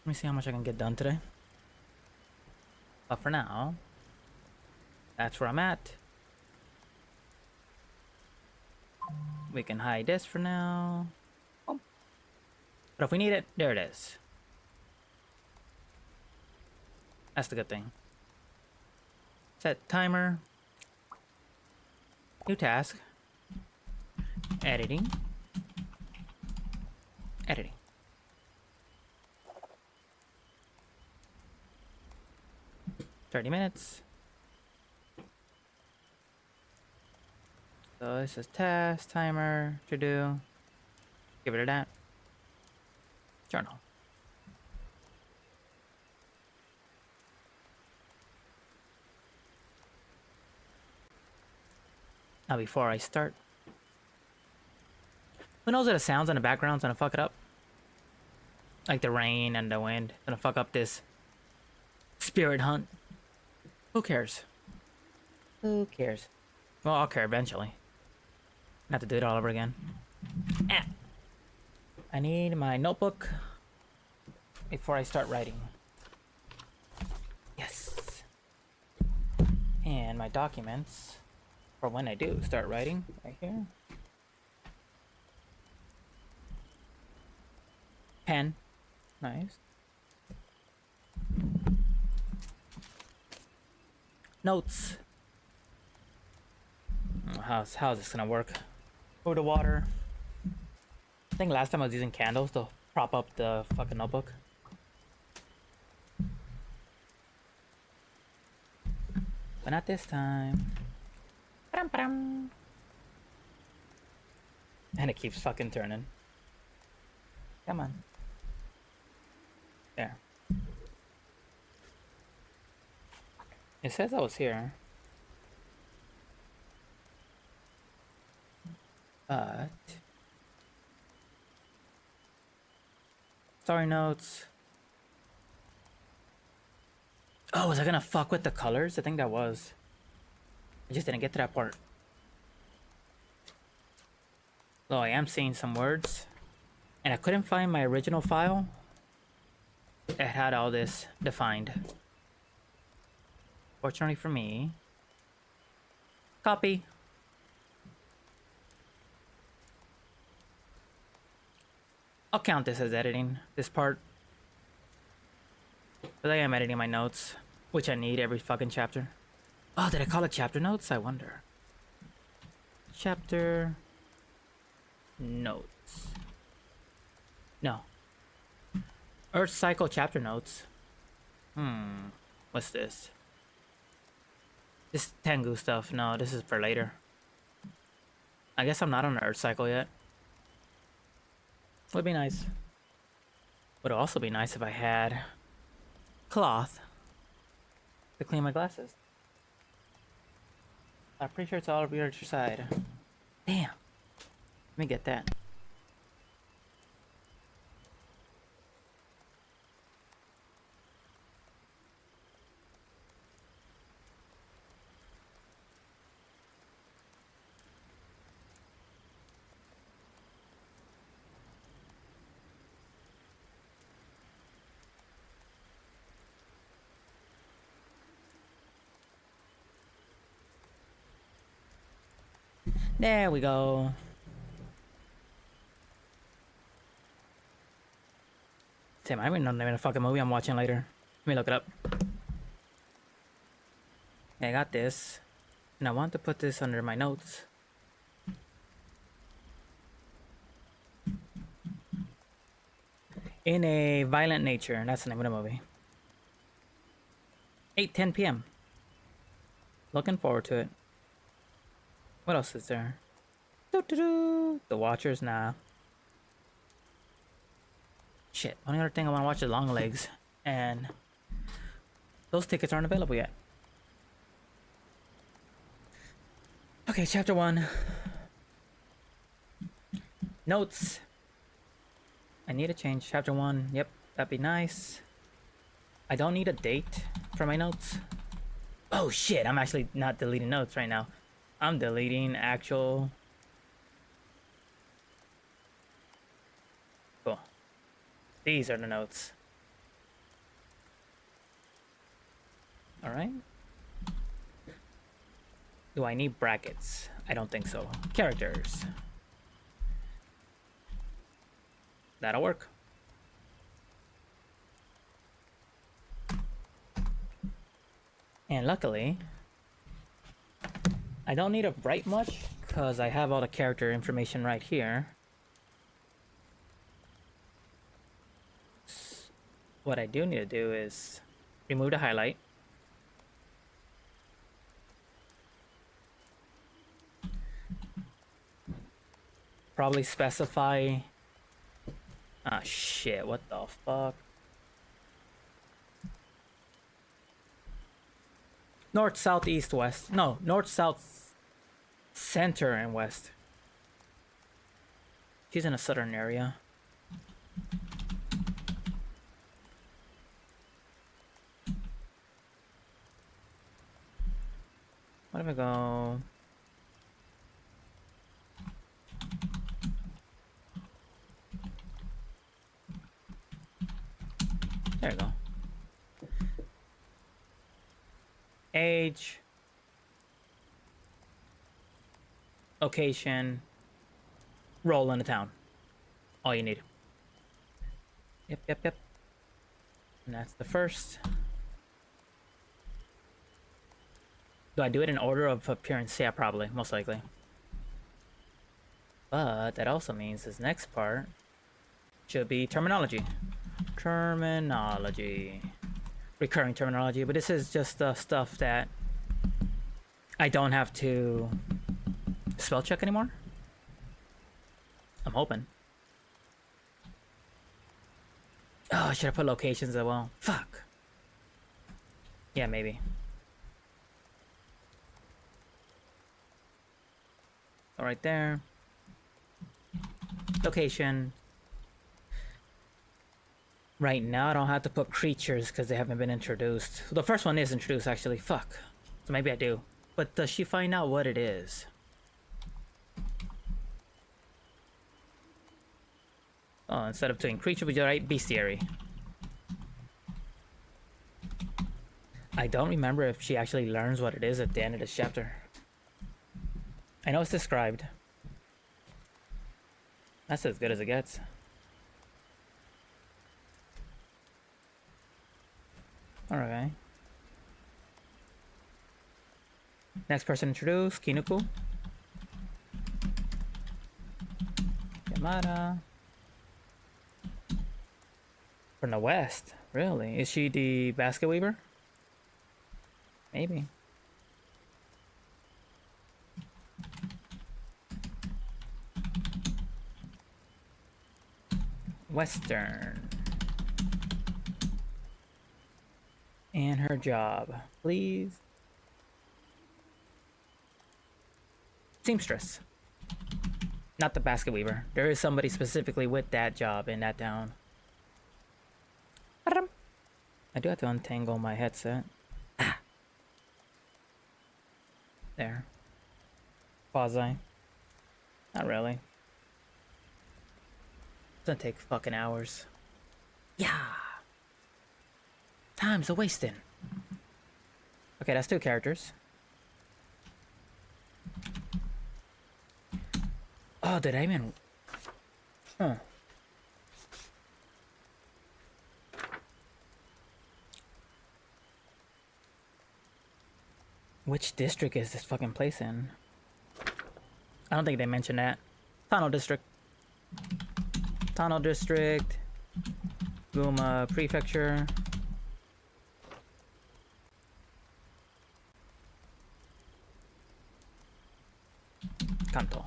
me see how much I can get done today. But for now, that's where I'm at. We can hide this for now. Oh. But if we need it, there it is. That's the good thing. Set timer. New task. Editing. Editing. $30. So this is task, timer, to do. Give it a that. Journal. Now before I start. Who knows what the sounds in the background's gonna fuck it up? Like the rain and the wind. Gonna fuck up this spirit hunt. Who cares? Who cares? Well, I'll care eventually. Have to do it all over again. Ah. I need my notebook before I start writing. Yes. And my documents for when I do start writing, right here. Pen. Nice. Notes. How's this gonna work? Pour the water. I think last time I was using candles to prop up the fucking notebook. But not this time. Ba-dum. And it keeps fucking turning. Come on. There. It says I was here. But story notes. Oh, was I gonna fuck with the colors? I think that was. I just didn't get to that part. Though I am seeing some words. And I couldn't find my original file. It had all this defined. Fortunately for me. Copy. I'll count this as editing, this part. But I am editing my notes, which I need every fucking chapter. Oh, did I call it chapter notes? I wonder. Chapter notes. No. Earth Cycle chapter notes. What's this? This Tengu stuff. No, this is for later. I guess I'm not on the Earth Cycle yet. Would be nice. Would also be nice if I had cloth to clean my glasses. I'm pretty sure it's all over your side. Damn. Let me get that. There we go. Damn, I don't even know the name of the fucking movie I'm watching later. Let me look it up. Yeah, I got this. And I want to put this under my notes. In a Violent Nature. That's the name of the movie. 8:10 p.m. Looking forward to it. What else is there? Doo-doo-doo. The Watchers? Nah. Shit. Only other thing I want to watch is Longlegs. And those tickets aren't available yet. Okay, chapter 1. Notes. I need to change chapter 1. Yep, that'd be nice. I don't need a date for my notes. Oh shit, I'm actually not deleting notes right now. I'm deleting actual... Cool. These are the notes. Alright. Do I need brackets? I don't think so. Characters. That'll work. And luckily, I don't need to write much because I have all the character information right here. What I do need to do is remove the highlight. Probably specify... Ah, shit, what the fuck? North, south, east, west. No, north, south, center, and west. She's in a southern area. What if I go... There you go. Age. Location. Role in the town. All you need. Yep. And that's the first. Do I do it in order of appearance? Yeah, probably. Most likely. But that also means this next part should be terminology. Terminology. Recurring terminology, but this is just the stuff that I don't have to spell check anymore. I'm hoping. Oh, I should have put locations as well. Fuck. Yeah, maybe. All right there. Location. Right now, I don't have to put creatures because they haven't been introduced. The first one is introduced, actually. Fuck. So maybe I do. But does she find out what it is? Oh, instead of doing creature, we do write bestiary. I don't remember if she actually learns what it is at the end of this chapter. I know it's described. That's as good as it gets. Alright. Next person introduced, Kinuku. Yamada. From the west, really? Is she the basket weaver? Maybe. Western. And her job, please. Seamstress. Not the basket weaver. There is somebody specifically with that job in that town. I do have to untangle my headset. Ah. There. Quasi. Not really. It's gonna take fucking hours. Yeah. Time's a wasting. Okay, that's 2 characters. Oh, did I even... Huh. Which district is this fucking place in? I don't think they mentioned that. Tano District. Tano District. Guma Prefecture. Kanto.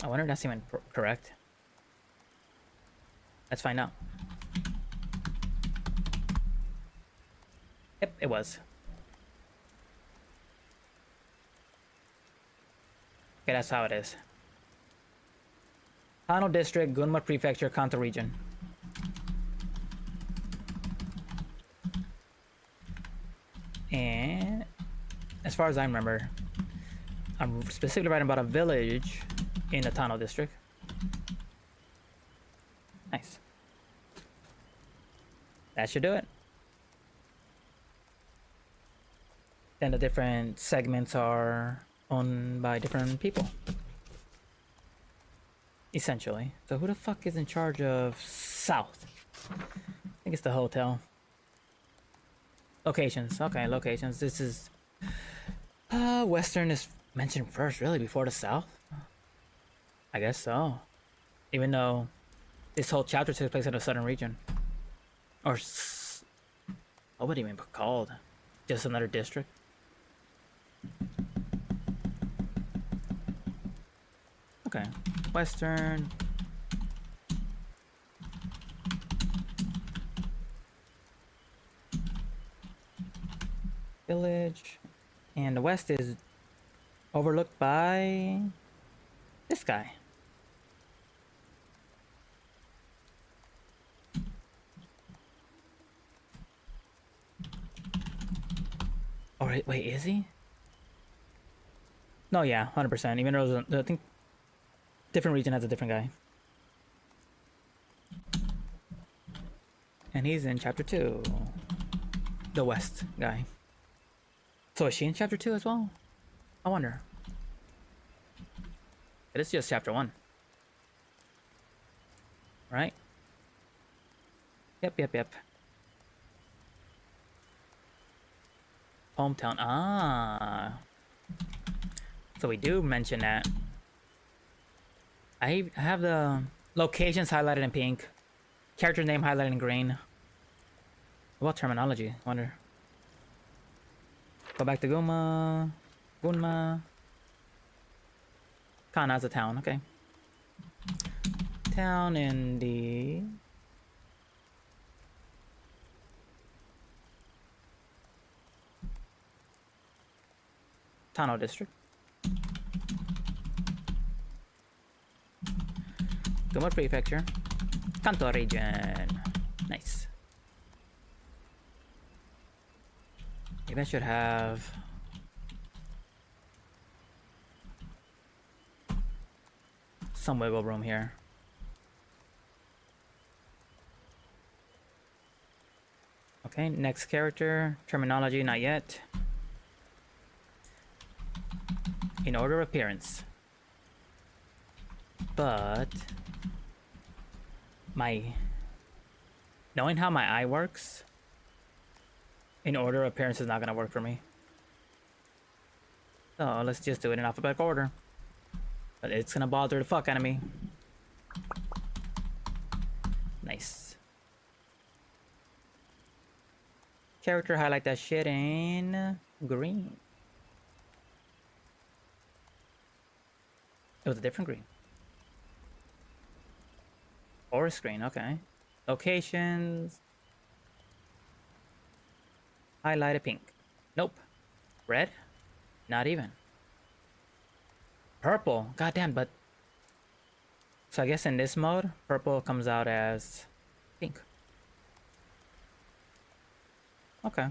I wonder if that's even correct. Let's find out. Yep, it was. Okay, that's how it is. Tano District, Gunma Prefecture, Kanto Region. And as far as I remember, I'm specifically writing about a village in the Tano District. Nice. That should do it. Then the different segments are owned by different people. Essentially. So who the fuck is in charge of South? I think it's the hotel. Locations. Okay, locations. This is... Western is mentioned first, really, before the South? I guess so. Even though this whole chapter takes place in the southern region. Or... what would it even be called? Just another district? Okay. Western. Village. And the west is overlooked by this guy. Alright, wait, is he? No, yeah, 100%. Even though I think different region has a different guy. And he's in chapter 2. The west guy. So is she in chapter 2 as well? I wonder. It is just chapter 1. Right? Yep. Hometown. Ah. So we do mention that. I have the locations highlighted in pink. Character name highlighted in green. What about terminology? I wonder. Go back to Gunma. Kana's a town, okay. Town in the... Tano district. Gunma prefecture. Kanto region. Nice. Maybe I should have... some wiggle room here. Okay, next character. Terminology, not yet. In order of appearance. But... knowing how my eye works, in order of appearance is not gonna work for me. So let's just do it in alphabetical order. But it's gonna bother the fuck out of me. Nice. Character, highlight that shit in green. It was a different green. Forest green, okay. Locations. Highlighted pink. Nope. Red? Not even. Purple. Goddamn, but... so I guess in this mode, purple comes out as pink. Okay.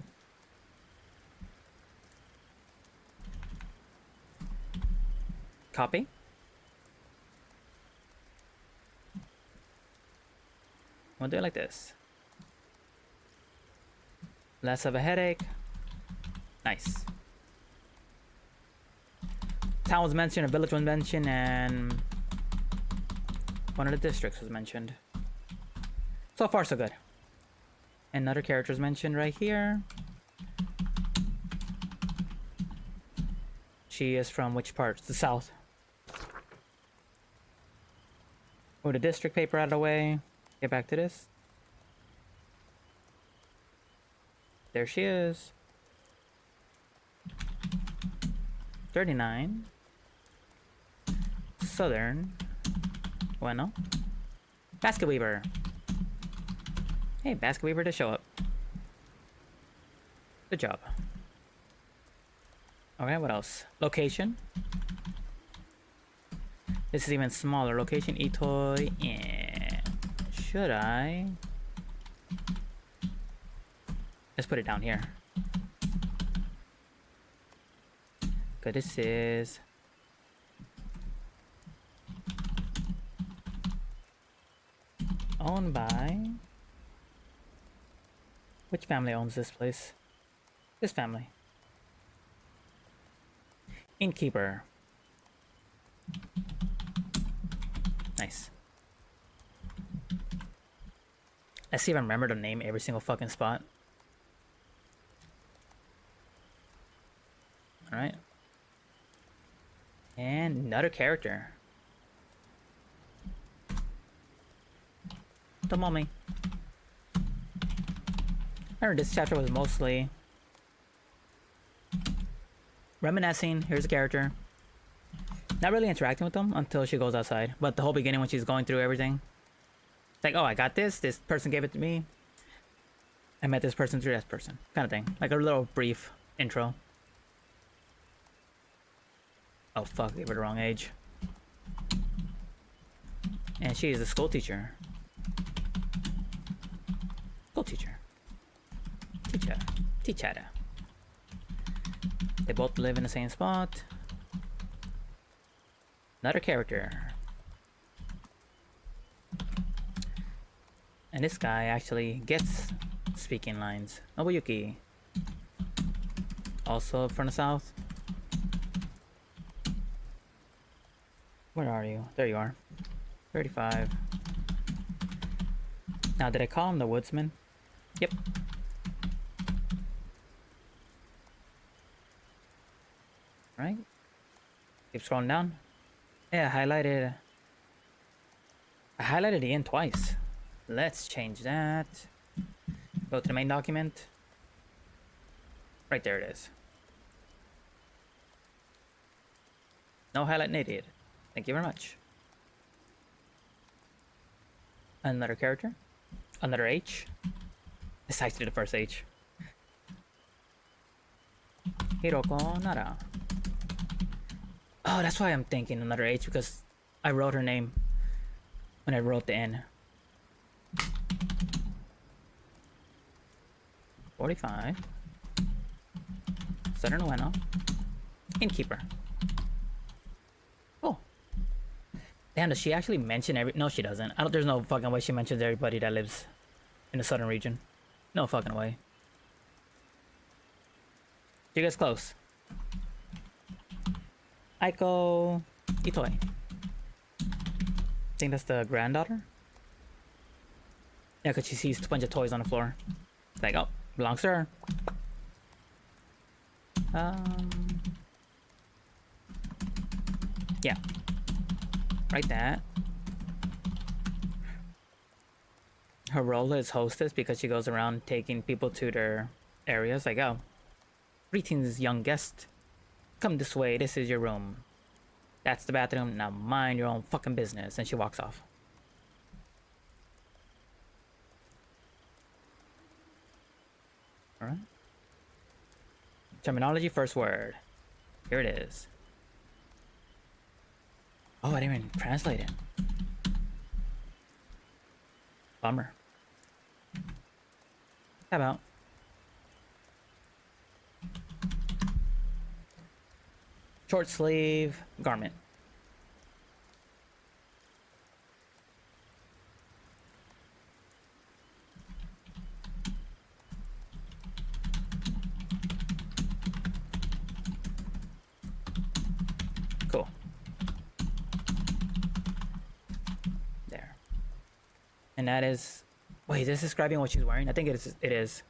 Copy. We'll do it like this. Less of a headache. Nice. Town was mentioned, a village was mentioned, and one of the districts was mentioned. So far, so good. Another character is mentioned right here. She is from which part? The south. Move the district paper out of the way. Get back to this. There she is. 39. Southern. Bueno. Basket Weaver. Hey, Basket Weaver to show up. Good job. Okay, what else? Location. This is even smaller. Location, Itoi. Yeah. Should I? Let's put it down here. Good, this is... owned by... Which family owns this place? This family. Innkeeper. Nice. Let's see if I remember to name every single fucking spot. Alright. And another character. The mummy. I remember this chapter was mostly reminiscing. Here's a character. Not really interacting with them until she goes outside. But the whole beginning when she's going through everything. It's like, oh, I got this. This person gave it to me. I met this person through that person. Kind of thing. Like a little brief intro. Oh, fuck. Gave her the wrong age. And she is a school teacher. School teacher. Teacher. They both live in the same spot. Another character. And this guy actually gets speaking lines. Nobuyuki. Also from the south. Where are you? There you are. 35. Now, did I call him the woodsman? Yep. Right? Keep scrolling down. Yeah, I highlighted the inn twice. Let's change that. Go to the main document. Right there it is. No highlight needed. Thank you very much. Another character. Another H. It's actually the first H. Hiroko Nara. Oh, that's why I'm thinking another H, because I wrote her name when I wrote the N. 45. Southern Ueno. Innkeeper. Oh. Damn, does she actually mention every... No, she doesn't. There's no fucking way she mentions everybody that lives in the southern region. No fucking way. She gets close. Aiko Itoi. Think that's the granddaughter? Yeah, because she sees a bunch of toys on the floor. It's like, oh, belongs to her. Yeah. Write that. Her role is hostess because she goes around taking people to their areas. Like, oh, greetings, young guest. Come this way, this is your room. That's the bathroom, now mind your own fucking business. And she walks off. Alright. Terminology, first word. Here it is. Oh, I didn't even translate it. Bummer. How about? Short sleeve garment. Cool. There. And that is... Wait, is this describing what she's wearing? I think it is.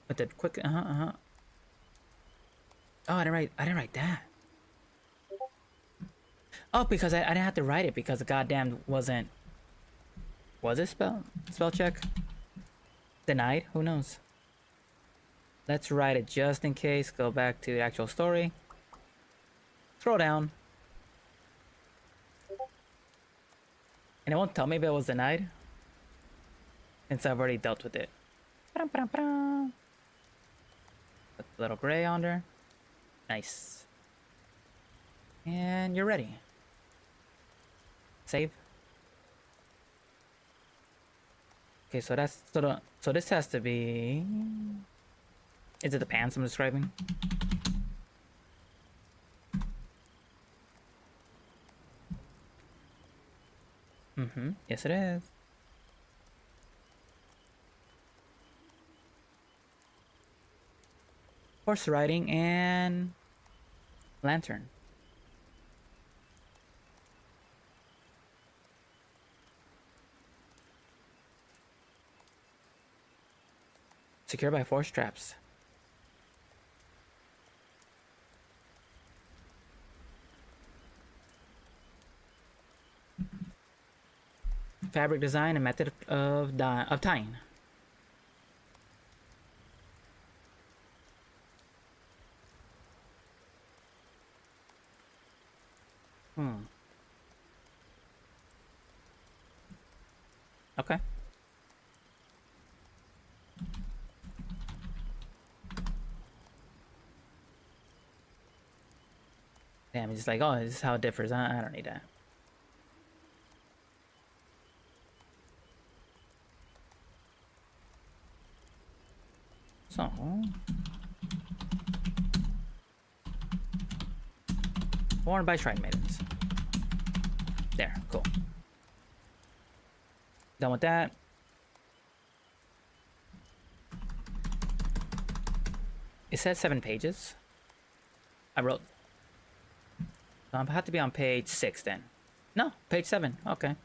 With the quick... Oh, I didn't write that. Oh, because I didn't have to write it because the goddamn wasn't... Was it spell check? Denied? Who knows? Let's write it just in case. Go back to the actual story. Scroll down. And it won't tell me if it was denied. Since I've already dealt with it. Put a little gray on there. Nice. And you're ready. Save. Okay, so that's so this has to be... Is it the pants I'm describing? Yes it is. horse riding, and lantern. Secured by 4 straps. Fabric design and method of tying. Okay. Damn, it's just like, oh, this is how it differs. I don't need that. So, worn by shrine maidens. There, cool. Done with that. It says 7 pages. I wrote. So I have to be on page 6 then. No, page 7. Okay.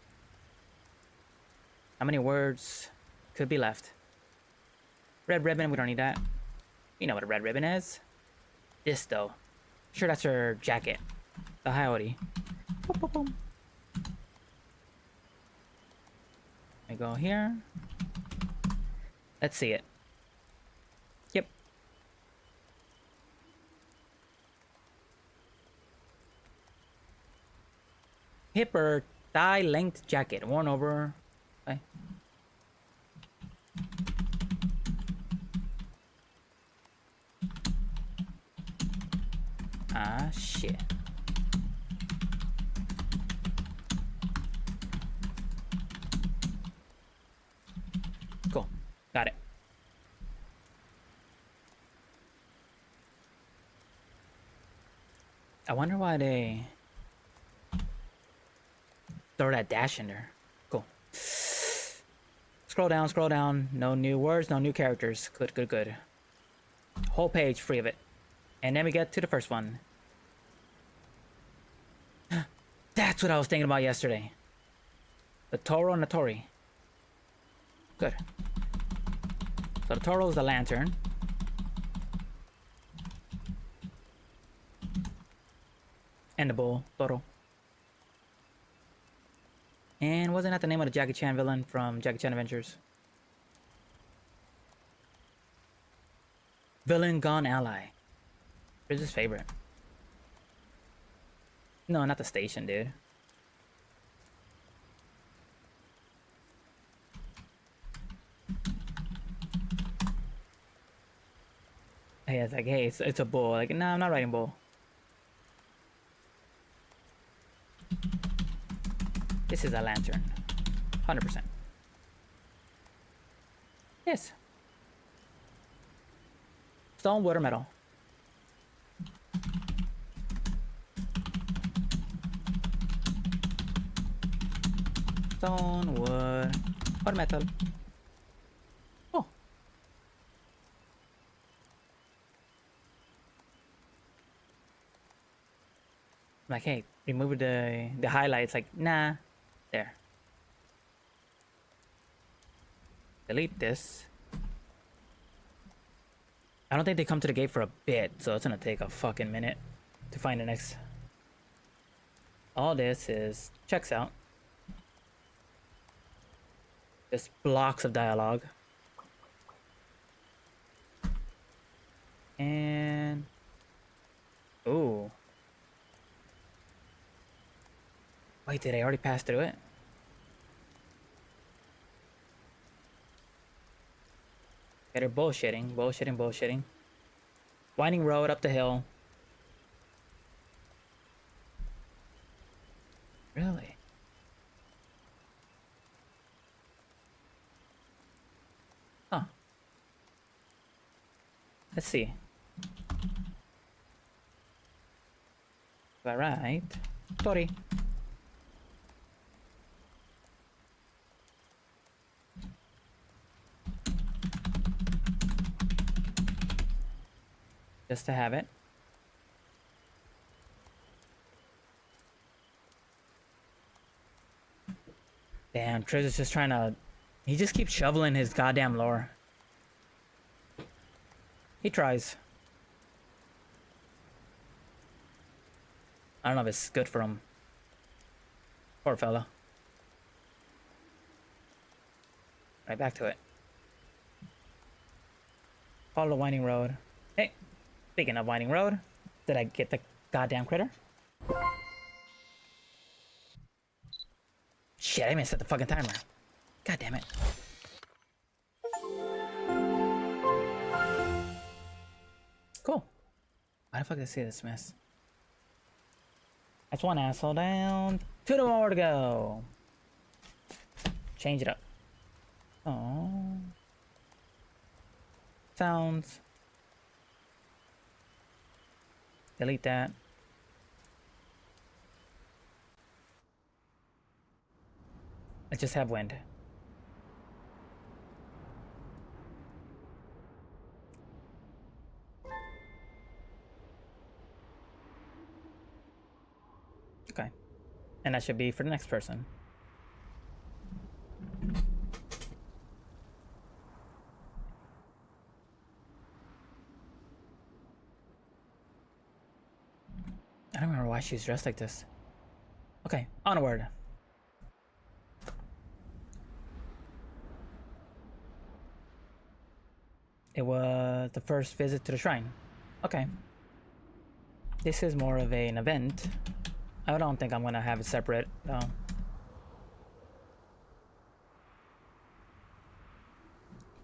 How many words could be left? Red ribbon, we don't need that. You know what a red ribbon is. This though. Sure, that's her jacket. The Coyote. Boom, boom, boom. I go here. Let's see it. Yep. Hip or thigh length jacket worn over. Okay. Ah, shit. Cool. Got it. I wonder why they throw that dash in there. Cool. Scroll down, scroll down. No new words, no new characters. Good, good, good. Whole page free of it. And then we get to the first one. That's what I was thinking about yesterday. The Toro and the Tori. Good. So the Toro is the lantern. And the bull, Toro. And wasn't that the name of the Jackie Chan villain from Jackie Chan Adventures? Villain gone ally. Where's his favorite? No, not the station, dude. Hey, it's like, hey, it's a bull. Like, nah, I'm not writing bull. This is a lantern. 100%. Yes. Stone, wood, or metal. Stone, wood, or metal. Oh. Like, hey, remove the highlights. Like, nah. There. Delete this. I don't think they come to the gate for a bit, so it's gonna take a fucking minute to find the next. All this is checks out. Just blocks of dialogue. And ooh. Wait, did I already pass through it? Yeah, they're bullshitting. Winding road up the hill. Really? Huh. Let's see. All right. Tori. just to have it. Damn, Triz is just trying to... He just keeps shoveling his goddamn lore. He tries. I don't know if it's good for him. Poor fella. Right back to it. Follow the winding road. Hey, speaking of winding road, did I get the goddamn critter? Shit, I even set the fucking timer. God damn it. Cool. Why the fuck did I see this mess? That's one asshole down. 2 more to go. Change it up. Oh. Sounds. Delete that. I just have wind. Okay. And that should be for the next person. I don't remember why she's dressed like this. Okay, onward. It was the first visit to the shrine. Okay. This is more of an event. I don't think I'm gonna have it separate, though.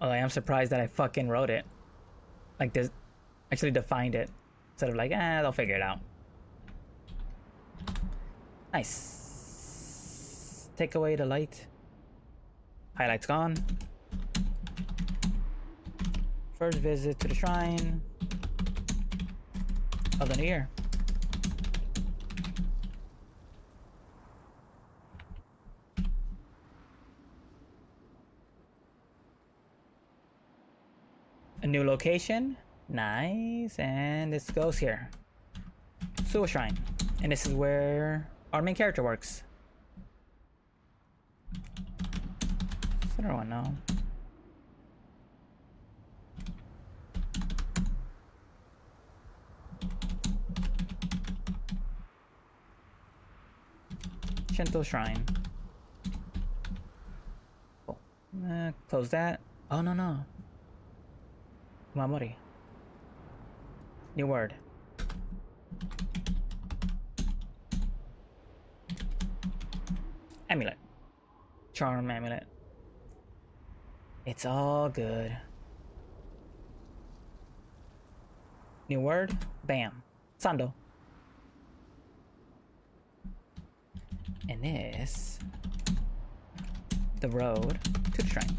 Although I am surprised that I fucking wrote it. Like this, actually defined it. Instead of like, they'll figure it out. Nice. Take away the light. Highlight's gone. First visit to the shrine of the new year. A new location. Nice. And this goes here. Sewer Shrine. And this is where our main character works. I don't know. Shinto Shrine. Cool. Close that. Oh, no. Mamori. New word. Amulet. Charm amulet. It's all good. New word. Bam. Sando. And this. The road to the shrine.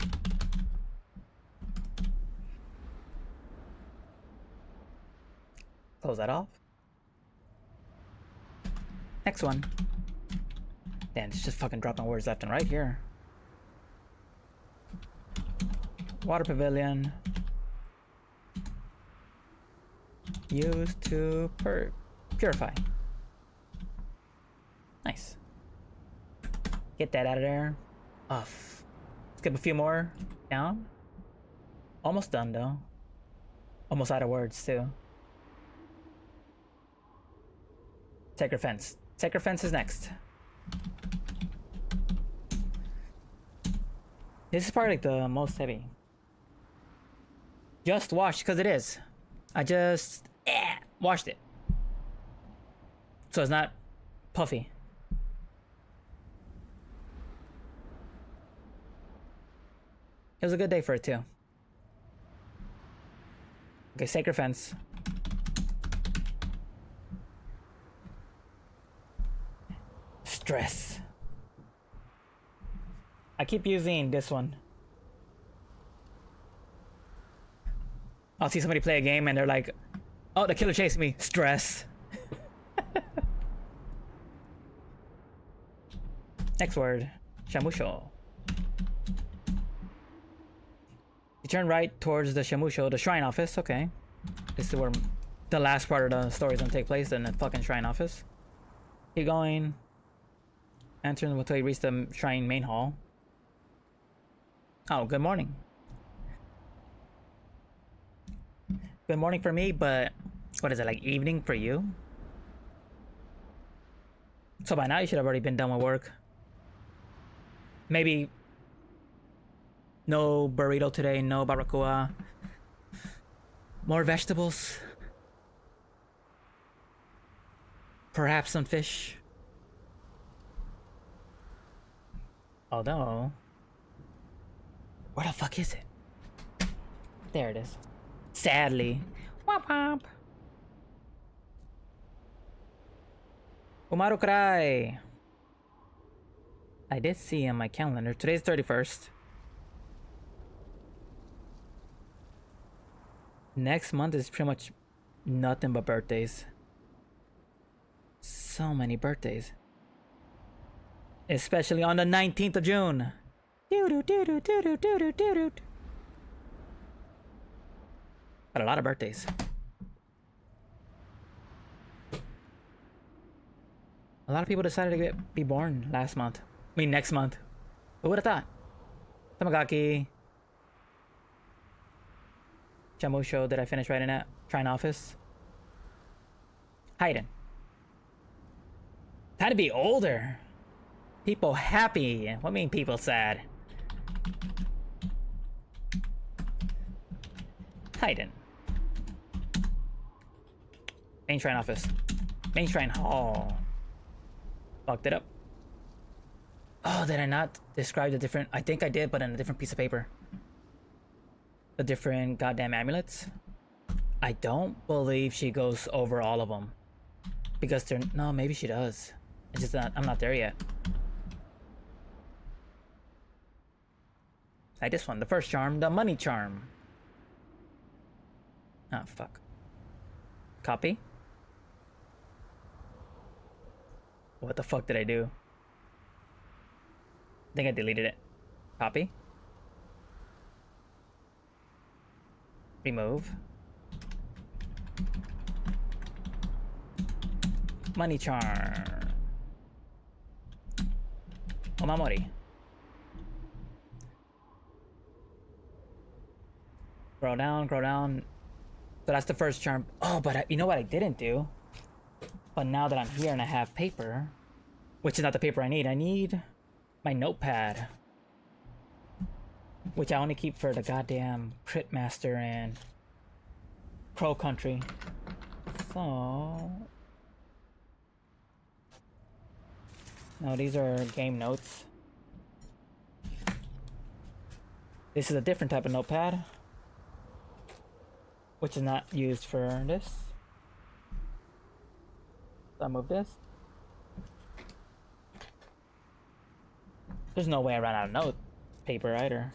Close that off. Next one. Damn, it's just fucking dropping words left and right here. Water pavilion. Used to purify. Nice. Get that out of there. Off. Skip a few more. Down. Almost done though. Almost out of words too. Sacred Fence. Sacred Fence is next. This is probably like the most heavy. Just washed because it is. I just washed it. So it's not puffy. It was a good day for it too. Okay, Sacred Fence. Stress. I keep using this one. I'll see somebody play a game and they're like, oh, the killer chased me. Stress. Next word. Shamusho. You turn right towards the Shamusho, the shrine office. Okay. This is where the last part of the story is gonna take place in the fucking shrine office. Keep going. Enter until you reach the shrine main hall. Oh, good morning. Good morning for me, but what is it, like evening for you? So by now you should have already been done with work. Maybe no burrito today, no barbacoa. More vegetables. Perhaps some fish. Although, where the fuck is it? There it is. Sadly. Womp womp. Umaru Karai. I did see on my calendar. Today's 31st. Next month is pretty much nothing but birthdays. So many birthdays. Especially on the 19th of June. Got a lot of birthdays. A lot of people decided to be born last month. I mean, next month. Who would have thought? Tamagaki. Shamusho, did I finish writing that? Shrine office. Hayden. Time to be older. People happy. What mean people sad? Hayden. Main shrine office. Main shrine hall. Fucked it up. Oh, did I not describe the different... I think I did, but on a different piece of paper. The different goddamn amulets. I don't believe she goes over all of them. Because they're... No, maybe she does. It's just that I'm not there yet. Like this one. The first charm. The money charm. Oh, fuck. Copy. What the fuck did I do? I think I deleted it. Copy. Remove. Money charm. Omamori. Scroll down, scroll down. So that's the first charm. Oh, but you know what I didn't do? But now that I'm here and I have paper, which is not the paper I need my notepad. Which I only keep for the goddamn Crit Master and Crow Country. So... No, these are game notes. This is a different type of notepad. Which is not used for this. So I move this. There's no way I ran out of note paper either.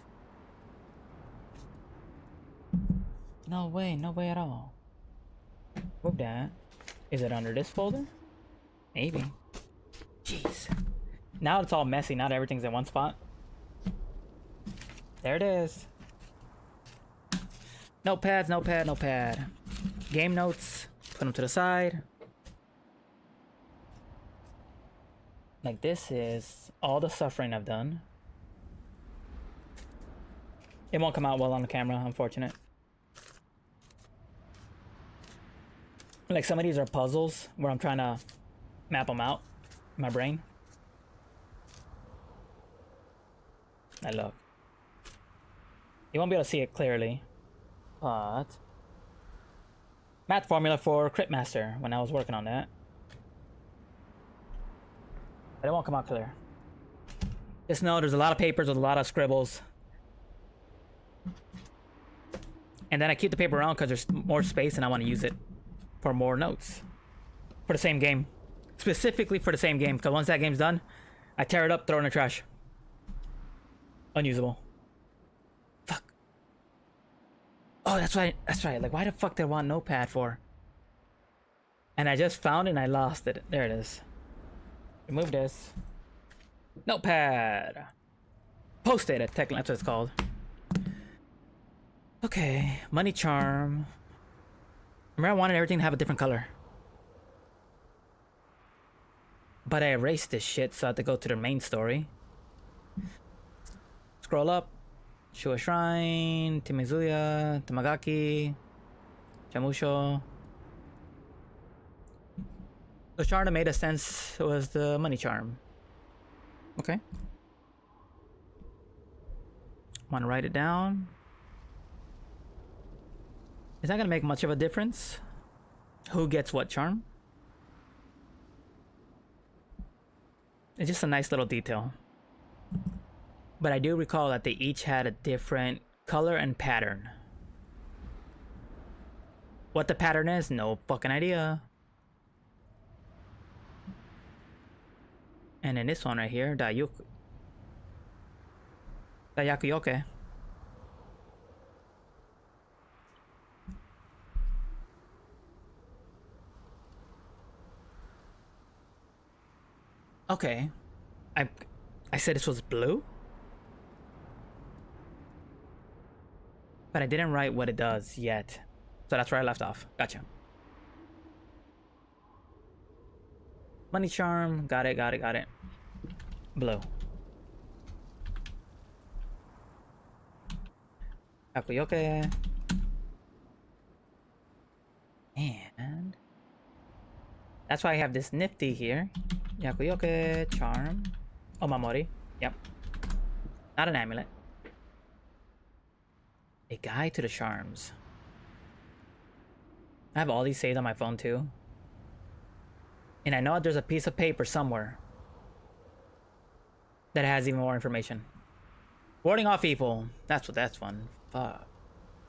No way at all. Move that. Is it under this folder? Maybe. Jeez. Now it's all messy. Not everything's in one spot. There it is. Notepads, notepad. Game notes. Put them to the side. Like this is all the suffering I've done. It won't come out well on the camera, unfortunate. Like some of these are puzzles where I'm trying to map them out in my brain. I look. You won't be able to see it clearly, but math formula for Crit Master when I was working on that. But it won't come out clear. Just know there's a lot of papers with a lot of scribbles. And then I keep the paper around because there's more space and I want to use it for more notes. For the same game. Specifically for the same game. Because once that game's done, I tear it up, throw it in the trash. Unusable. Fuck. Oh, that's right. That's right. Like, why the fuck did I want Notepad for? And I just found it and I lost it. There it is. Remove this. Notepad. Post-it, technically, that's what it's called. Okay, money charm. Remember, I wanted everything to have a different color. But I erased this shit, so I had to go to the main story. Scroll up. Shua Shrine, Timizuya, Tamagaki, Chamusho. The charm that made a sense was the money charm. Okay. Want to write it down? Is that gonna make much of a difference? Who gets what charm? It's just a nice little detail. But I do recall that they each had a different color and pattern. What the pattern is, no fucking idea. And in this one right here, Dayakuyoke. Okay. I said this was blue? But I didn't write what it does yet. So that's where I left off. Gotcha. Money charm. Got it, got it, got it. Blue. Akuyoke. And that's why I have this nifty here. Yakuyoke charm. Omamori. Yep. Not an amulet. A guide to the charms. I have all these saved on my phone too. And I know there's a piece of paper somewhere that has even more information. Warding off evil. That's fun. Fuck.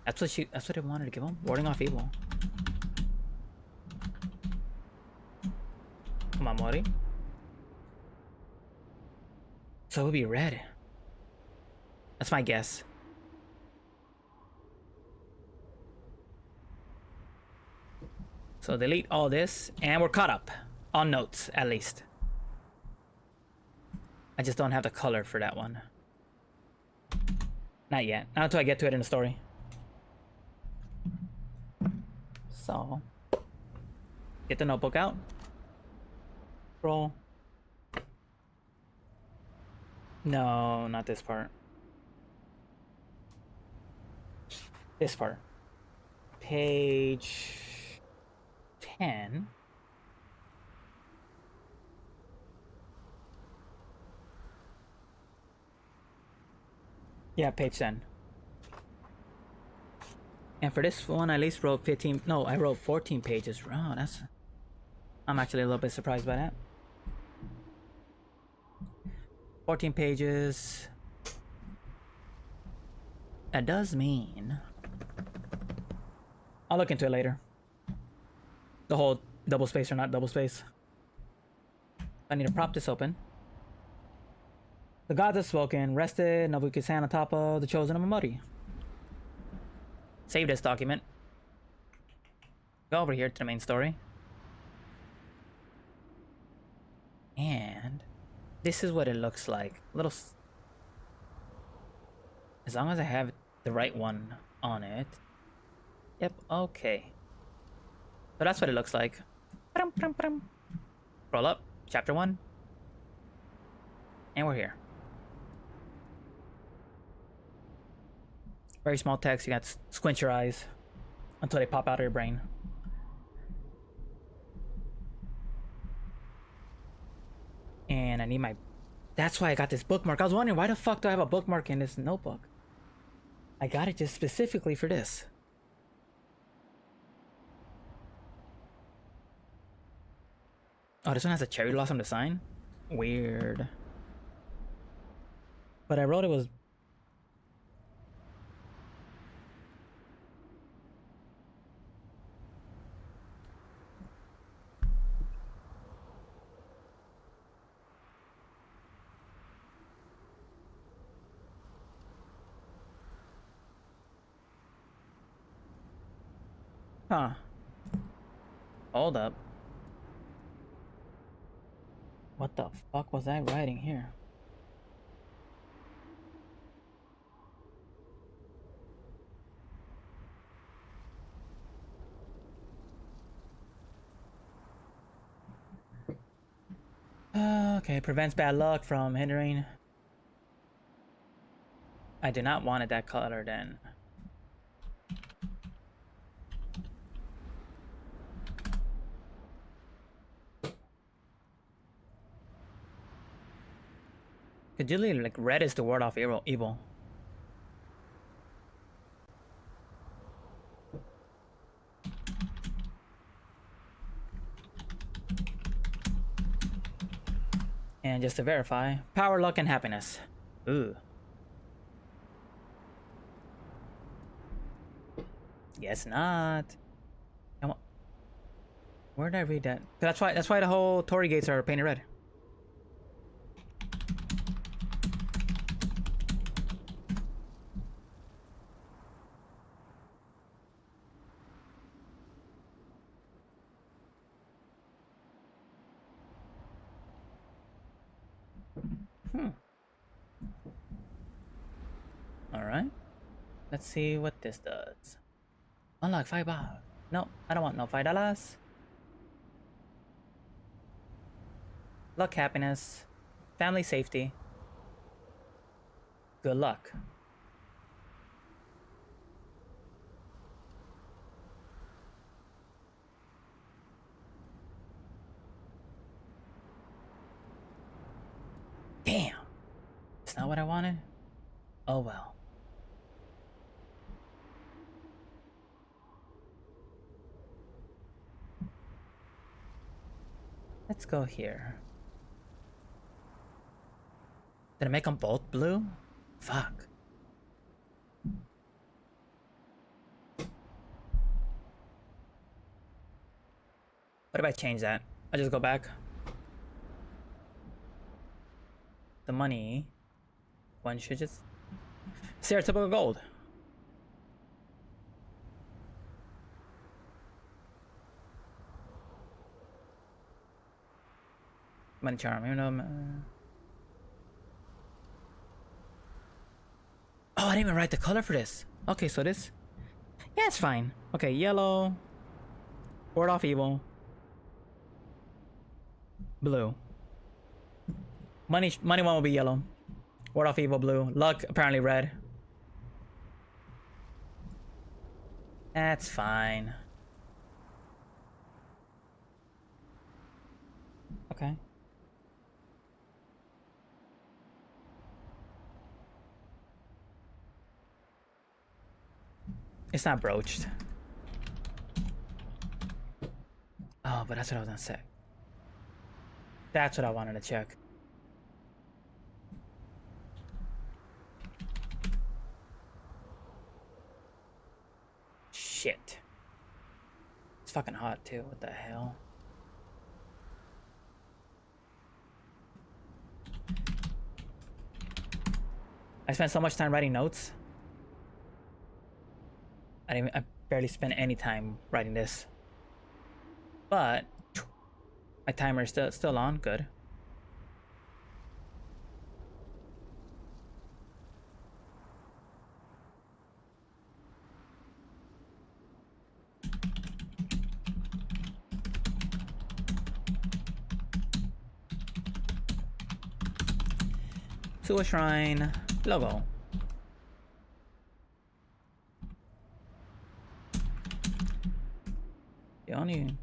That's what I wanted to give him. Warding off evil. Omamori. So it would be red. That's my guess. So delete all this, and we're caught up. On notes, at least. I just don't have the color for that one. Not yet. Not until I get to it in the story. So, get the notebook out. Roll. No, not this part. This part. Page 10. Yeah, page 10. And for this one, I at least wrote 15. No, I wrote 14 pages. Oh, that's. I'm actually a little bit surprised by that. 14 pages. That does mean. I'll look into it later. The whole double space or not double space. I need to prop this open. The gods have spoken. Rested. Nobuki-san on top of the chosen of Mamori. Save this document. Go over here to the main story. And this is what it looks like. Little. As long as I have the right one on it. Yep, okay. So that's what it looks like. Roll up. Chapter 1. And we're here. Very small text. You got to squint your eyes until they pop out of your brain. And I need my... That's why I got this bookmark. I was wondering, why the fuck do I have a bookmark in this notebook? I got it just specifically for this. Oh, this one has a cherry blossom design? Weird. But I wrote it was... Huh. Hold up. What the fuck was I writing here? Okay, prevents bad luck from hindering. I do not want it that color then. Could you leave like red is to ward off evil? And just to verify, power, luck, and happiness. Ooh. Guess not. Come on. Where did I read that? That's why the whole Torii gates are painted red. Alright. Let's see what this does. Unlock $5. No, I don't want no $5. Luck, happiness, family safety. Good luck. Damn. It's not what I wanted? Oh well. Let's go here. Did I make them both blue? Fuck. What if I change that? I just go back. The money. One should just. Stereotypical gold. Money charm, even though. Oh, I didn't even write the color for this. Okay, so this. Yeah, it's fine. Okay, yellow. Ward off evil. Blue. Money one will be yellow. Ward off evil, blue. Luck, apparently red. That's fine. Okay. It's not broached. Oh, but that's what I was gonna say. That's what I wanted to check. Shit. It's fucking hot too. What the hell? I spent so much time writing notes. I barely spent any time writing this. But my timer is still on. Good. Suwa Shrine logo. The only.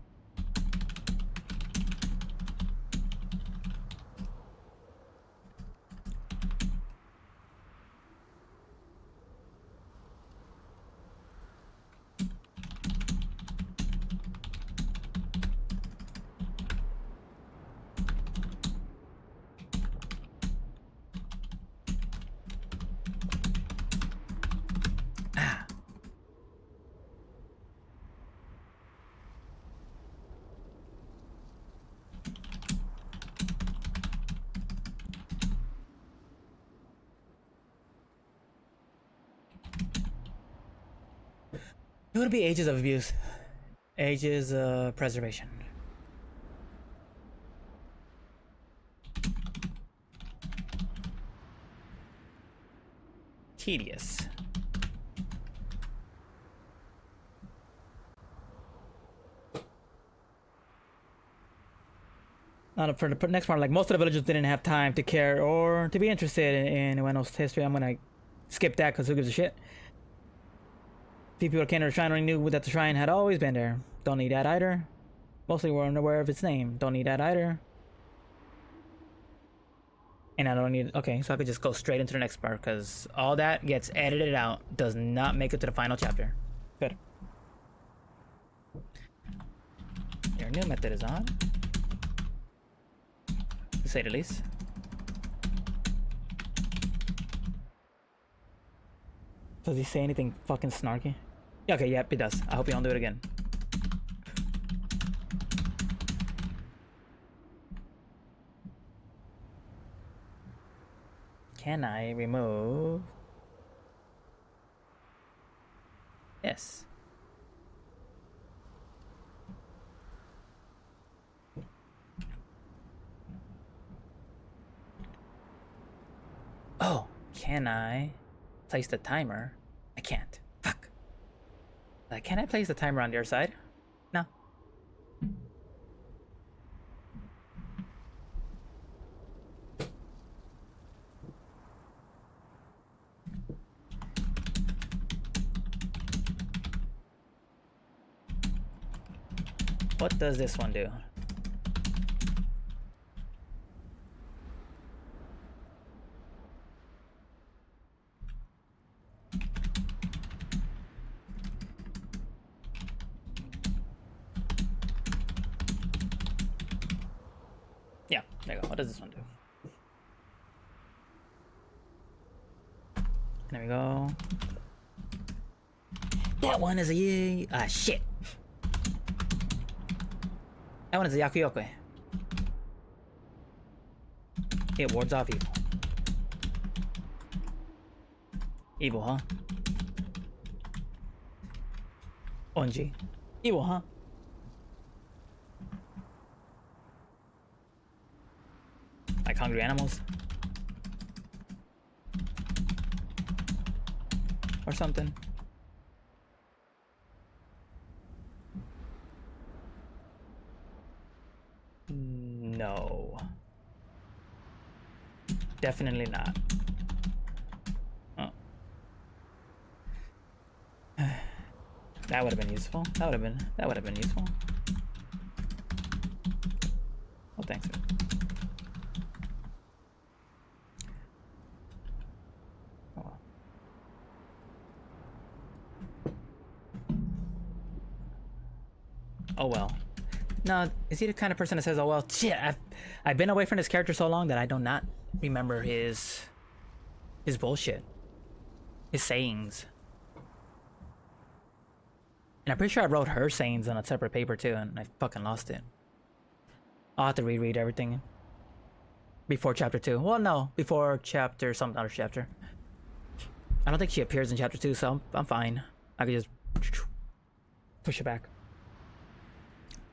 It would be ages of abuse. Ages of preservation. Tedious. For the next part, like most of the villagers didn't have time to care or to be interested in Ueno's history. I'm gonna skip that because who gives a shit. Few people came to the shrine only knew that the shrine had always been there. Don't need that either. Mostly were unaware of its name. Don't need that either. And I don't need... Okay, so I could just go straight into the next part because all that gets edited out. Does not make it to the final chapter. Good. Your new method is on. To say the least. Does he say anything fucking snarky? Okay, yep, it does. I hope you don't do it again. Can I remove? Yes. Oh, can I place the timer? I can't. Fuck. Can I place the timer on the other side? No. What does this one do? Yeah, there you go. What does this one do? There we go. That one is a... Ah, shit. That one is a Yakuyoke. It wards off evil. Evil, huh? Onji. Evil, huh? Like hungry animals? Or something. No. Definitely not. Oh. That would have been useful. That would have been useful. Oh, thanks. Oh, well. Oh well. No, is he the kind of person that says, "Oh well, shit, I've been away from this character so long that I do not remember his bullshit, his sayings." And I'm pretty sure I wrote her sayings on a separate paper too, and I fucking lost it. I'll have to reread everything before chapter 2. Well, no, before chapter some other chapter. I don't think she appears in chapter 2, so I'm fine. I could just push it back.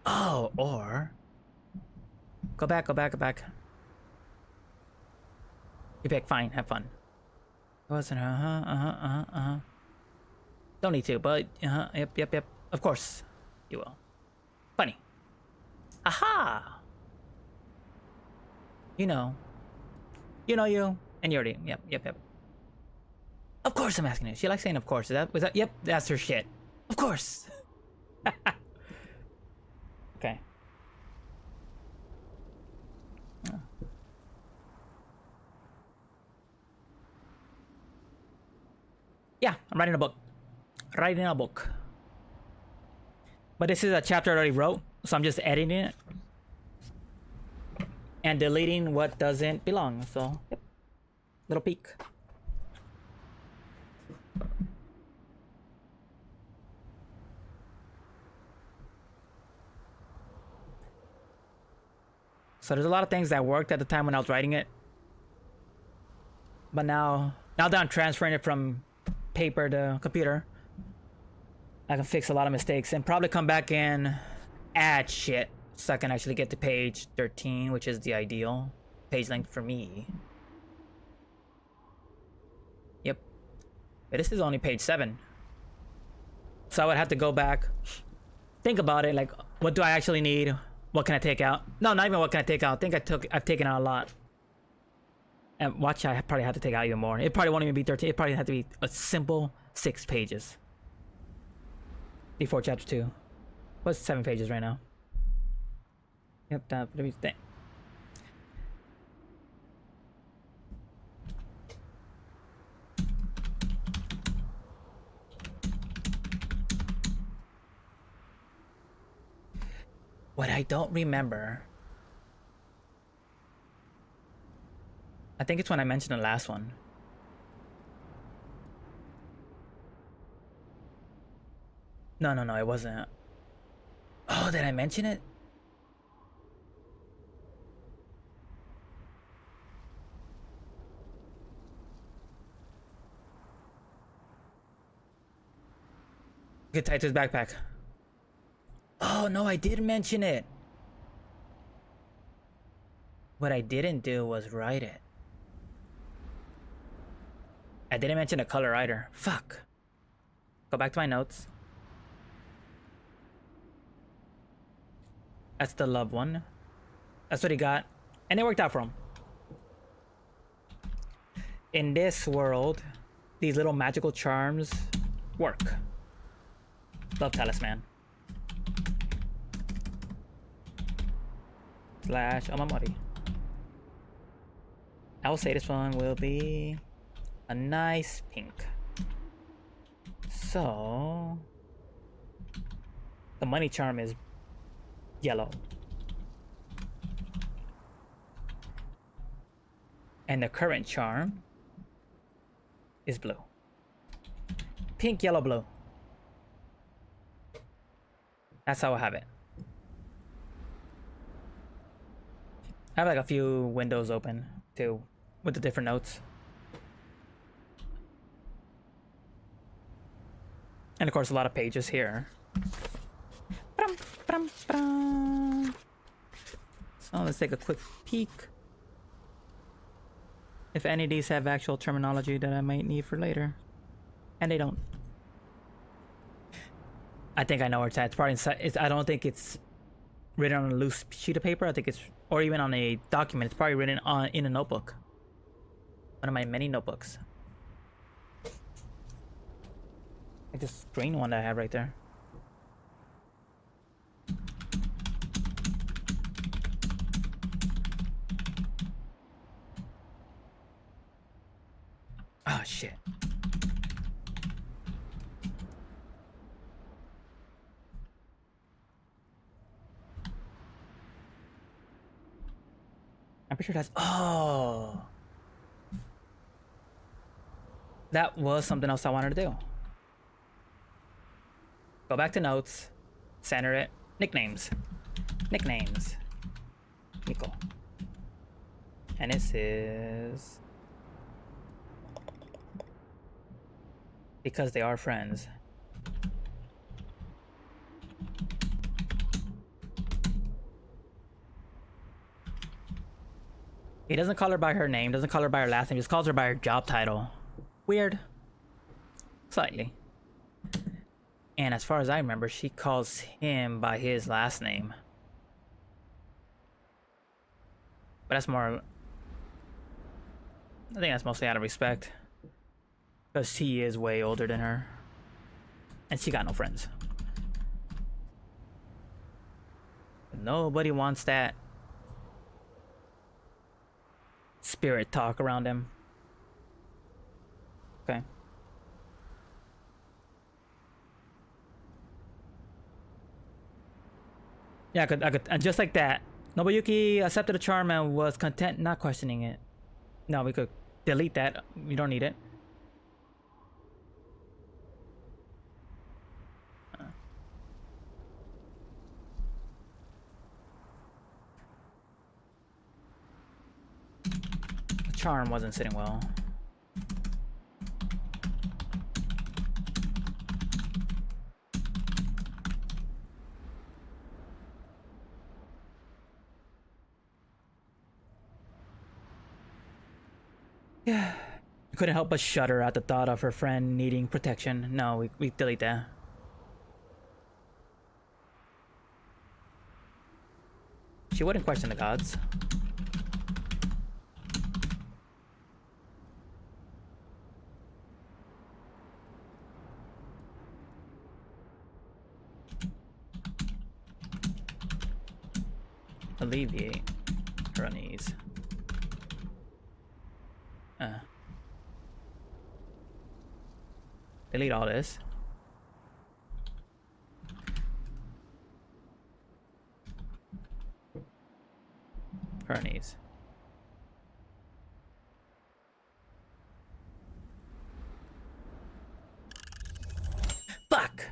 Oh, or go back. You pick, fine, have fun. It wasn't Don't need to, but yep. Of course, you will. Funny. Aha. You know you, and you already. Yep. Of course, I'm asking you. She likes saying, "Of course." Was that? Yep, that's her shit. Of course. Okay. Oh. Yeah, I'm writing a book. But this is a chapter I already wrote, so I'm just editing it and deleting what doesn't belong. So, yep. Little peek. So there's a lot of things that worked at the time when I was writing it. But now that I'm transferring it from paper to computer, I can fix a lot of mistakes and probably come back and add shit so I can actually get to page 13, which is the ideal page length for me. Yep. But this is only page 7. So I would have to go back, think about it, like, what do I actually need? What can I take out? No, not even what can I take out. I think I've taken out a lot. And watch, I probably have to take out even more. It probably won't even be 13. It probably have to be a simple 6 pages. Before chapter 2. What's 7 pages right now? Yep, that would be thing. What I don't remember, I think it's when I mentioned the last one. No, it wasn't. Oh, did I mention it? Get tied to his backpack. Oh, no, I did mention it. What I didn't do was write it. I didn't mention the color either. Fuck. Go back to my notes. That's the love one. That's what he got. And it worked out for him. In this world, these little magical charms work. Love talisman. Slash Omamori. I will say this one will be a nice pink. So the money charm is yellow. And the current charm is blue. Pink, yellow, blue. That's how I have it. I have like a few windows open too with the different notes. And of course a lot of pages here. So let's take a quick peek. If any of these have actual terminology that I might need for later. And they don't. I think I know where it's at. It's probably inside. I don't think it's written on a loose sheet of paper. I think it's, or even on a document. It's probably written on in a notebook. One of my many notebooks. Like this green one that I have right there. Oh shit. I'm pretty sure that's... Oh! That was something else I wanted to do. Go back to notes. Center it. Nicknames. Nicknames. Nico. And this is... Because they are friends. He doesn't call her by her name, doesn't call her by her last name, just calls her by her job title. Weird. Slightly. And as far as I remember, she calls him by his last name. But that's more... I think that's mostly out of respect. Because he is way older than her. And she got no friends. Nobody wants that spirit talk around him. Okay. Yeah, I could, and just like that, Nobuyuki accepted the charm and was content not questioning it. No, we could delete that. We don't need it. The charm wasn't sitting well. Yeah. I couldn't help but shudder at the thought of her friend needing protection. No, we delete that. She wouldn't question the gods. Alleviate her unease. Delete all this. Her unease. Fuck!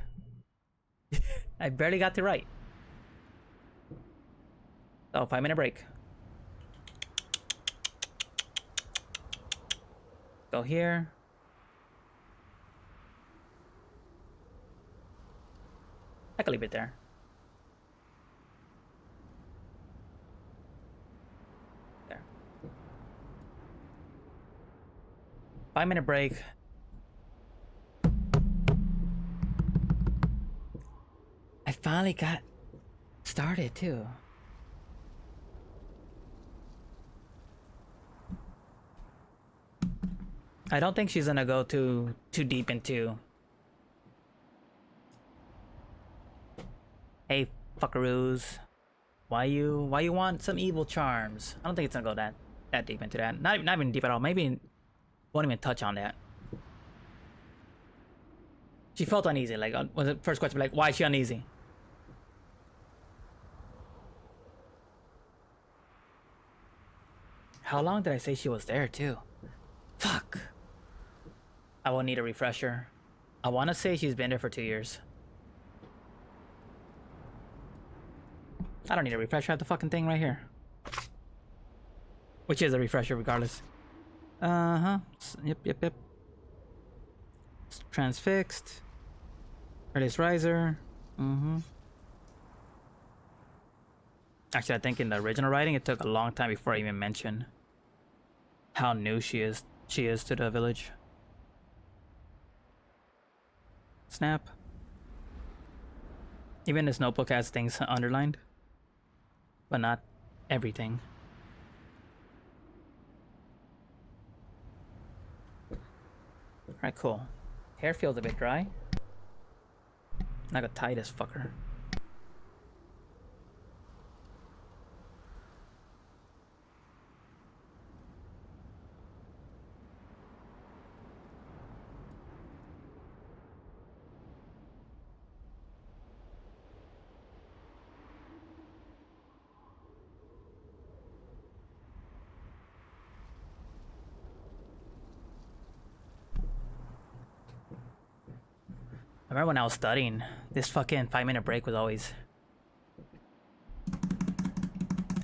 I barely got it right. Oh, 5-minute break. Go here. I can leave it there. There. 5-minute break. I finally got started too. I don't think she's gonna go too deep into. Hey, fuckaroos, why you want some evil charms? I don't think it's gonna go that deep into that. Not even deep at all. Maybe won't even touch on that. She felt uneasy. Like, was the first question like, why is she uneasy? How long did I say she was there too? Fuck. I will need a refresher. I want to say she's been there for 2 years. I don't need a refresher. I have the fucking thing right here. Which is a refresher regardless. Uh-huh. Yep. Transfixed. Release riser. Mm-hmm. Actually, I think in the original writing, it took a long time before I even mentioned how new she is to the village. Snap. Even this notebook has things underlined, but not everything. Alright, cool. Hair feels a bit dry. I got tie this fucker. I remember when I was studying, this fucking 5-minute break was always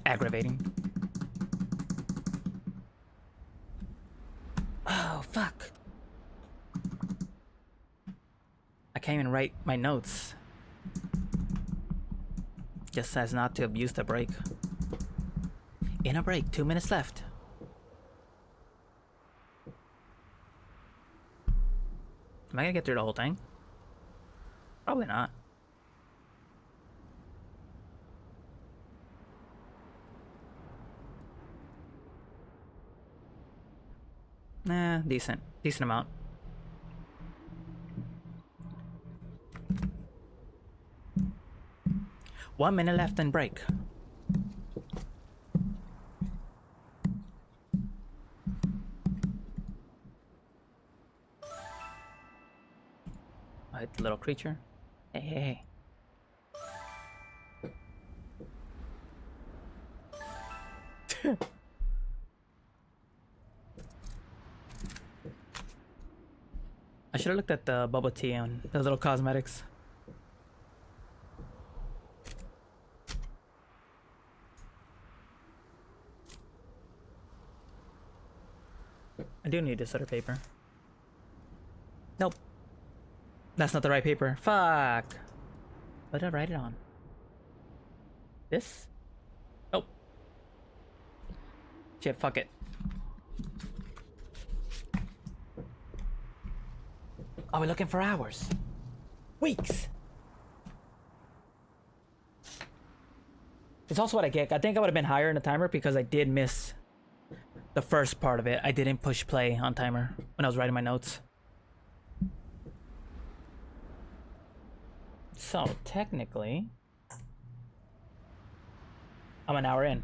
aggravating. Oh, fuck. I can't even write my notes. Just says not to abuse the break. In a break, 2 minutes left. Am I gonna get through the whole thing? Probably not. Nah, decent amount. One minute left and break. I hit the little creature. Hey. I should have looked at the bubble tea and the little cosmetics. I do need this other paper. Nope. That's not the right paper. Fuck. What did I write it on? This? Nope. Shit, fuck it. Are we looking for hours? Weeks! It's also what I get. I think I would have been higher in the timer because I did miss the first part of it. I didn't push play on timer when I was writing my notes. So technically, I'm an hour in.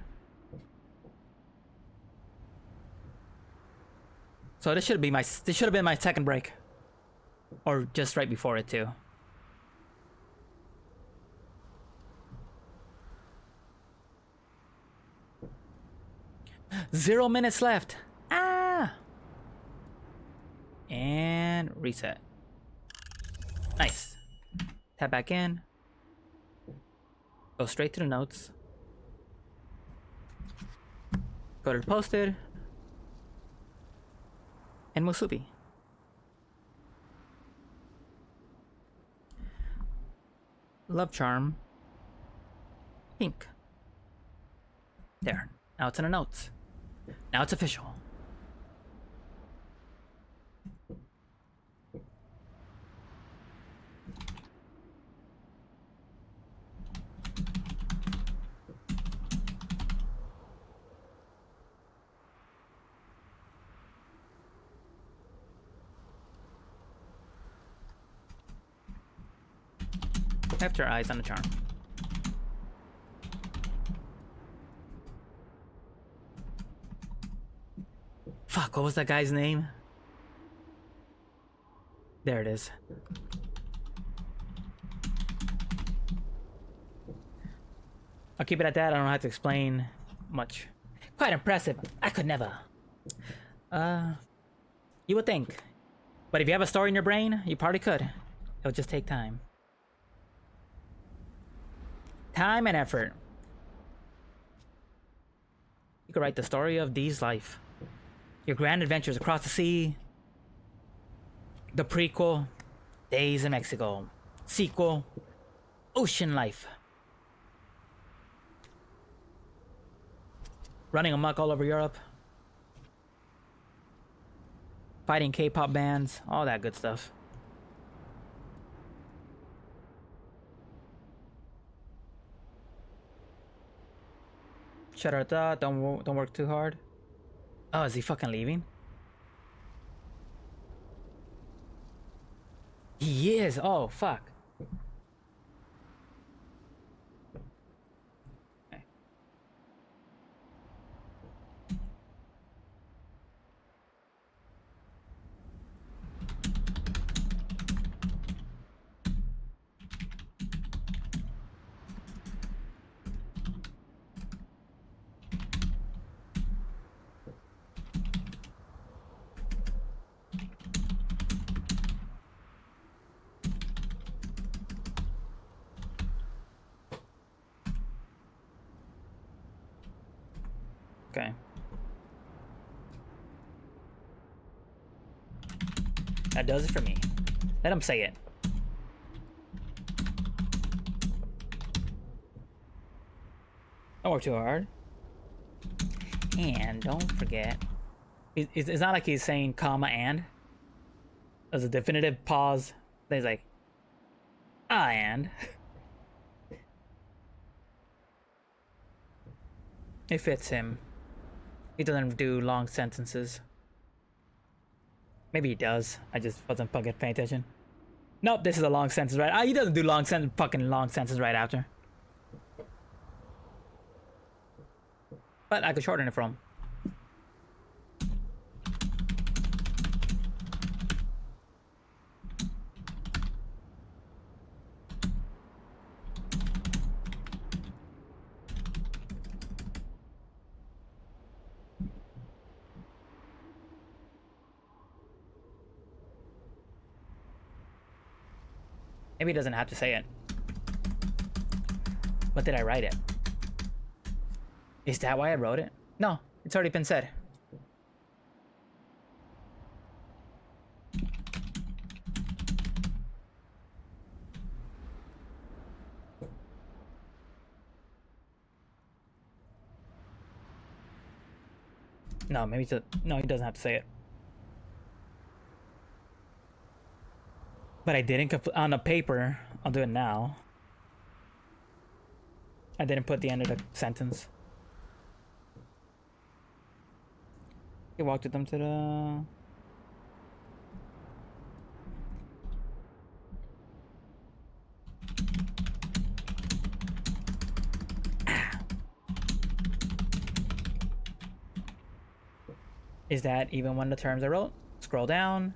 So this should have been my second break. Or just right before it too. Zero minutes left. Ah! And reset. Nice. Tap back in. Go straight to the notes. Go to the posted. And Musubi. Love charm. Pink. There. Now it's in the notes. Now it's official. Have your eyes on the charm. Fuck, what was that guy's name? There it is. I'll keep it at that. I don't have to explain much. Quite impressive. I could never. You would think. But if you have a story in your brain, you probably could. It'll just take time. Time and effort. You could write the story of Dee's life. Your grand adventures across the sea. The prequel, Days in Mexico. Sequel, Ocean Life. Running amok all over Europe. Fighting K-pop bands, all that good stuff. Shut our thought, don't work too hard. Oh, is he fucking leaving? He is. Oh, fuck. Okay. Okay. That does it for me. Let him say it. Don't work too hard. And don't forget. It's not like he's saying comma and. There's a definitive pause. Then he's like, and. It fits him. He doesn't do long sentences. Maybe he does. I just wasn't fucking paying attention. Nope, this is a long sentence right. He doesn't do fucking long sentences right after. But I could shorten it from. Maybe he doesn't have to say it. But did I write it? Is that why I wrote it? No, it's already been said. No, maybe no, he doesn't have to say it. But I didn't on the paper. I'll do it now. I didn't put the end of the sentence. He walked with them to the... Is that even when the terms are wrote? Scroll down.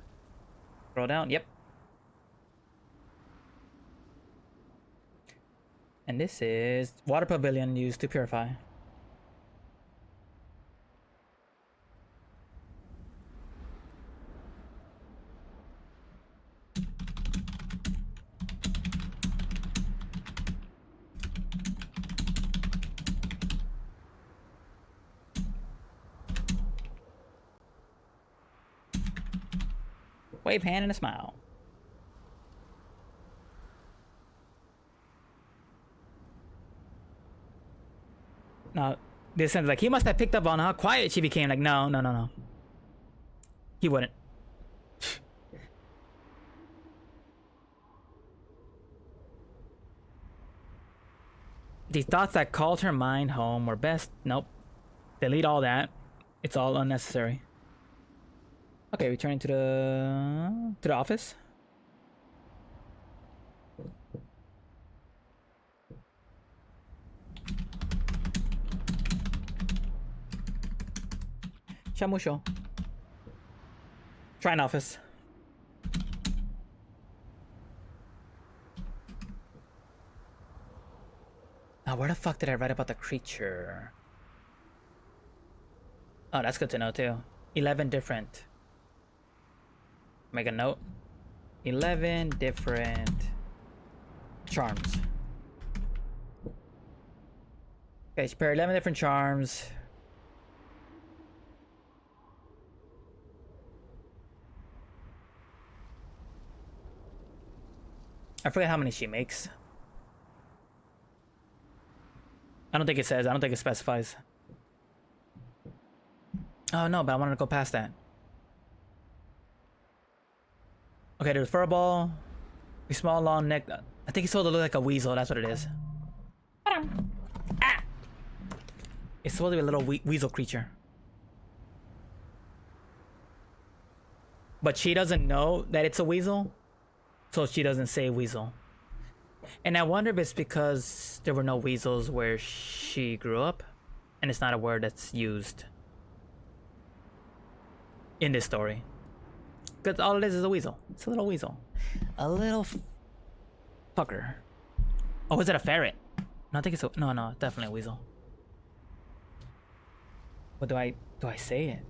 Scroll down. Yep. And this is water pavilion used to purify. Wave hand and a smile. No, this sounds like he must have picked up on how quiet she became. Like, no, no, no, no. He wouldn't. The thoughts that called her mind home were best. Nope. Delete all that. It's all unnecessary. Okay, returning to the office. Shamusho. Try an office. Now, where the fuck did I write about the creature? Oh, that's good to know too. 11 different. Make a note. 11 different charms. Okay, prepare 11 different charms. I forget how many she makes. I don't think it says. I don't think it specifies. Oh no, but I wanted to go past that. Okay, there's fur ball. A small long neck. I think it's supposed to look like a weasel. That's what it is. Ah! It's supposed to be a little weasel creature. But she doesn't know that it's a weasel. So she doesn't say weasel. And I wonder if it's because there were no weasels where she grew up. And it's not a word that's used in this story. Because all it is a weasel. It's a little weasel. A little fucker. Oh, is it a ferret? No, I think it's a... No, definitely a weasel. What do I say it?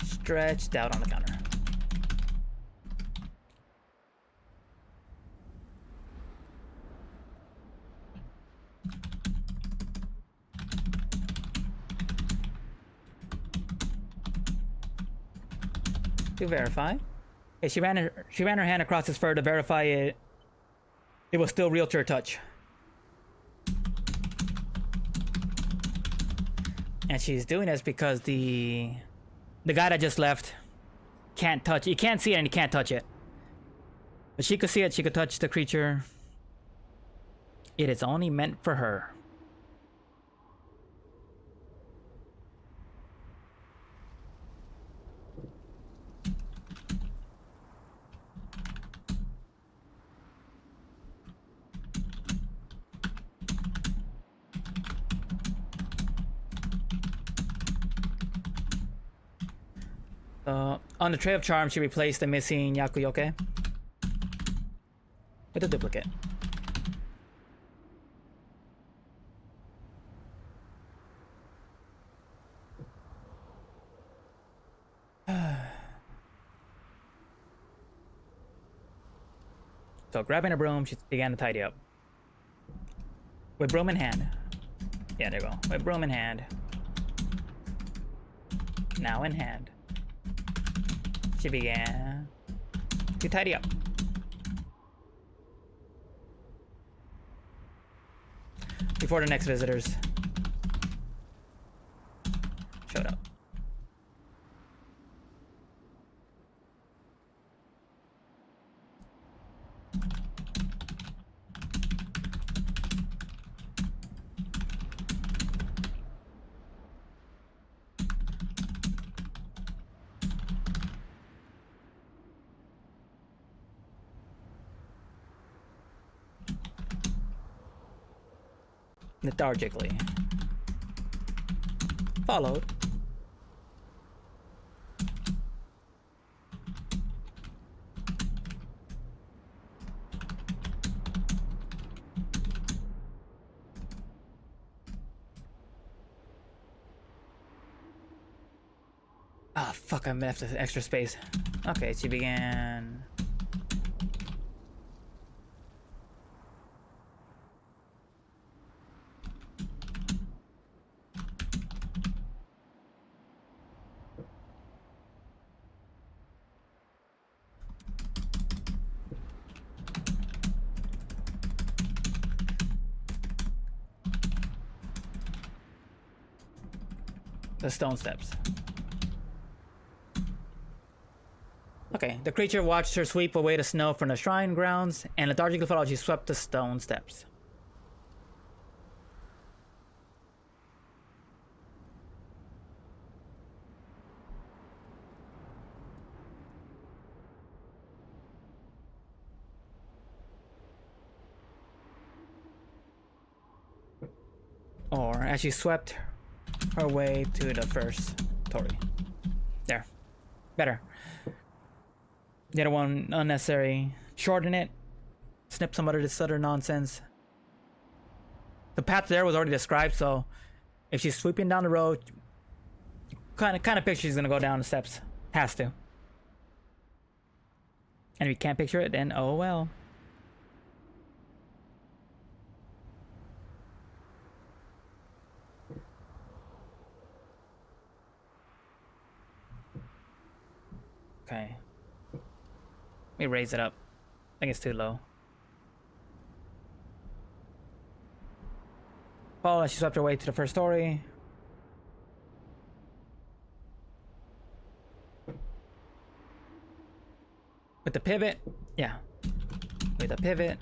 Stretched out on the counter. To verify. Okay, she ran her hand across his fur to verify it was still real to her touch. And she's doing this because the guy that just left can't touch it. He can't see it and he can't touch it. But she could see it, she could touch the creature. It is only meant for her. On the tray of charms, she replaced the missing Yakuyoke with a duplicate. So grabbing a broom, she began to tidy up. With broom in hand. Yeah, there you go. With broom in hand. Now in hand. She began to tidy up. Before the next visitors showed up. lethargically. Followed. Ah, fuck, I left extra space. Okay, she began. The stone steps. Okay, the creature watched her sweep away the snow from the shrine grounds, and lethargically followed. She swept the stone steps. Or as she swept her way to the first story. There. Better. The other one, unnecessary. Shorten it. Snip some other this other nonsense. The path there was already described, so if she's sweeping down the road, kind of picture she's gonna go down the steps. Has to. And if you can't picture it, then oh well. Okay. Let me raise it up. I think it's too low. Paula, she swept her way to the first story. With the pivot, yeah. With the pivot,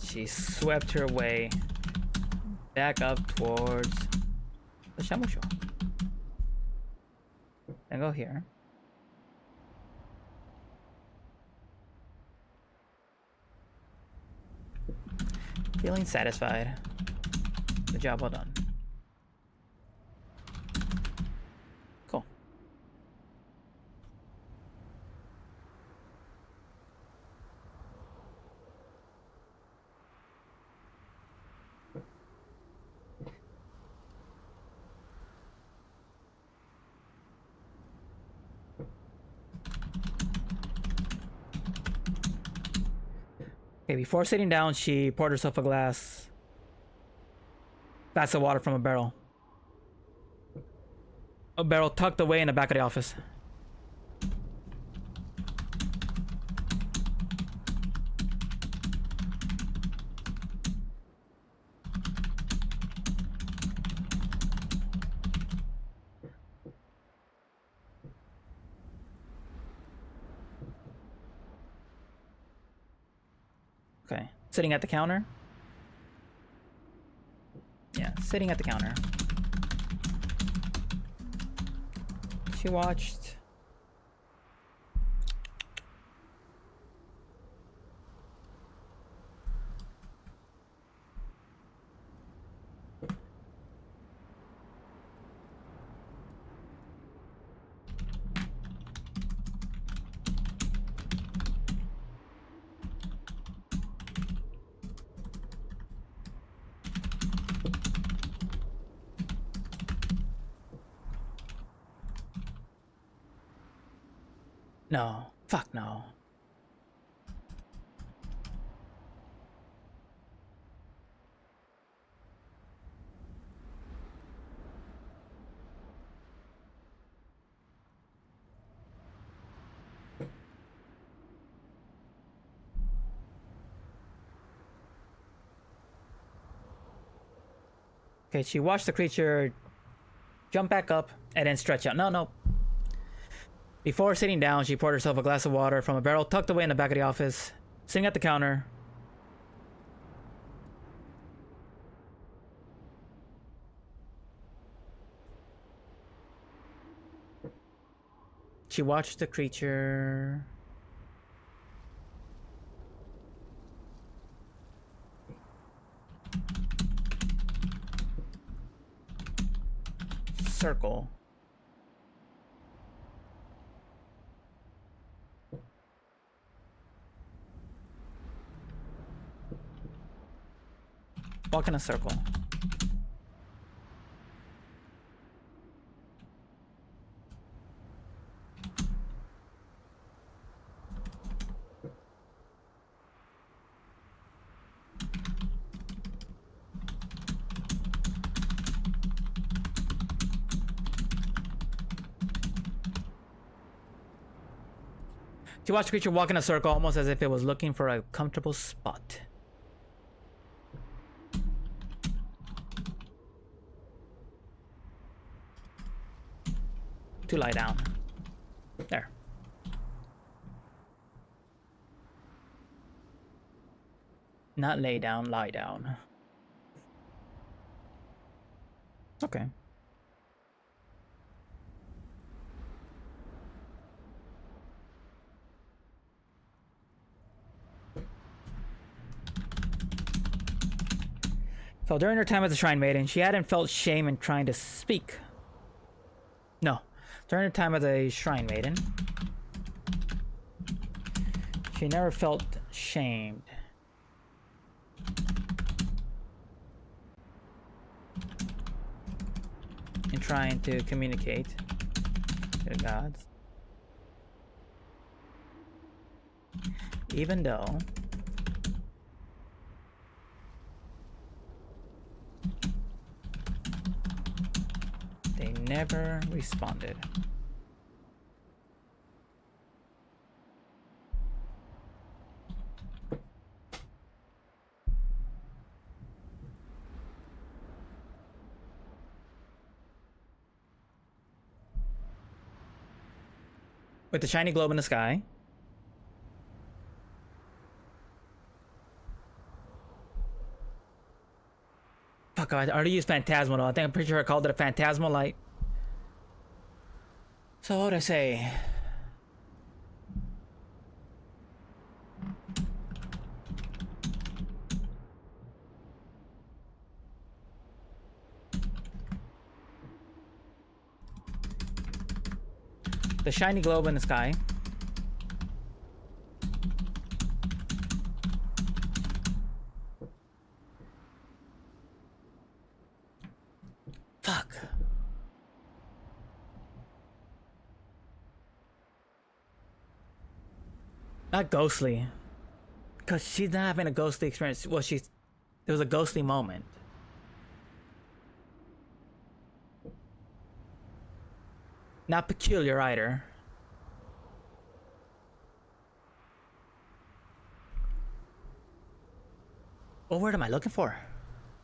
she swept her way back up towards the Shamusho. And go here. Feeling satisfied. Good job, well done. Cool. Okay, before sitting down, she poured herself a glass of water from a barrel. A barrel tucked away in the back of the office. Okay, sitting at the counter. Yeah, sitting at the counter. She watched. No. Fuck no. Okay, she watched the creature jump back up and then stretch out. No. Before sitting down, she poured herself a glass of water from a barrel tucked away in the back of the office. Sitting at the counter. She watched the creature. circle. Walk in a circle. To watch the creature walk in a circle almost as if it was looking for a comfortable spot. To lie down. There. Not lay down, lie down. Okay. So during her time as a Shrine Maiden, she hadn't felt shame in trying to speak. No. During her time as a Shrine Maiden, she never felt shamed in trying to communicate to the gods. Even though they never responded. With the shiny globe in the sky. Fuck, I already used Phantasmal though. I think I'm pretty sure I called it a Phantasmal Light. So what would I say? The shiny globe in the sky. Fuck. Not ghostly. Because she's not having a ghostly experience. Well, there was a ghostly moment. Not peculiar either. What word am I looking for?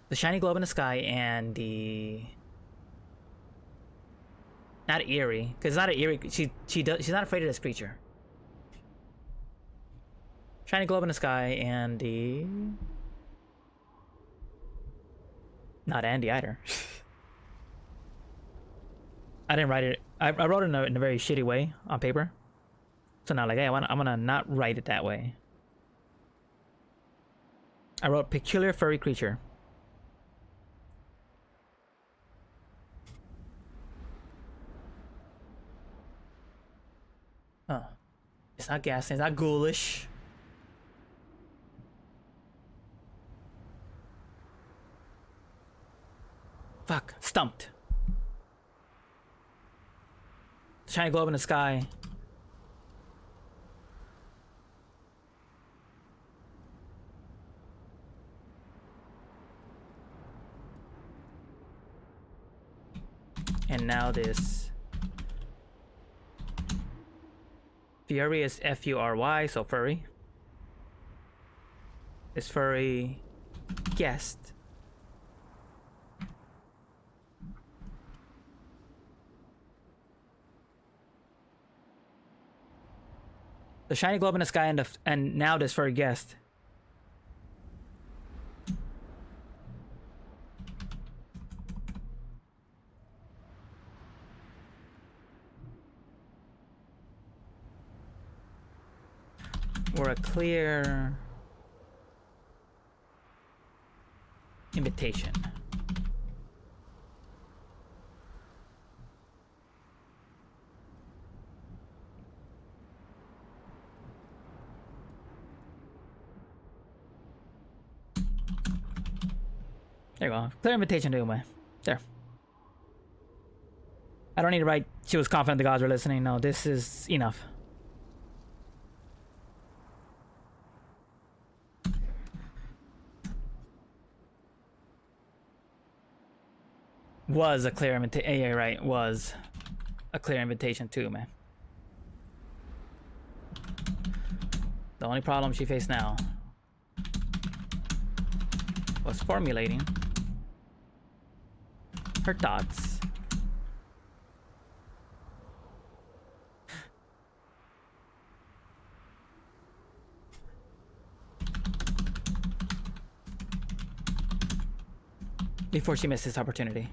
The shiny globe in the sky and the... Not eerie, because it's not an eerie. She's not afraid of this creature. Shiny globe in the sky and the... Not Andy either. I didn't write it. I wrote it in a very shitty way on paper. So now, like, hey, I'm gonna not write it that way. I wrote peculiar furry creature. Oh. It's not ghastly, it's not ghoulish. Fuck, stumped. Shiny globe in the sky. And now this Fury is F-U-R-Y, so furry. This furry guest. The shiny globe in the sky and now this furry guest. Or a clear invitation. There you go. Clear invitation to Ume. There. I don't need to write she was confident the gods were listening. No, this is enough. Was a clear invitation. Yeah, right. Was a clear invitation to Ume. The only problem she faced now was formulating her thoughts. Before she missed this opportunity.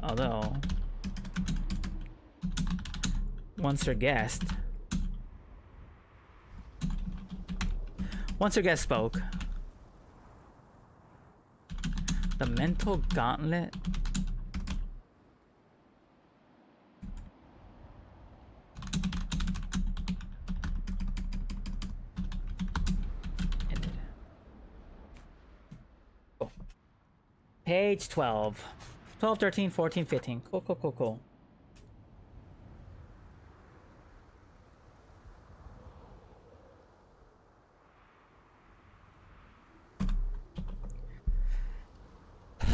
Although, once her guest spoke, the mental gauntlet ended. Cool. Page 12. 12, 13, 14, 15. Cool.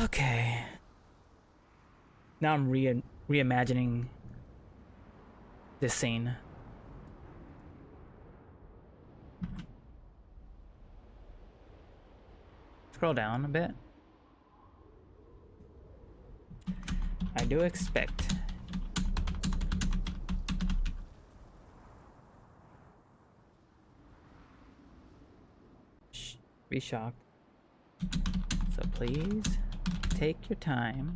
Okay. Now I'm reimagining this scene. Scroll down a bit. I do expect be shocked. So please take your time.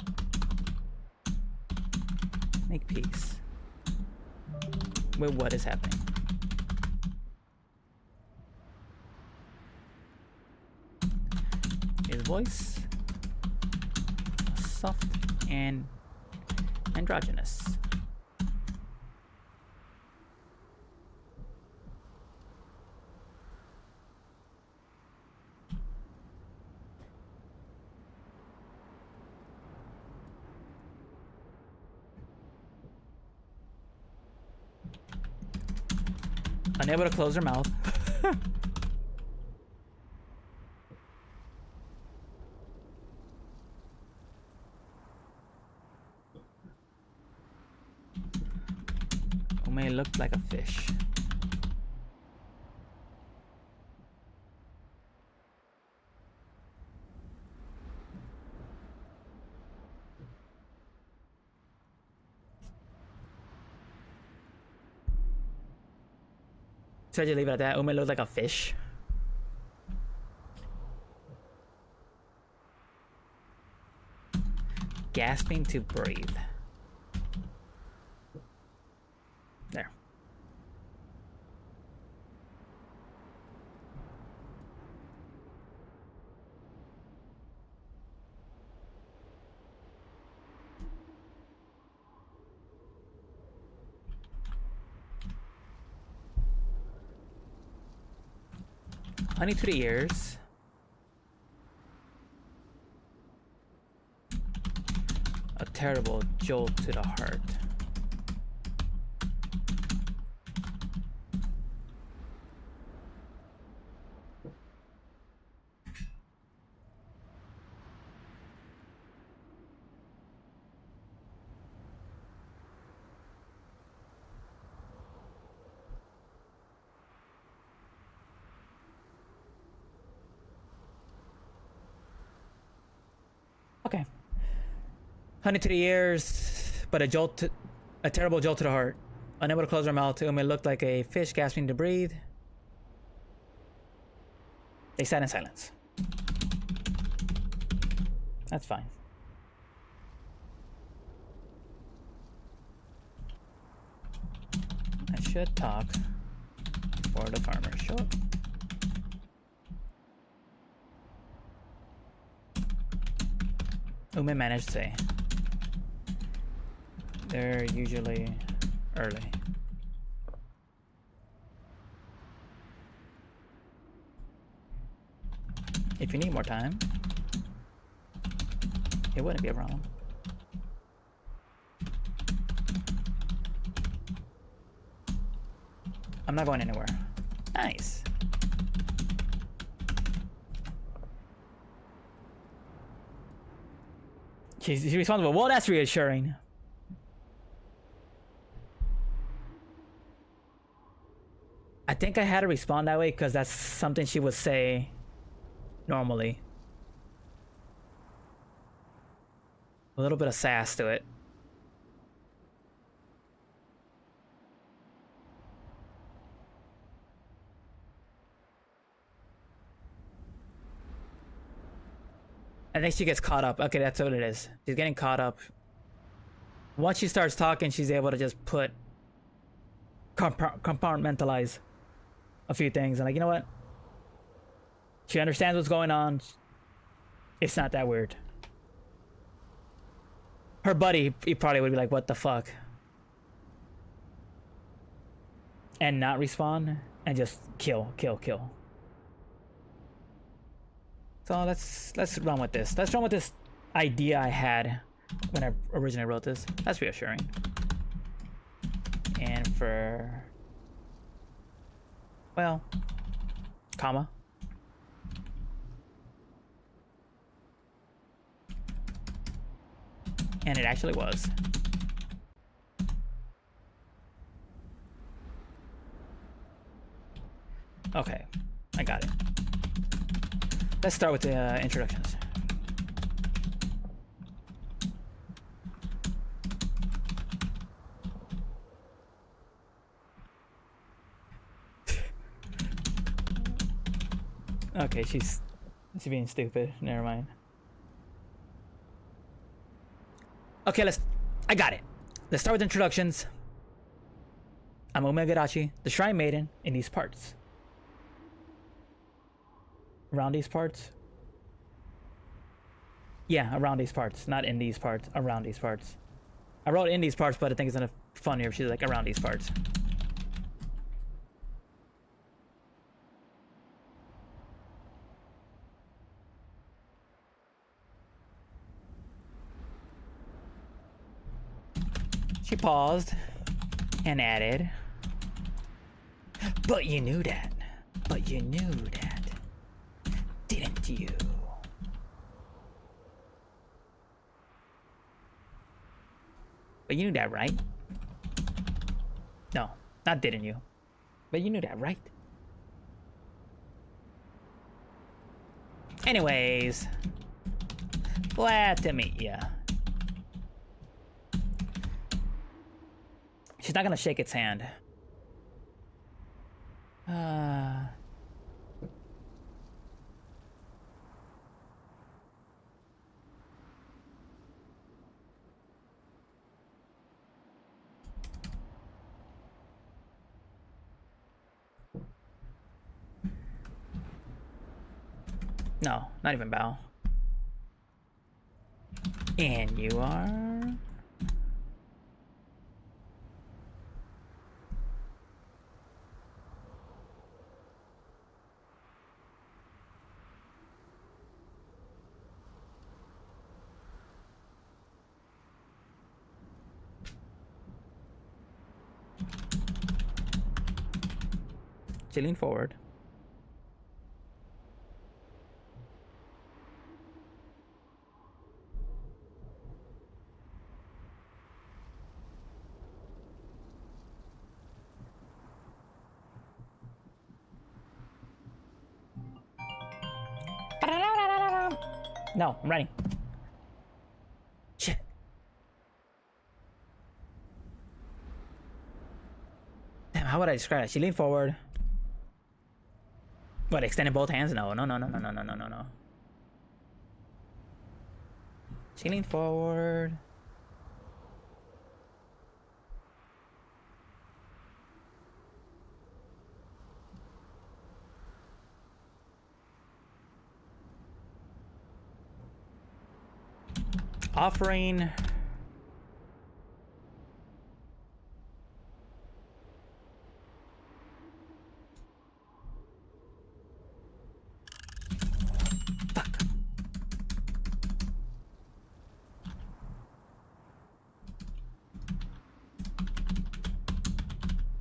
Make peace with what is happening. His voice soft and androgynous. Unable to close her mouth. Ume looked like a fish. So I just leave it at that. Ume looked like a fish. Gasping to breathe. There. Honey to the ears. A terrible jolt to the heart. Okay. Honey to the ears, but a terrible jolt to the heart. Unable to close her mouth, Ume looked like a fish gasping to breathe. They sat in silence. That's fine. I should talk for the farmer. Sure. Ume managed to say. They're usually early. If you need more time, it wouldn't be a problem. I'm not going anywhere. Nice. She's responsible. Well, that's reassuring. I think I had to respond that way because that's something she would say normally. A little bit of sass to it. I think she gets caught up. Okay, that's what it is. She's getting caught up. Once she starts talking, she's able to just put compartmentalize a few things. And like, you know what? She understands what's going on. It's not that weird. Her buddy, he probably would be like, what the fuck? And not respond and just kill. So let's run with this. Let's run with this idea I had when I originally wrote this. That's reassuring. And for, well, comma. And it actually was. Okay, I got it. Let's start with the introductions. Okay, she's being stupid. Never mind. Okay, I got it. Let's start with introductions. I'm Omegarashi, the Shrine Maiden in these parts. Around these parts? Yeah, around these parts. Not in these parts. Around these parts. I wrote in these parts, but I think it's gonna funnier if she's like around these parts. She paused and added, but you knew that. But you knew that. Didn't you? But you knew that, right? No, not didn't you. But you knew that, right? Anyways, glad to meet ya. She's not gonna shake its hand. No, not even bow. And you are? She leaned forward. No, I'm writing. Shit. Damn, how would I describe it? She leaned forward. What, extended both hands? No. She leaned forward. Offering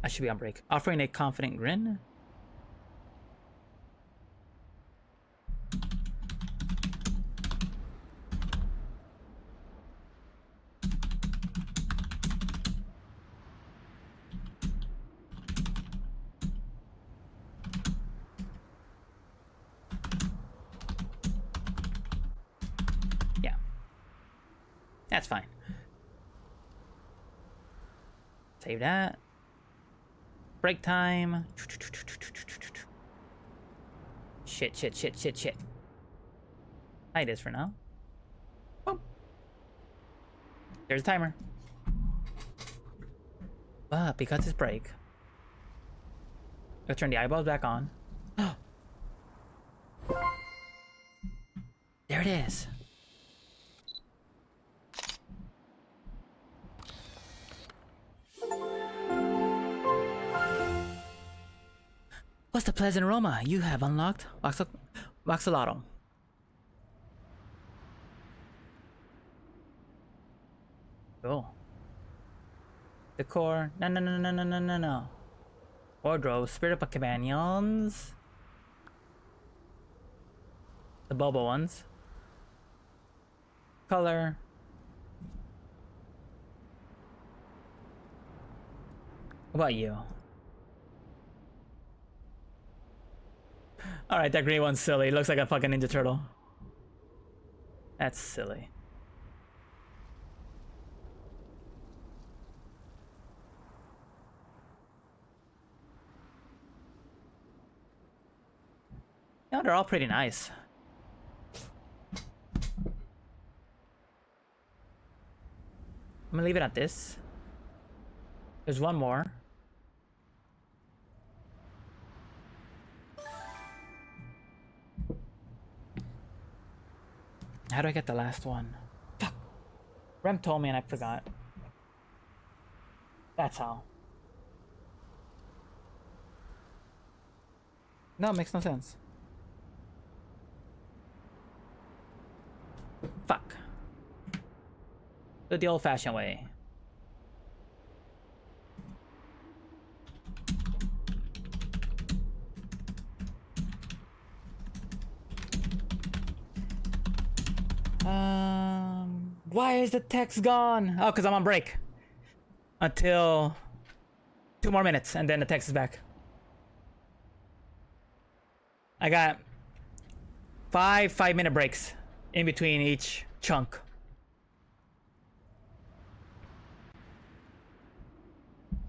I should be on break. Offering a confident grin. Yeah. That's fine. Save that. Break time. Shit. Hide this for now. Boom. There's a timer. But because it's break, let's turn the eyeballs back on. There it is. What's the pleasant aroma you have unlocked? Voxolotl. Cool. Decor. No. Wardrobe. Spirit of companions. The Boba ones. Color. What about you? Alright, that green one's silly. It looks like a fucking Ninja Turtle. That's silly. No, they're all pretty nice. I'm gonna leave it at this. There's one more. How do I get the last one? Fuck. Rem told me and I forgot. That's how. No, it makes no sense. Fuck. Do it the old-fashioned way. Why is the text gone? Oh, because I'm on break. Until 2 more minutes, and then the text is back. I got 5-minute breaks in between each chunk.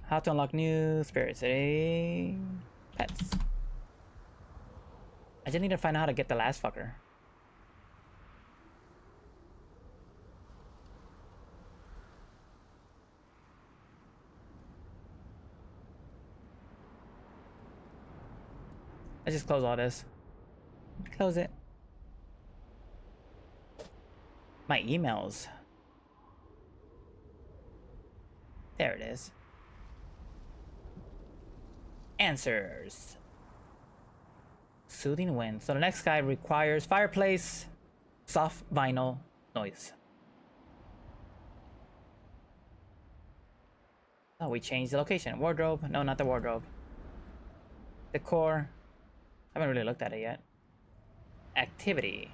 How to unlock new spirits. Pets. I just need to find out how to get the last fucker. I just close all this. Close it. My emails. There it is. Answers. Soothing wind. So the next guy requires fireplace, soft vinyl noise. Oh, we changed the location. Wardrobe. No, not the wardrobe. Decor. I haven't really looked at it yet. Activity.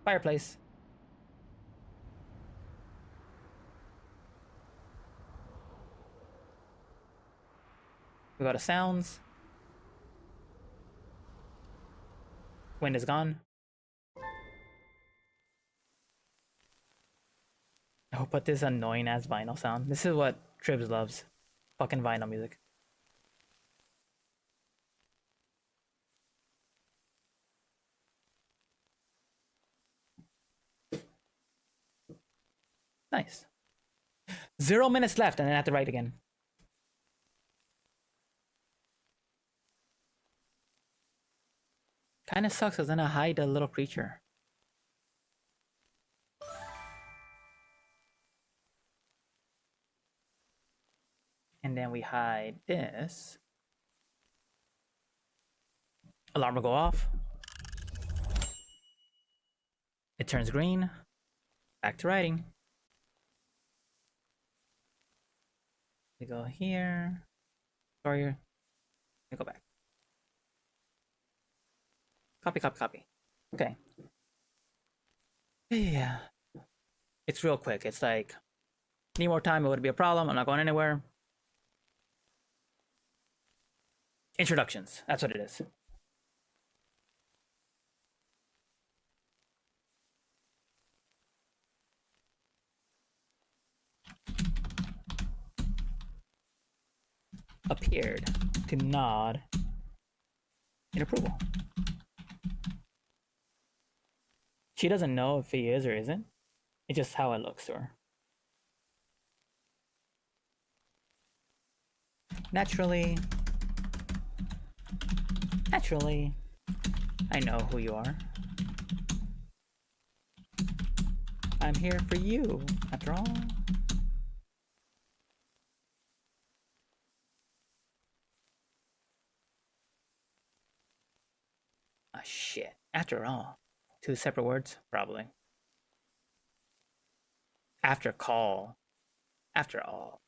Fireplace. We go to sounds. Wind is gone. Oh, but this annoying ass vinyl sound. This is what Tribs loves. Fucking vinyl music. Nice. 0 minutes left, and then I have to write again. Kinda sucks because then I hide the little creature. And then we hide this. Alarm will go off. It turns green. Back to writing. We go here. Sorry. Let me go back. Copy, copy, copy. Okay. Yeah. It's real quick. It's like, need more time, it would be a problem. I'm not going anywhere. Introductions. That's what it is. Appeared to nod in approval. She doesn't know if he is or isn't. It's just how it looks to her. Naturally, I know who you are. I'm here for you, after all. Ah, shit. After all. Two separate words? Probably. After call. After all.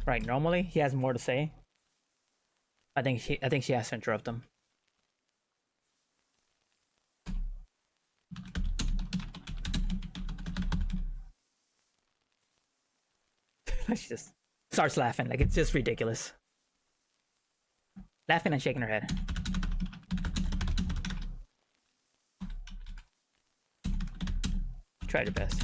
Right, normally he has more to say. I think she has to interrupt him. She just starts laughing, like it's just ridiculous. Laughing and shaking her head. Tried her best.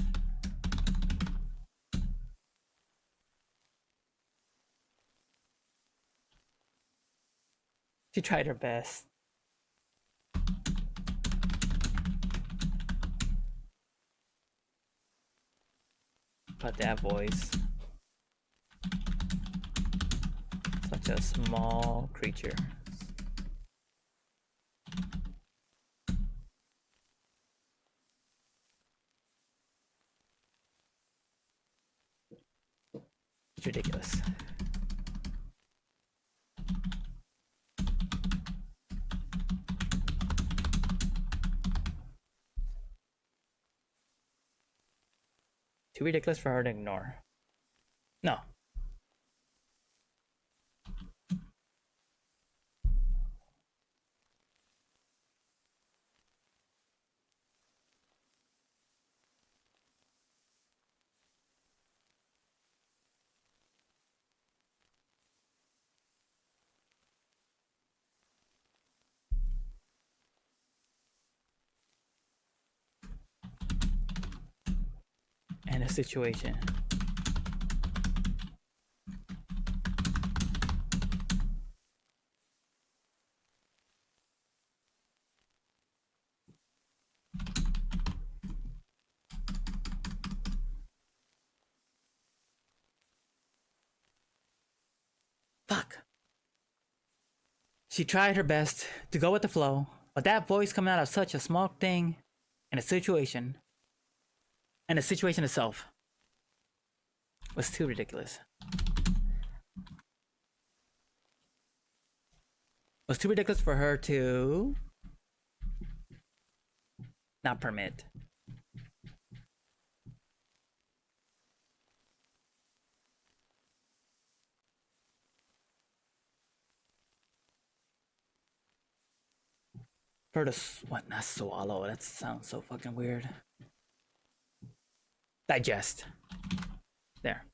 She tried her best. But that voice. Such a small creature. It's ridiculous. Too ridiculous for her to ignore. No. And a situation. Fuck. She tried her best to go with the flow, but that voice coming out of such a small thing and a situation, and the situation itself, was too ridiculous. Was too ridiculous for her to not permit. For her to what? Not swallow. That sounds so fucking weird. Digest. There.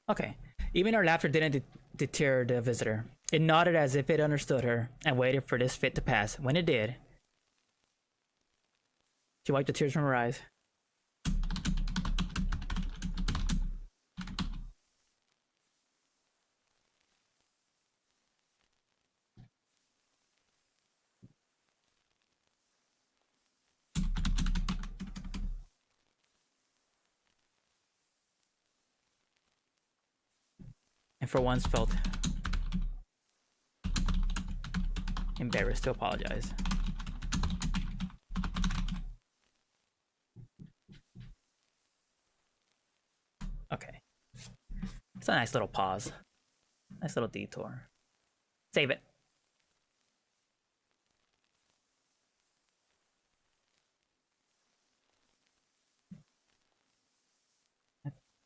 Okay. Even her laughter didn't deter the visitor. It nodded as if it understood her and waited for this fit to pass. When it did, she wiped the tears from her eyes. And for once felt embarrassed to apologize. Okay. It's a nice little pause. Nice little detour. Save it.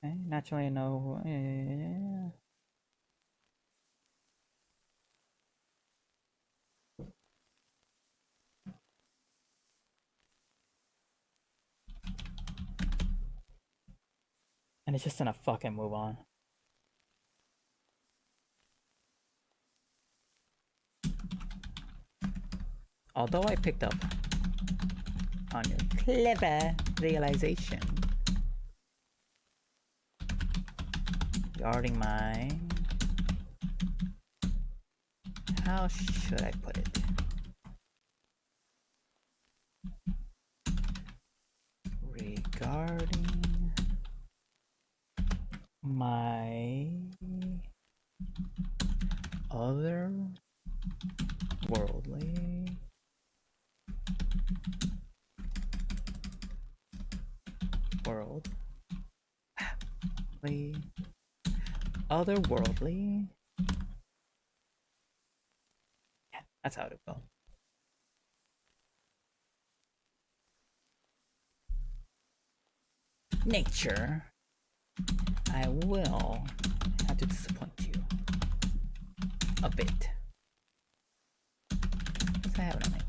Okay, naturally no. And it's just gonna fucking move on. Although I picked up on your clever realization regarding my... How should I put it? Regarding my other worldly otherworldly. Yeah, that's how it will. Nature, I will have to disappoint you a bit. What's happening?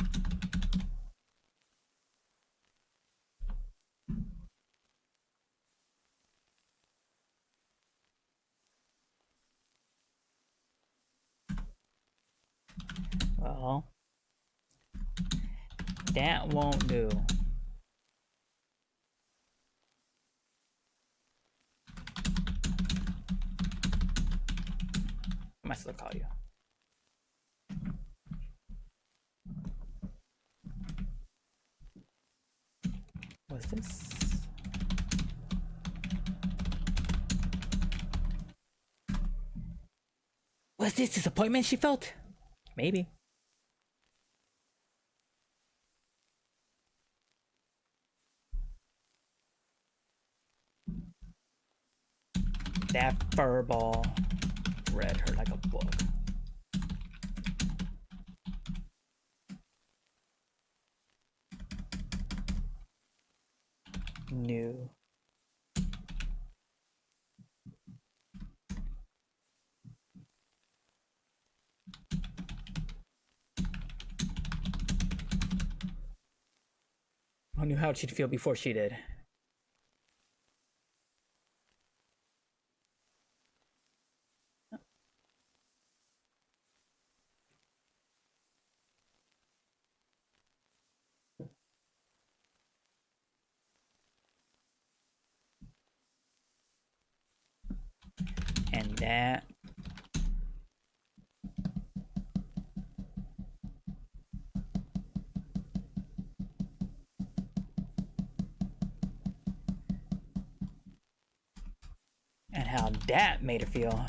Well, that won't do. I might still call you. What's this? Was this disappointment she felt? Maybe. That furball read her like a book. New. I knew how she'd feel before she did. And that and how that made her feel.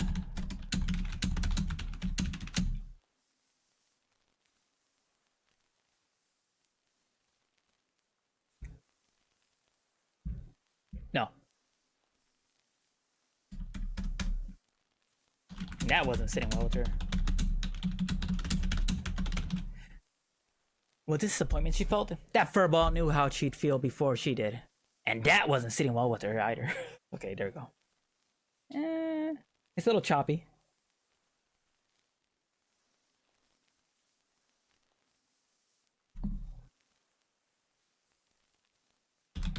No. That wasn't sitting well with her. Well, disappointment she felt? That furball knew how she'd feel before she did. And that wasn't sitting well with her either. Okay, there we go. It's a little choppy.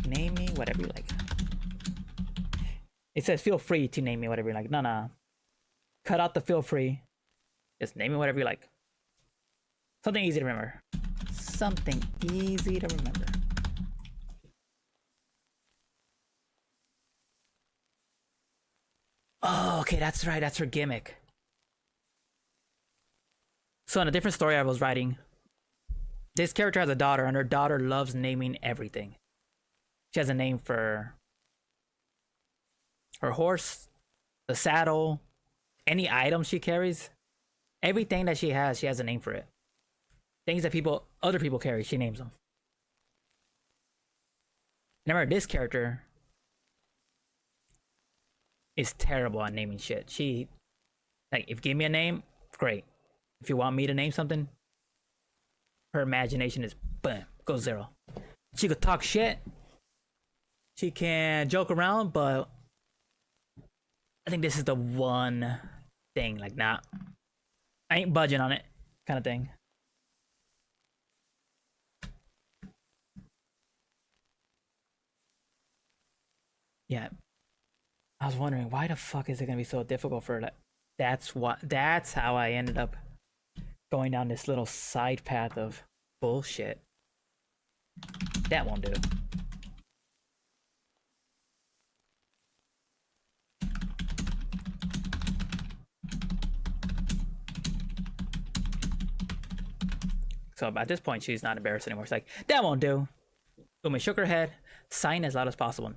Name me whatever you like. It says feel free to name me whatever you like. No. Cut out the feel free. Just name me whatever you like. Something easy to remember. Something easy to remember. Oh, okay, that's right. That's her gimmick. So in a different story I was writing, this character has a daughter, and her daughter loves naming everything. She has a name for her horse, the saddle, any item she carries, everything that she has a name for it. Things that other people carry, she names them. Remember, this character is terrible at naming shit. She, like, if you give me a name, great. If you want me to name something, her imagination is, boom, goes zero. She could talk shit. She can joke around, but I think this is the one thing, like, nah, I ain't budging on it, kind of thing. Yeah, I was wondering why the fuck is it gonna be so difficult for that? That's how I ended up going down this little side path of bullshit. That won't do. So at this point, she's not embarrassed anymore. She's like, that won't do. Umi shook her head, sighing as loud as possible.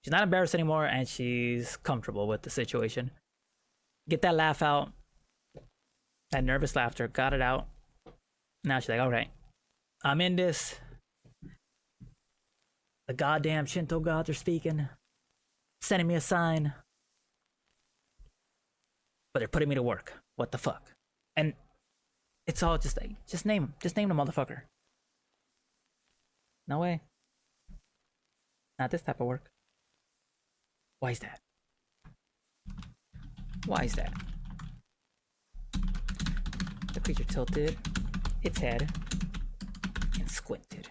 She's not embarrassed anymore, and she's comfortable with the situation. Get that laugh out. That nervous laughter, got it out. Now she's like, all right, I'm in this. The goddamn Shinto gods are speaking, sending me a sign. But they're putting me to work. What the fuck? And it's all just like, just name him. Just name the motherfucker. No way. Not this type of work. Why is that? Why is that? The creature tilted its head and squinted.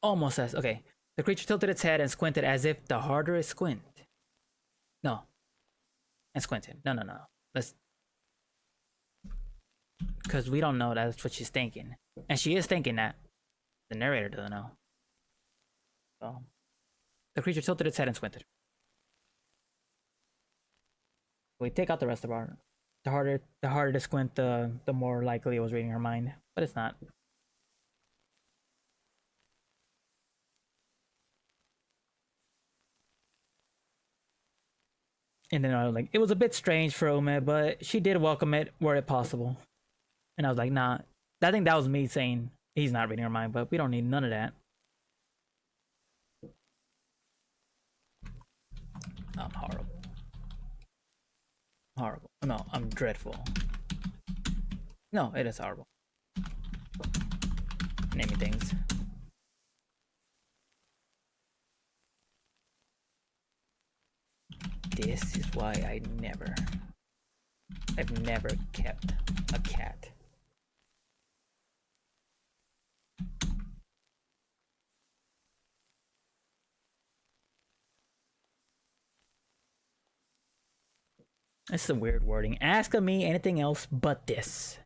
Almost as okay. The creature tilted its head and squinted as if the harder it squint. No. And squinted. No. Let's. Because we don't know that's what she's thinking. And she is thinking that. The narrator doesn't know. So. The creature tilted its head and squinted. We take out the rest of our. The harder to squint, the more likely it was reading her mind. But it's not. And then I was like, it was a bit strange for Ome, but she did welcome it were it possible. And I was like, nah. I think that was me saying he's not reading her mind, but we don't need none of that. I'm horrible. Horrible. No, I'm dreadful. No, it is horrible. Naming things. This is why I've never kept a cat. This is a weird wording. Ask of me anything else but this.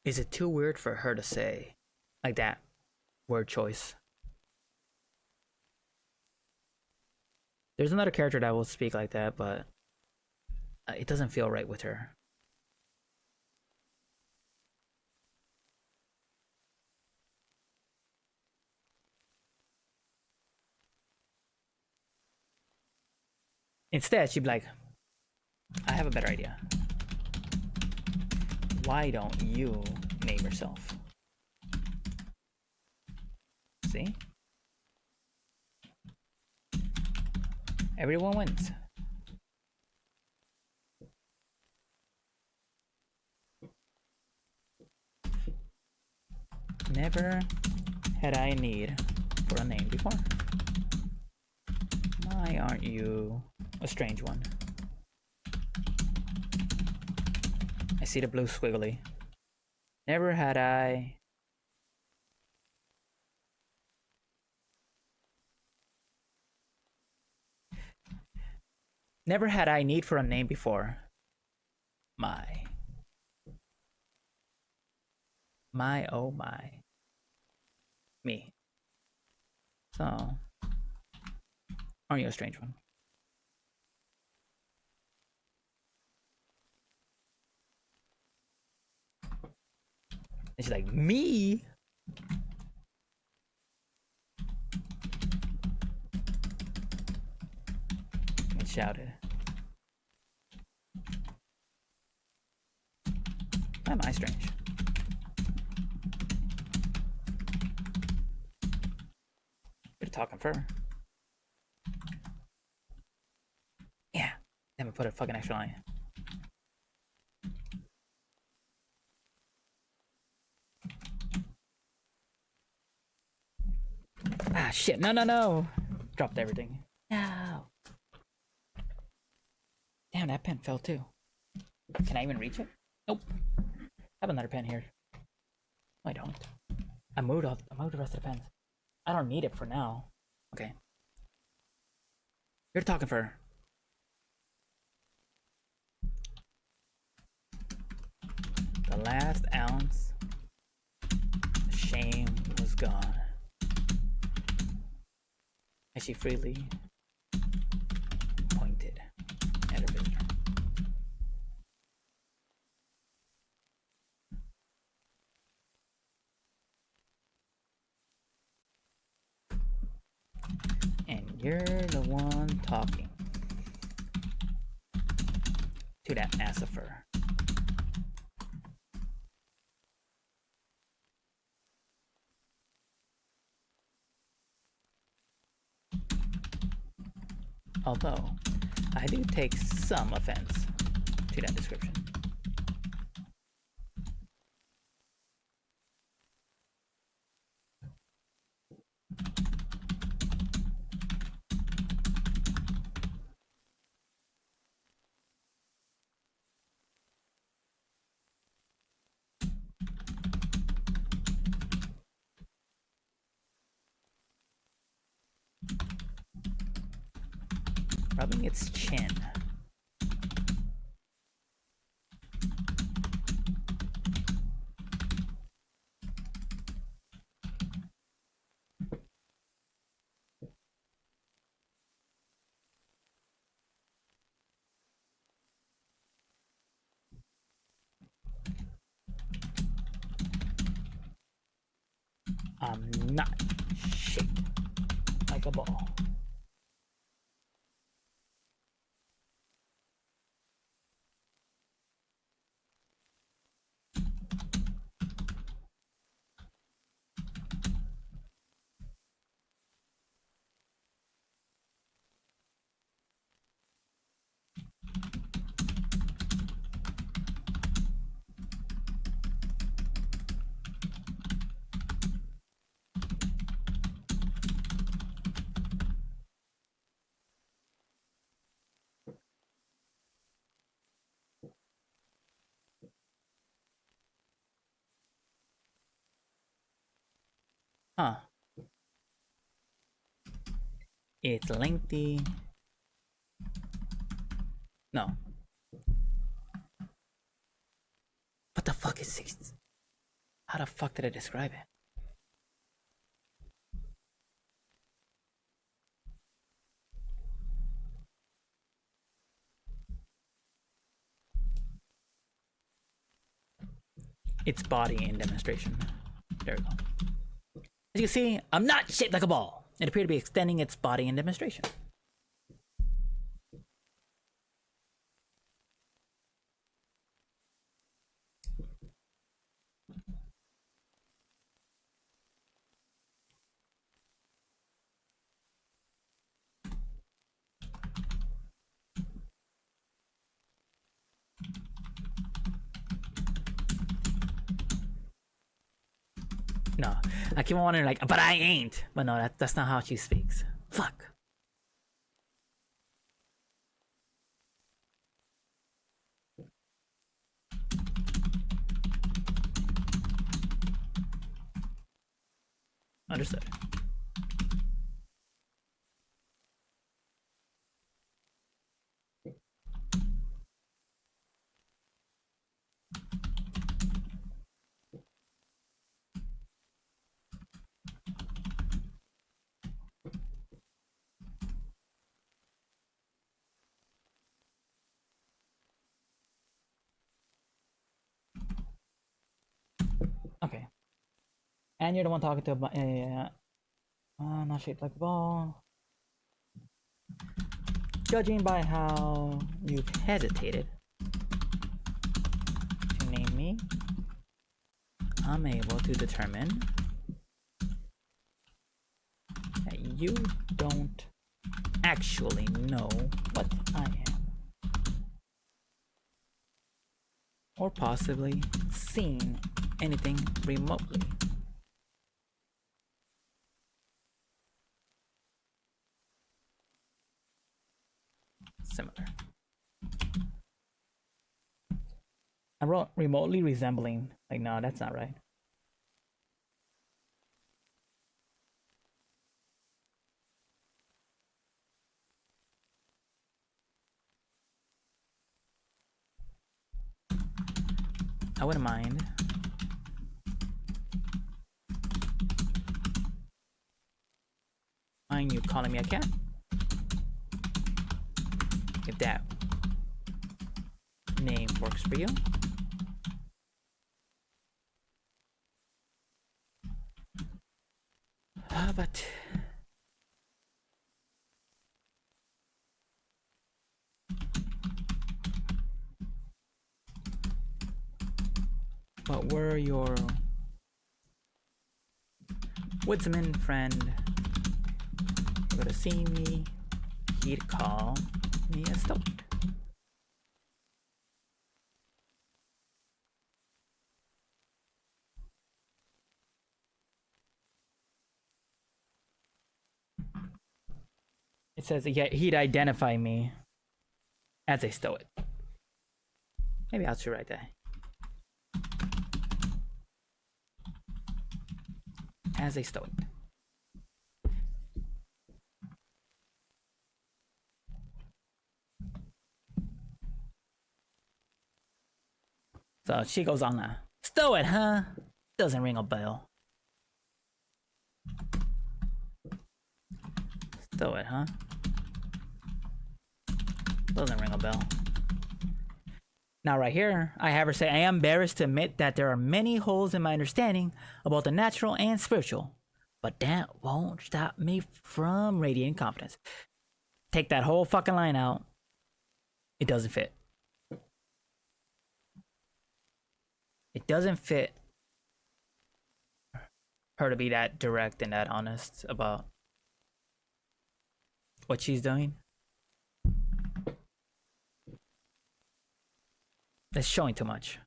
Is it too weird for her to say like that? Word choice. There's another character that will speak like that, but it doesn't feel right with her. Instead, she'd be like, I have a better idea. Why don't you name yourself? See? Everyone wins. Never had I a need for a name before. Why aren't you a strange one? I see the blue squiggly. Never had I... Never had I need for a name before. My. My, oh my. me. So, aren't you a strange one? And she's like, me? And shouted. Why am I strange? You're talking fur. Yeah. Damn, I put a fucking extra line. Ah, shit. No, no, no. Dropped everything. No. Damn, that pen fell too. Can I even reach it? Nope. I have another pen here. No, I don't. I moved the rest of the pens. I don't need it for now. Okay. You're talking fur. The last ounce of shame was gone. As she freely pointed at her visitor. And you're the one talking to that mass of fur. Although, I do take some offense to that description. Rubbing its chin. I'm not shaped like a ball. Huh. It's lengthy. No. What the fuck is 6? How the fuck did I describe it? Its body in demonstration. There we go. As you can see, I'm not shaped like a ball. It appeared to be extending its body in demonstration. No, I keep on wondering, like, but I ain't. But no, that's not how she speaks. Fuck. Understood. And you're the one talking to about. Yeah. Not shaped like a ball. Judging by how you've hesitated to name me, I'm able to determine that you don't actually know what I am. Or possibly seen anything remotely. Similar. I wrote remotely resembling. Like, no, that's not right. I wouldn't mind. Mind you calling me a cat? If that name works for you. But what were your woodsman friend would have seen me, he'd call me a stoat. It says yeah, he'd identify me as a stoic. Maybe I'll write that. As a stoic. So she goes on now. Stoic, huh? Doesn't ring a bell. Stoic, huh? Doesn't ring a bell. Now right here, I have her say, I am embarrassed to admit that there are many holes in my understanding about the natural and spiritual, but that won't stop me from radiating confidence. Take that whole fucking line out. It doesn't fit. It doesn't fit her to be that direct and that honest about what she's doing. That's showing too much.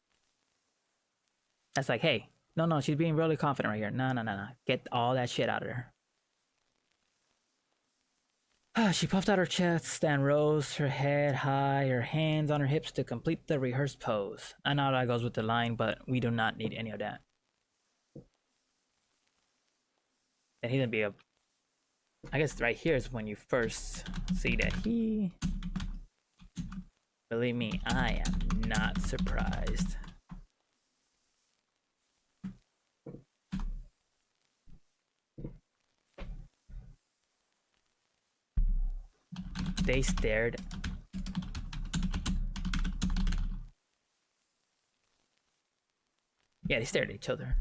That's like, hey, no, she's being really confident right here. No. Get all that shit out of her. She puffed out her chest and rose her head high, her hands on her hips to complete the rehearsed pose. I know that goes with the line, but we do not need any of that. And he's gonna be a... I guess right here is when you first see that he... Believe me, I am not surprised. They stared. Yeah, they stared at each other.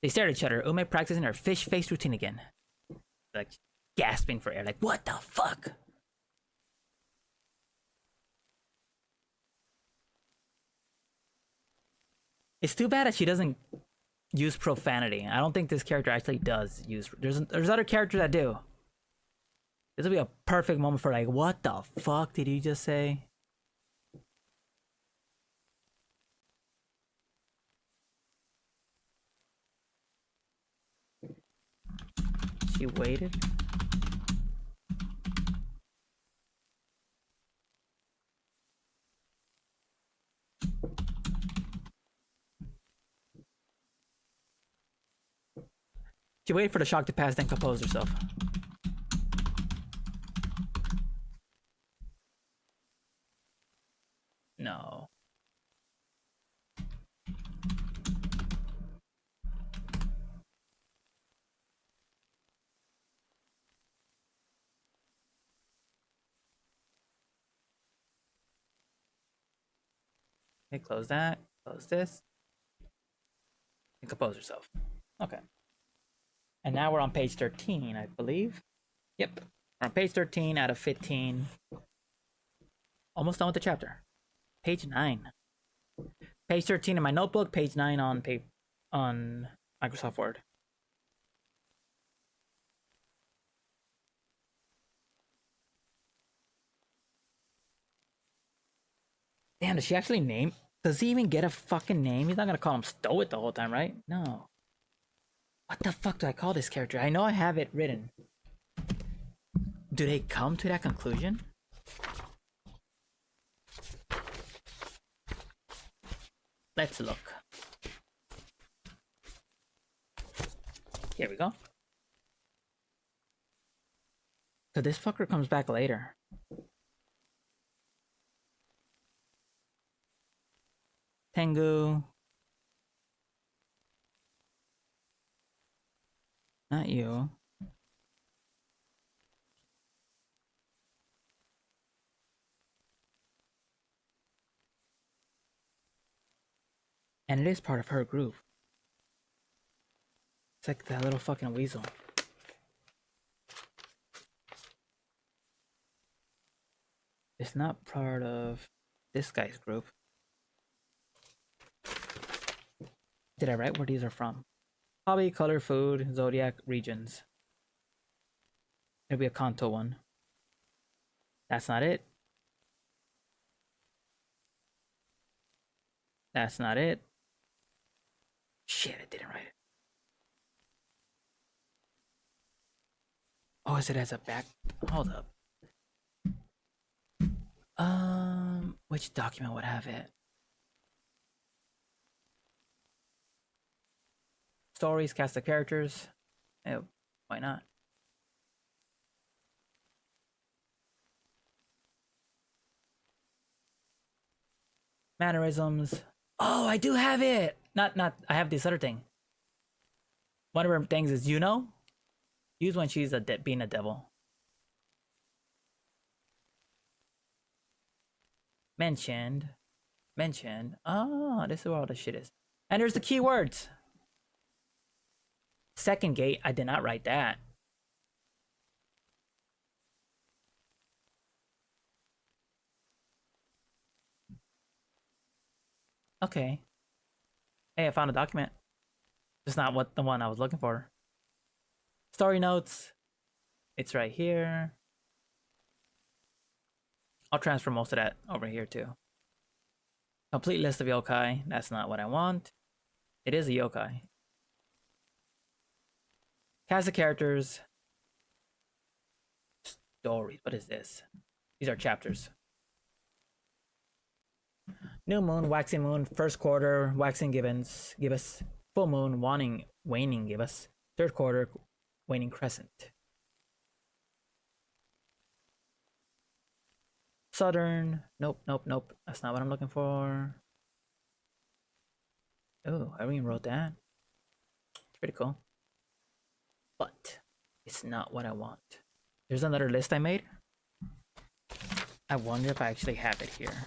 They stared at each other, Ume practicing her fish face routine again. Like, gasping for air, like, what the fuck? It's too bad that she doesn't use profanity. I don't think this character actually does use... There's other characters that do. This would be a perfect moment for like, what the fuck did you just say? She waited. She waited for the shock to pass, then composed herself. No. Okay, close that. Close this. And compose herself. Okay. And now we're on page 13, I believe. Yep. We're on page 13 out of 15. Almost done with the chapter. Page 9. Page 13 in my notebook, page 9 on Microsoft Word. Damn, does she actually name? Does he even get a fucking name? He's not gonna call him Stoic the whole time, right? No. What the fuck do I call this character? I know I have it written. Do they come to that conclusion? Let's look. Here we go. So this fucker comes back later. Tengu. Not you. And it is part of her group. It's like that little fucking weasel. It's not part of this guy's group. Did I write where these are from? Hobby, color, food, zodiac, regions. It'll be a Kanto one. That's not it. That's not it. Shit, I didn't write it. Oh, is it as a back? Hold up. Which document would have it? Stories, cast of characters. Oh, why not? Mannerisms. Oh, I do have it. Not. I have this other thing. One of her things is use when she's being a devil. Mentioned. Oh, this is where all the shit is. And there's the keywords. Second gate. I did not write that. Okay. Hey, I found a document. Just not what the one I was looking for. Story notes. It's right here. I'll transfer most of that over here too. Complete list of yokai. That's not what I want. It is a yokai. Cast of characters. Stories. What is this? These are chapters. New moon, waxing moon, first quarter, waxing give us. Full moon, waning give us. Third quarter, waning crescent. Southern, nope. That's not what I'm looking for. Oh, I even wrote that. It's pretty cool. But it's not what I want. There's another list I made. I wonder if I actually have it here.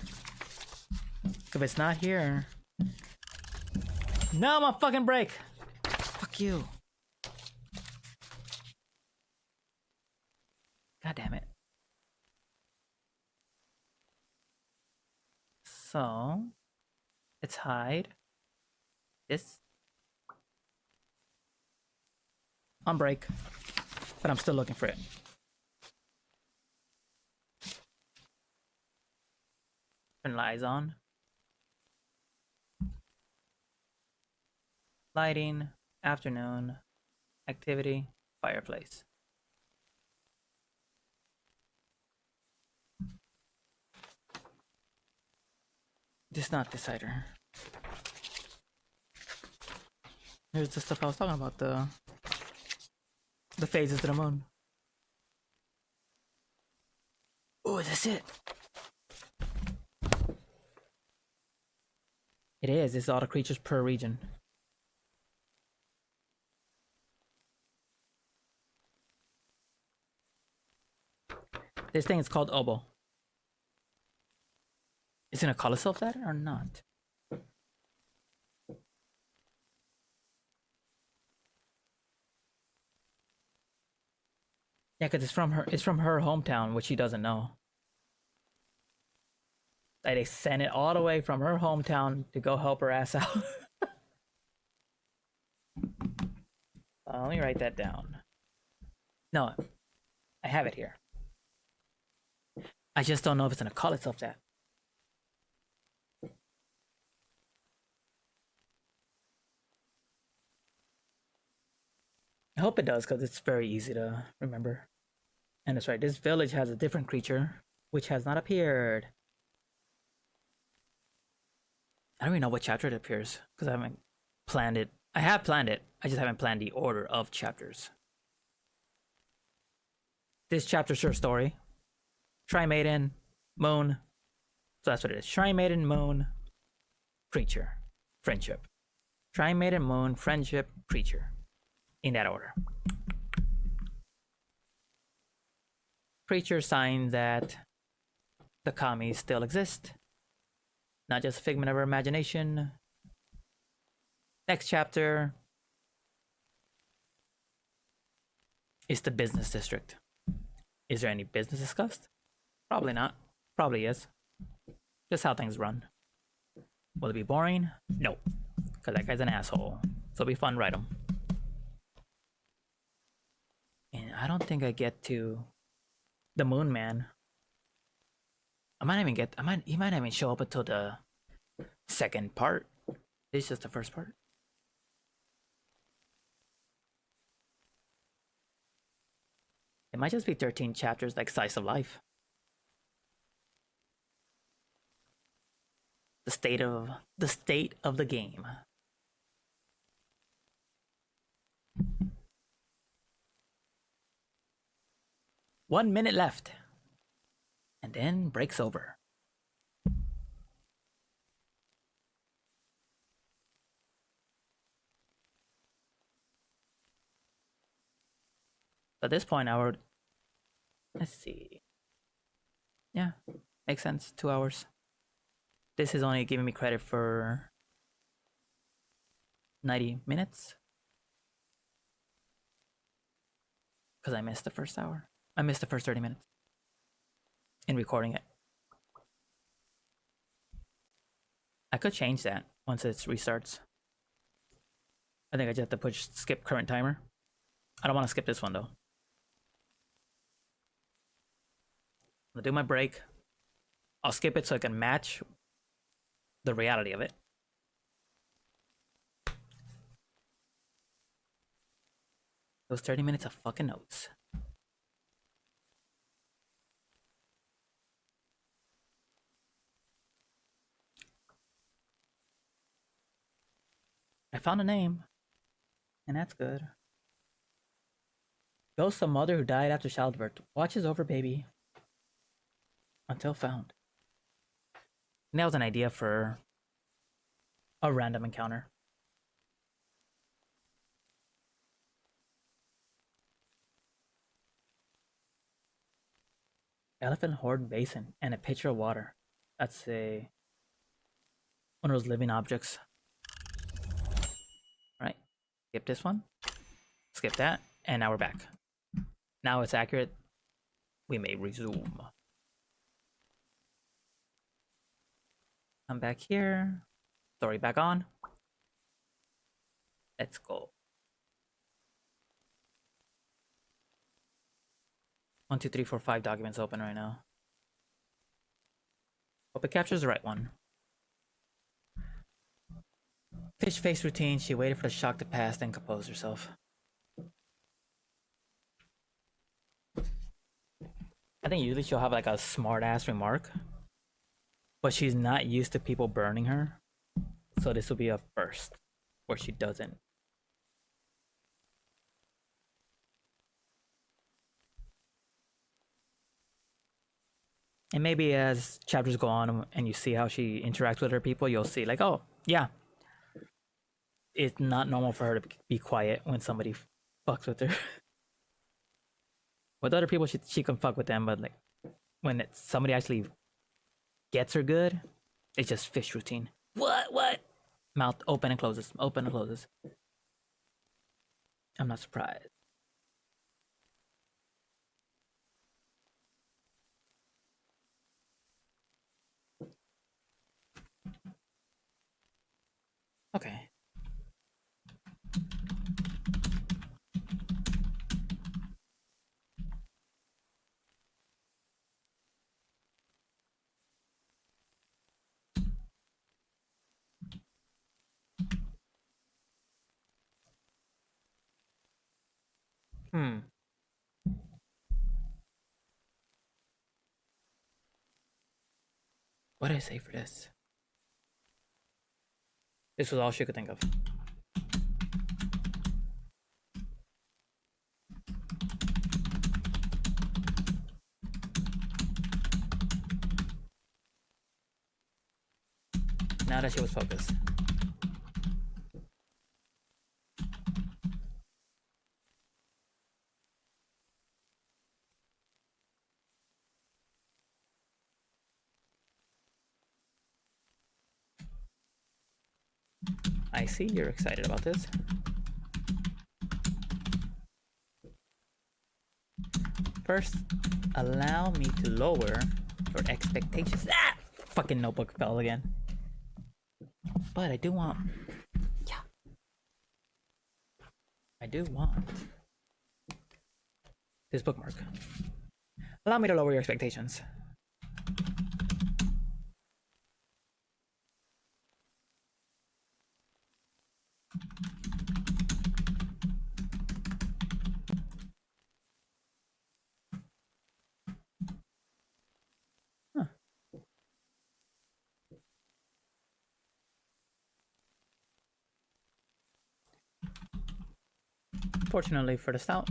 If it's not here... No, I'm on fucking break! Fuck you. God damn it. So... Let's hide. This. On break. But I'm still looking for it. Turn lights on. Lighting, afternoon, activity, fireplace. This is not decider. Here's the stuff I was talking about, the The phases to the moon. Oh, is this it? It is. It's all the creatures per region. This thing is called Obo. Is it gonna call itself that or not? Yeah, because it's from her hometown, which she doesn't know. Like they sent it all the way from her hometown to go help her ass out. Let me write that down. No, I have it here. I just don't know if it's gonna call itself that. I hope it does, because it's very easy to remember. And that's right, this village has a different creature, which has not appeared. I don't even know what chapter it appears, because I haven't planned it. I have planned it, I just haven't planned the order of chapters. This chapter's her story. Shrine Maiden, Moon. So that's what it is. Shrine Maiden, Moon, Creature, Friendship. Shrine Maiden, Moon, Friendship, Creature. In that order. Creature sign that the kami still exist. Not just a figment of our imagination. Next chapter is the business district. Is there any business discussed? Probably not. Probably is. Just how things run. Will it be boring? No. Because that guy's an asshole. So it'll be fun, write him. And I don't think I get to the Moon Man. He might not even show up until the second part. This is just the first part. It might just be 13 chapters like Slice of Life. The state of the game. One minute left. And then breaks over. At this point, let's see. Yeah, makes sense. 2 hours. This is only giving me credit for 90 minutes. Because I missed the first hour. I missed the first 30 minutes in recording it. I could change that once it restarts. I think I just have to push skip current timer. I don't want to skip this one though. I'm gonna do my break. I'll skip it so I can match the reality of it. Those 30 minutes of fucking notes. I found a name, and that's good. Ghost of mother who died after childbirth. Watches over baby until found. And that was an idea for a random encounter. Elephant Horde Basin and a pitcher of water. That's one of those living objects. Right. Skip this one. Skip that. And now we're back. Now it's accurate. We may resume. I'm back here. Story back on. Let's go. 1, 2, 3, 4, 5 documents open right now. Hope it captures the right one. Fish face routine. She waited for the shock to pass, then composed herself. I think usually she'll have like a smart ass remark, but she's not used to people burning her. So this will be a first where she doesn't. And maybe as chapters go on and you see how she interacts with her people, you'll see like, oh yeah, it's not normal for her to be quiet when somebody fucks with her. With other people, she can fuck with them, but like when it's somebody actually gets her good, it's just fish routine. What? Mouth open and closes, open and closes. I'm not surprised. Okay. Hmm. What did I say for this? This was all she could think of. Now that she was focused. I see you're excited about this. First, allow me to lower your expectations. Ah! Fucking notebook fell again. But I do want. Yeah. I do want this bookmark. Allow me to lower your expectations. Huh. Fortunately for the stout.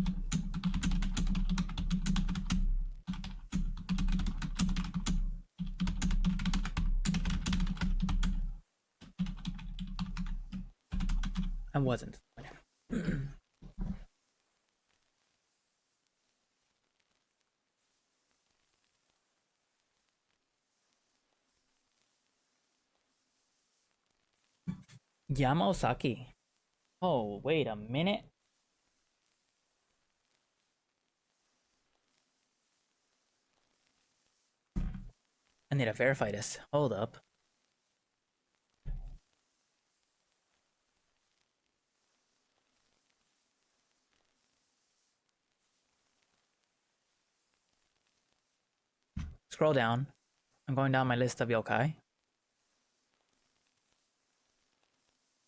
I wasn't. Yamasaki. Oh, wait a minute. I need to verify this. Hold up. Scroll down. I'm going down my list of yokai.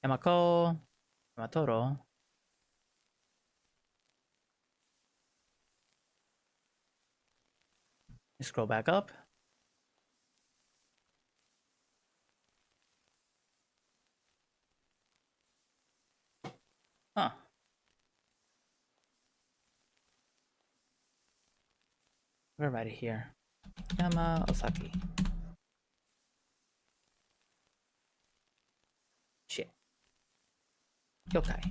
Yamako, Yamatoro. Scroll back up. Huh. We're right here. Yama Osaki. Shit. Yokai.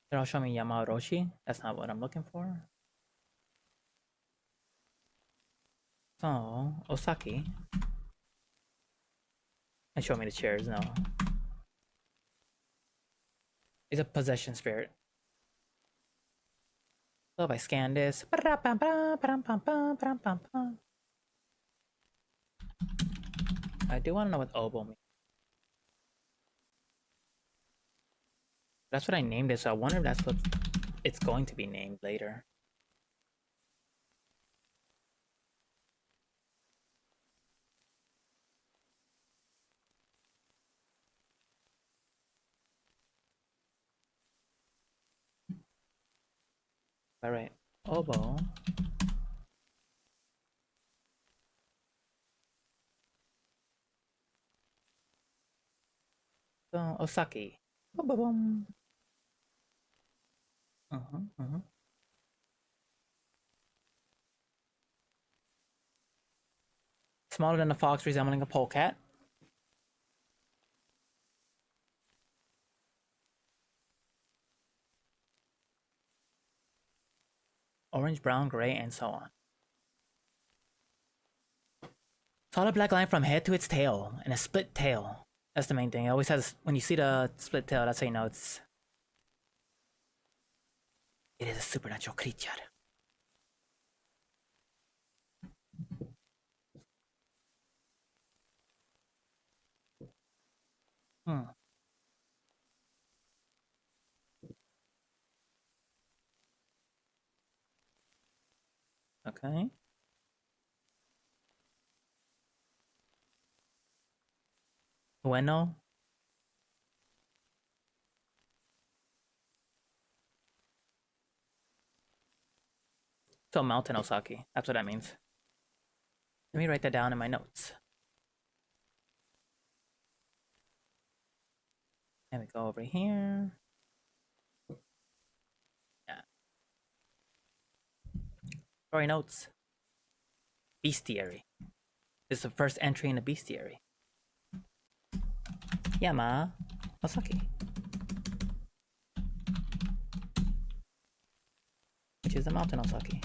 They're all showing me Yama Orochi. That's not what I'm looking for. So, Osaki. And show me the chairs, no. It's a possession spirit. So if I scan this. I do want to know what oboe means. That's what I named it, so I wonder if that's what it's going to be named later. Alright. Oboe. Osaki. Ba-ba-bum. Uh-huh. Smaller than a fox, resembling a polecat. Orange, brown, gray, and so on. Solid black line from head to its tail, and a split tail. That's the main thing. It always has, when you see the split tail, that's how you know it is a supernatural creature. Hmm. Okay. Bueno. So Mountain Osaki. That's what that means. Let me write that down in my notes. And we go over here. Yeah. Story notes. Bestiary. This is the first entry in the bestiary. Yama Osaki. Which is the Mountain Osaki.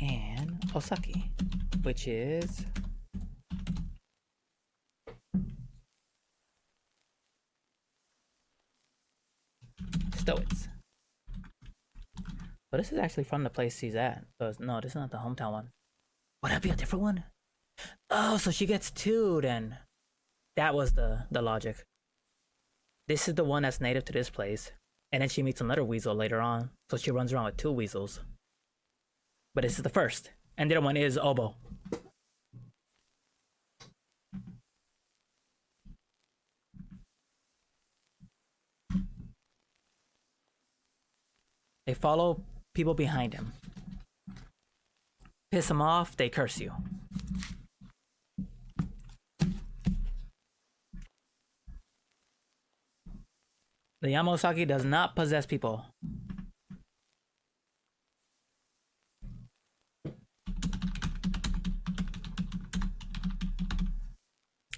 And Osaki. Which is Stoics. But this is actually from the place she's at. So no, this is not the hometown one. Would that be a different one? Oh, so she gets two then. That was the logic. This is the one that's native to this place. And then she meets another weasel later on. So she runs around with two weasels. But this is the first. And the other one is Obo. They follow people behind him. Piss him off, they curse you. The Yamosaki does not possess people.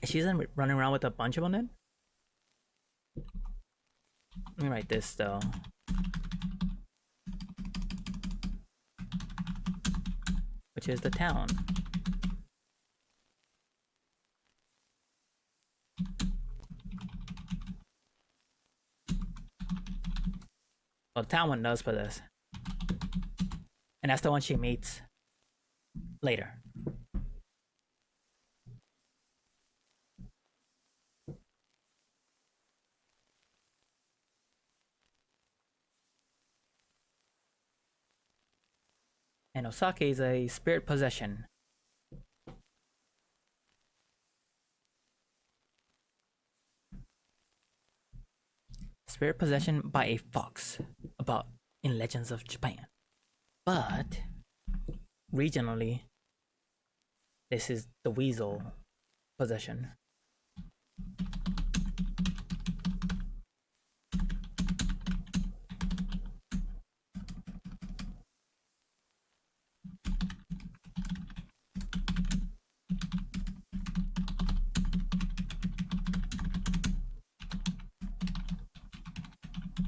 She's running around with a bunch of them then? Let me write this though. Which is the town. Well, the town one does possess. And that's the one she meets later. And Osaki is a spirit possession. Spirit possession by a fox, about in Legends of Japan. But regionally, this is the weasel possession.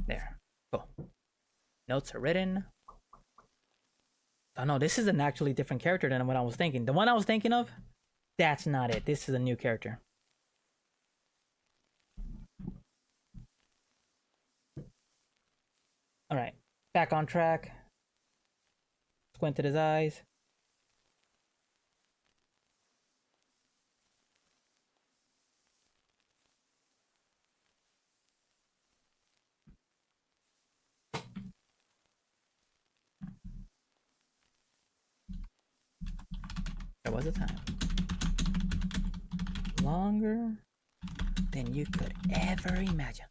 There. Cool. Notes are written. Oh no, this is an actually different character than what I was thinking. The one I was thinking of, that's not it. This is a new character. Alright. Back on track. Squinted his eyes. There was a time. Longer than you could ever imagine.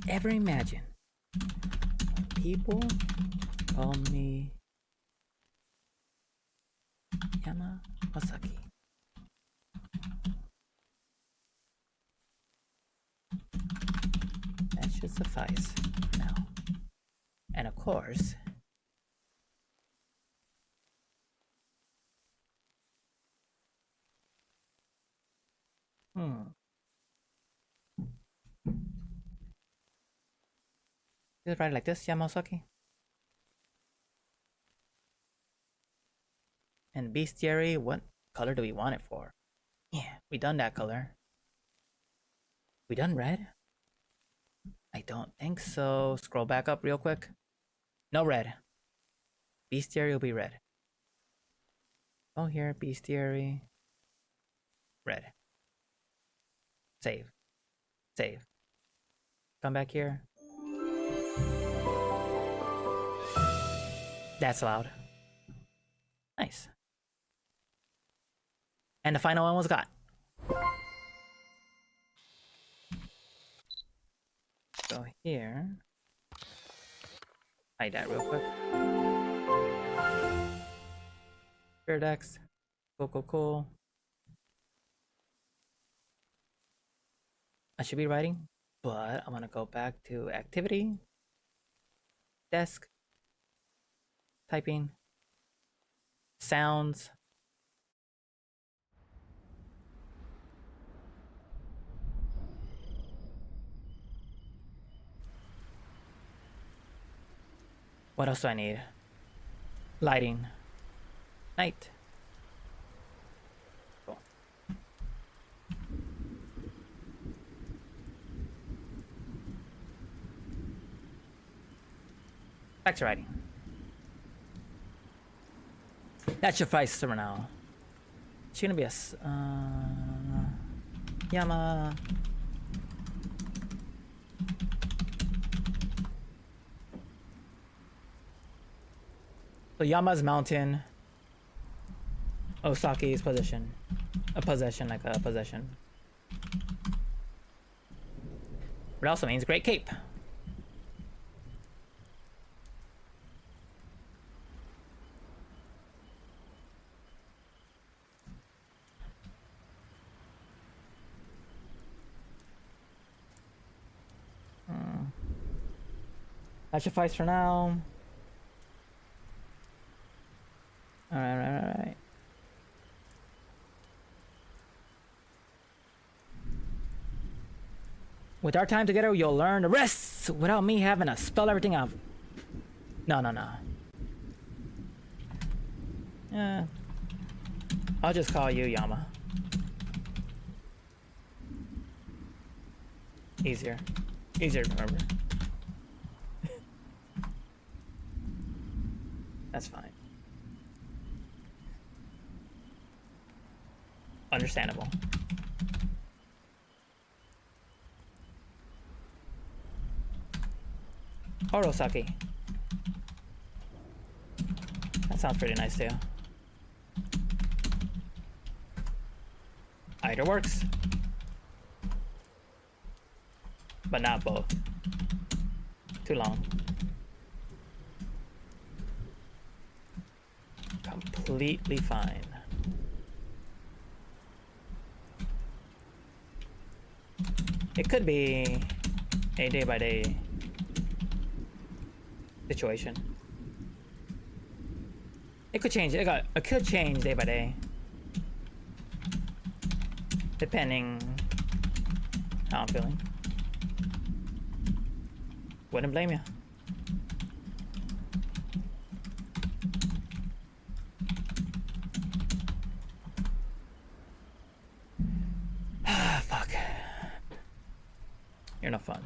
Ever imagine. People call me Yama Osaki. should suffice now. And of course, just write it like this, Yamasaki. And bestiary, what color do we want it for? Yeah, we done that color. We done red? I don't think so. Scroll back up real quick. No red. Bestiary will be red. Oh, here, bestiary. Red. Save. Save. Come back here. That's loud. Nice. And the final one was got. Go here. Hide that real quick. Spirit X. Cool. I should be writing, but I'm gonna go back to activity, desk, typing, sounds. What else do I need? Lighting. Night. Cool. Back to writing. That should suffice for now. It's gonna be a Yama. So Yama's mountain. Osaki's position. A possession, like a possession. It also means Great Cape. That should suffice for now. Alright. With our time together, you'll learn the rest without me having to spell everything out. No. Yeah. I'll just call you Yama. Easier to remember. That's fine. Understandable. Horosaki. That sounds pretty nice too. Either works. But not both. Too long. Completely fine. It could be a day by day situation. It could change. It could change day by day, depending how I'm feeling. Wouldn't blame you. Fuck. You're no fun.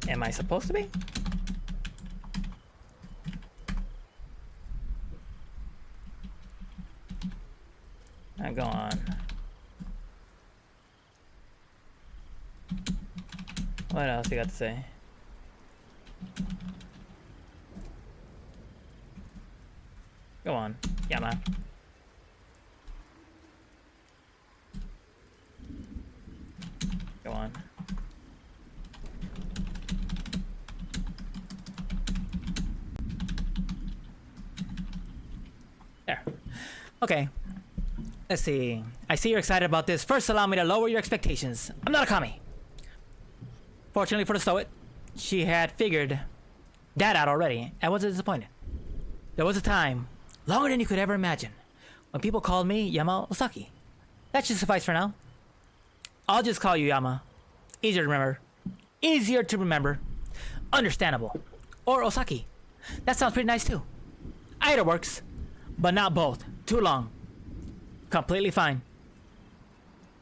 Am I supposed to be? Now go on. What else you got to say? Go on, Yama. Go on. There. Okay. Let's see. I see you're excited about this. First, allow me to lower your expectations. I'm not a commie. Fortunately for the Stoic, she had figured that out already and wasn't disappointed. There was a time, longer than you could ever imagine, when people called me Yama Osaki. That should suffice for now. I'll just call you Yama. Easier to remember. Easier to remember. Understandable. Or Osaki. That sounds pretty nice too. Either works, but not both. Too long. Completely fine.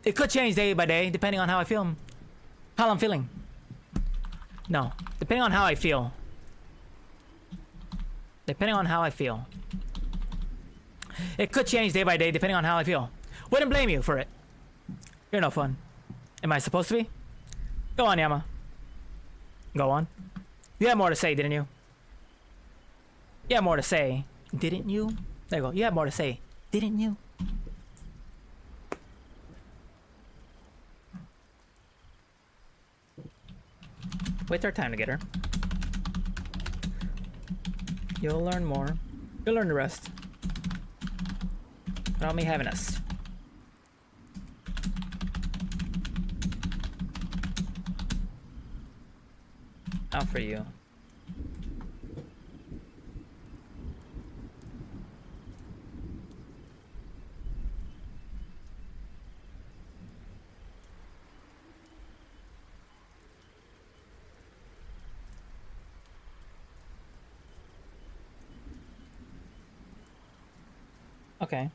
It could change day by day, depending on how I feel. How I'm feeling. No, depending on how I feel. Depending on how I feel. It could change day by day, depending on how I feel. Wouldn't blame you for it. You're no fun. Am I supposed to be? Go on, Yama. Go on. You had more to say, didn't you? You had more to say, didn't you? There you go. You had more to say, didn't you? Wait our time together. You'll learn more. You'll learn the rest. Without me having us. Out for you. Okay.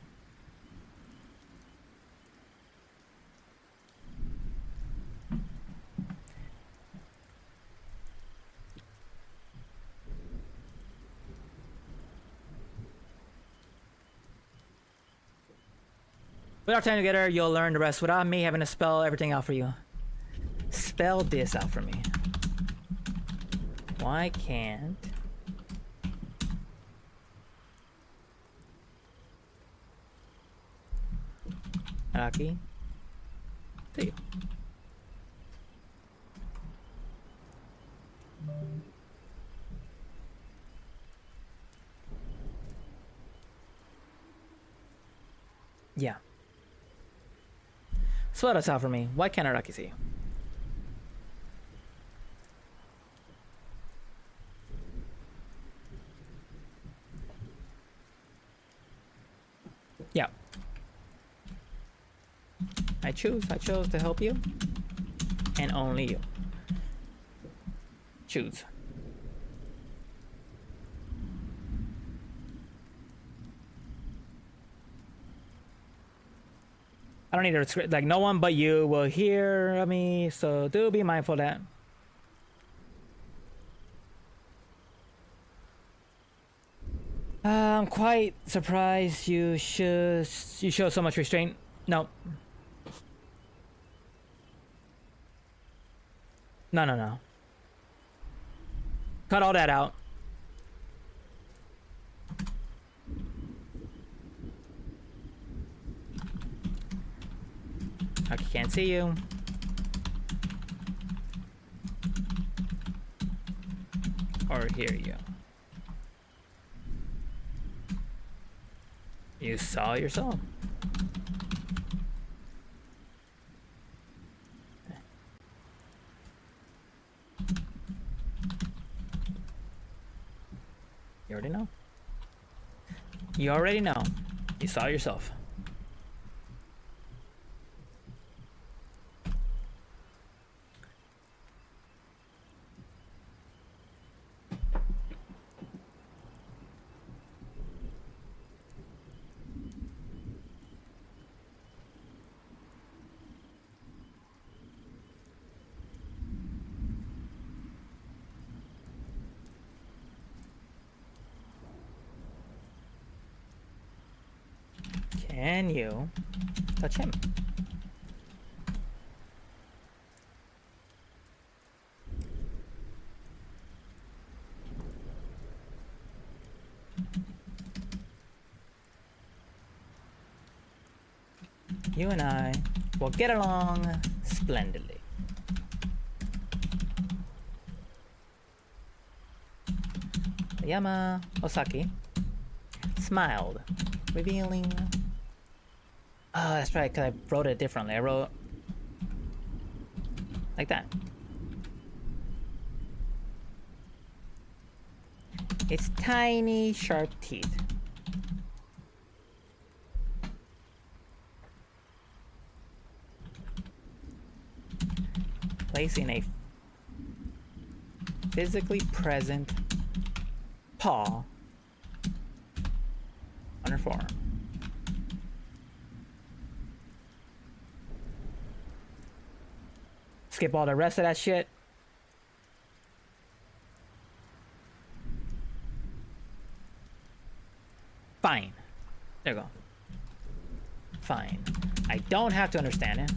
With our time together, you'll learn the rest without me having to spell everything out for you. Spell this out for me. Why can't... Araki? See you. Yeah. Spell this out for me. Why can't Araki see you? Yeah. I chose to help you. And only you. Choose. I don't need to script, like no one but you will hear me, so do be mindful of that. I'm quite surprised you show so much restraint. No. No. Cut all that out. I can't see you. Or hear you. You saw yourself. You already know. You already know. You saw yourself. Can you touch him? You and I will get along splendidly. Yama Osaki smiled, revealing Oh, that's right, because I wrote it differently. I wrote like that. It's tiny, sharp teeth. Placing a physically present paw on her forearm. Skip all the rest of that shit. Fine. There you go. Fine. I don't have to understand it.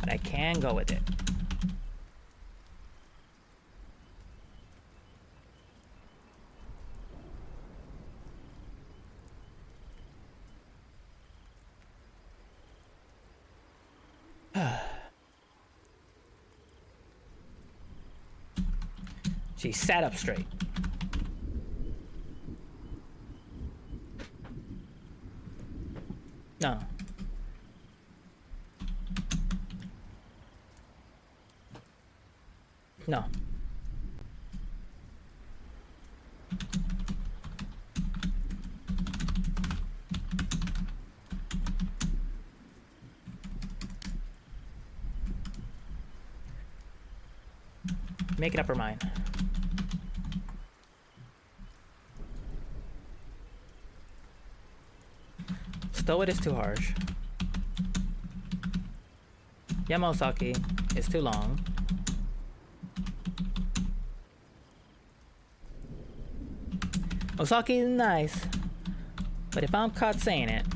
But I can go with it. She sat up straight. No. No. Make it up her mind. Stow it is too harsh. Yamosaki is too long. Osaki is nice, but if I'm caught saying it,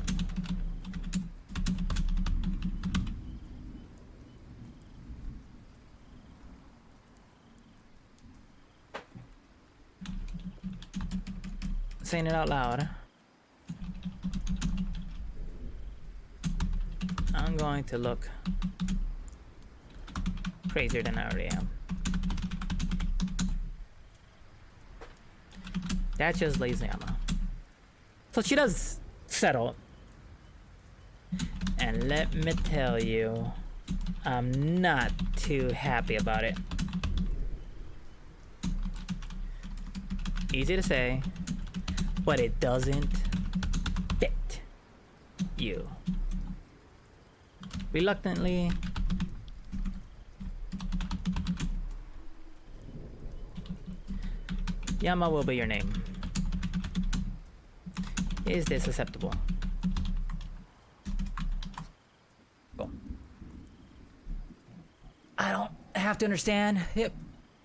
saying it out loud, I'm going to look crazier than I already am. That just lays Yama. So she does settle. And let me tell you, I'm not too happy about it. Easy to say, but it doesn't fit you. Reluctantly, Yama will be your name. Is this acceptable? Cool. I don't have to understand it,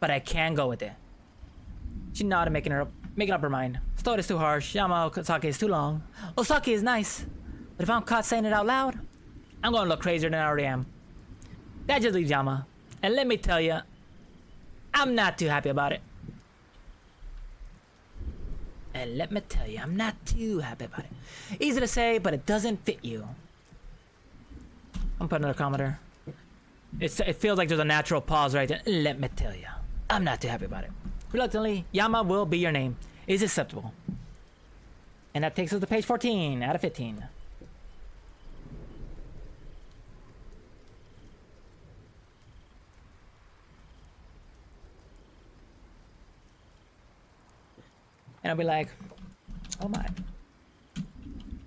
but I can go with it. She nodded, making up her mind. Story is too harsh. Yama Osaki is too long. Osaki is nice, but if I'm caught saying it out loud, I'm gonna look crazier than I already am. That just leaves Yama, and let me tell you, I'm not too happy about it. And let me tell you, I'm not too happy about it. Easy to say, but it doesn't fit you. I'm putting another commenter. It feels like there's a natural pause right there. Let me tell you, I'm not too happy about it. Reluctantly, Yama will be your name. Is acceptable. And that takes us to page 14 out of 15. And I'll be like, oh my,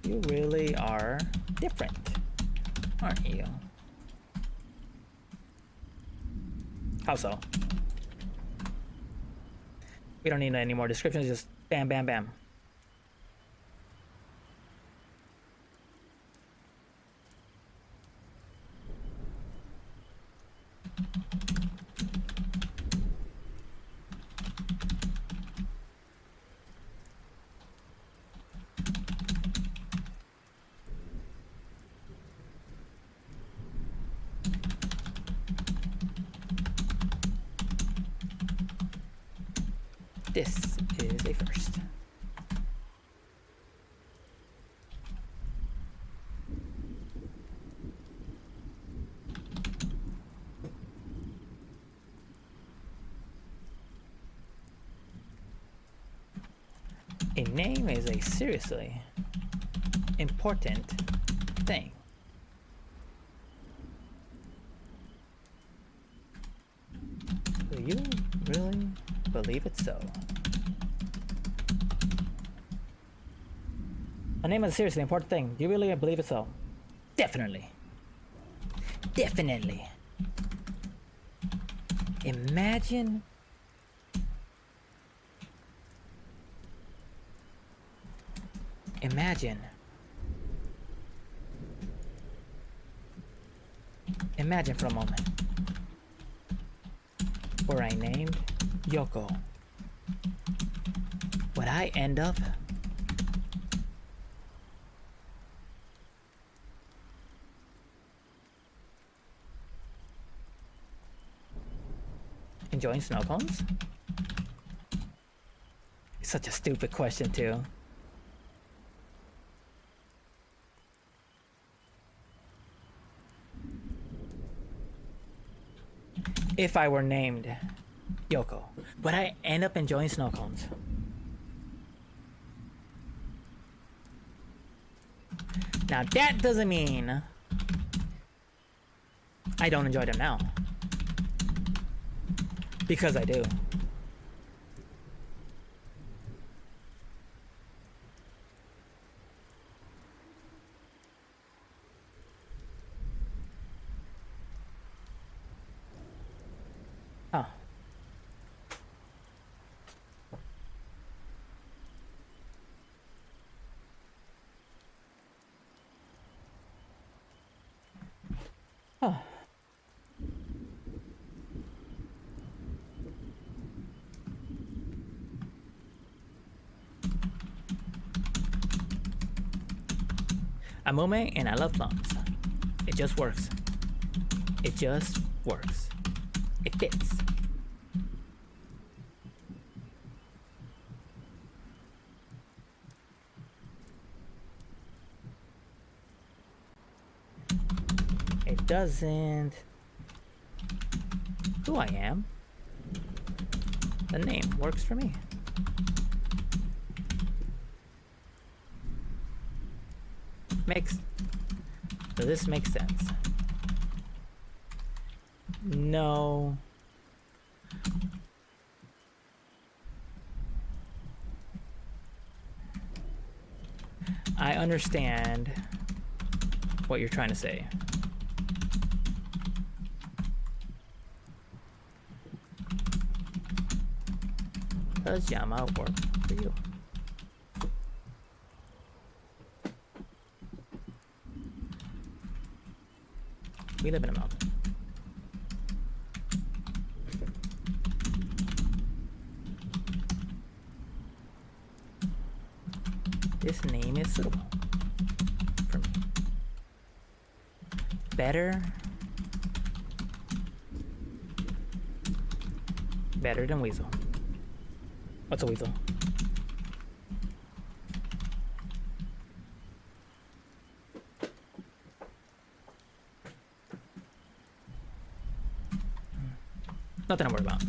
you really are different, aren't you? How so? We don't need any more descriptions, just bam, bam, bam. This is a first. A name is a seriously important thing. Do you really believe it so? A name is a seriously important thing. Do you really believe it so? Definitely. Definitely. Imagine Imagine for a moment. Were I named Yoko, would I end up enjoying snow cones? It's such a stupid question too. If I were named Yoko, would I end up enjoying snow cones? Now that doesn't mean I don't enjoy them now. Because I do. Oh. Oh. I'm Ume and I love plums. It just works. It just works. It fits. It doesn't. Who I am. The name works for me. Does this make sense? No. I understand what you're trying to say. Does Yama work for you? We live in a mountain. This name is suitable for me. Better than Weasel. What's a weasel? Nothing to worry about.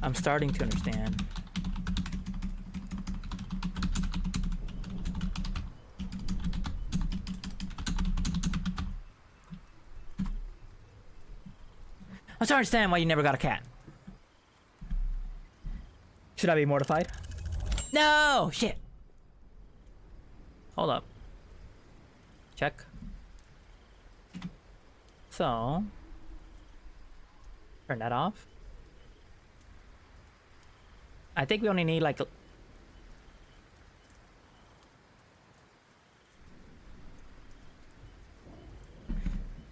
I'm starting to understand. I'm starting to understand why you never got a cat. Should I be mortified? No! Shit! Hold up. Check. So... turn that off. I think we only need like... I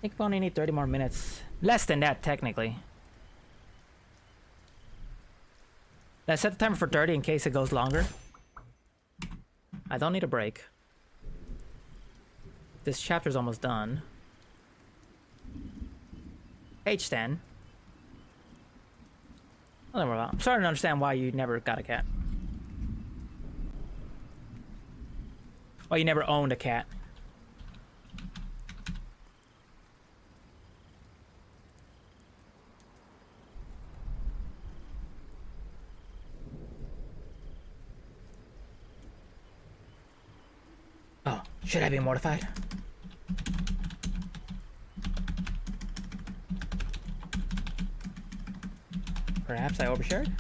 think we only need 30 more minutes. Less than that, technically. Let's set the timer for 30 in case it goes longer. I don't need a break. This chapter's almost done. Page 10. I'm starting to understand why you never got a cat. Why you never owned a cat. Should I be mortified? Perhaps I overshared?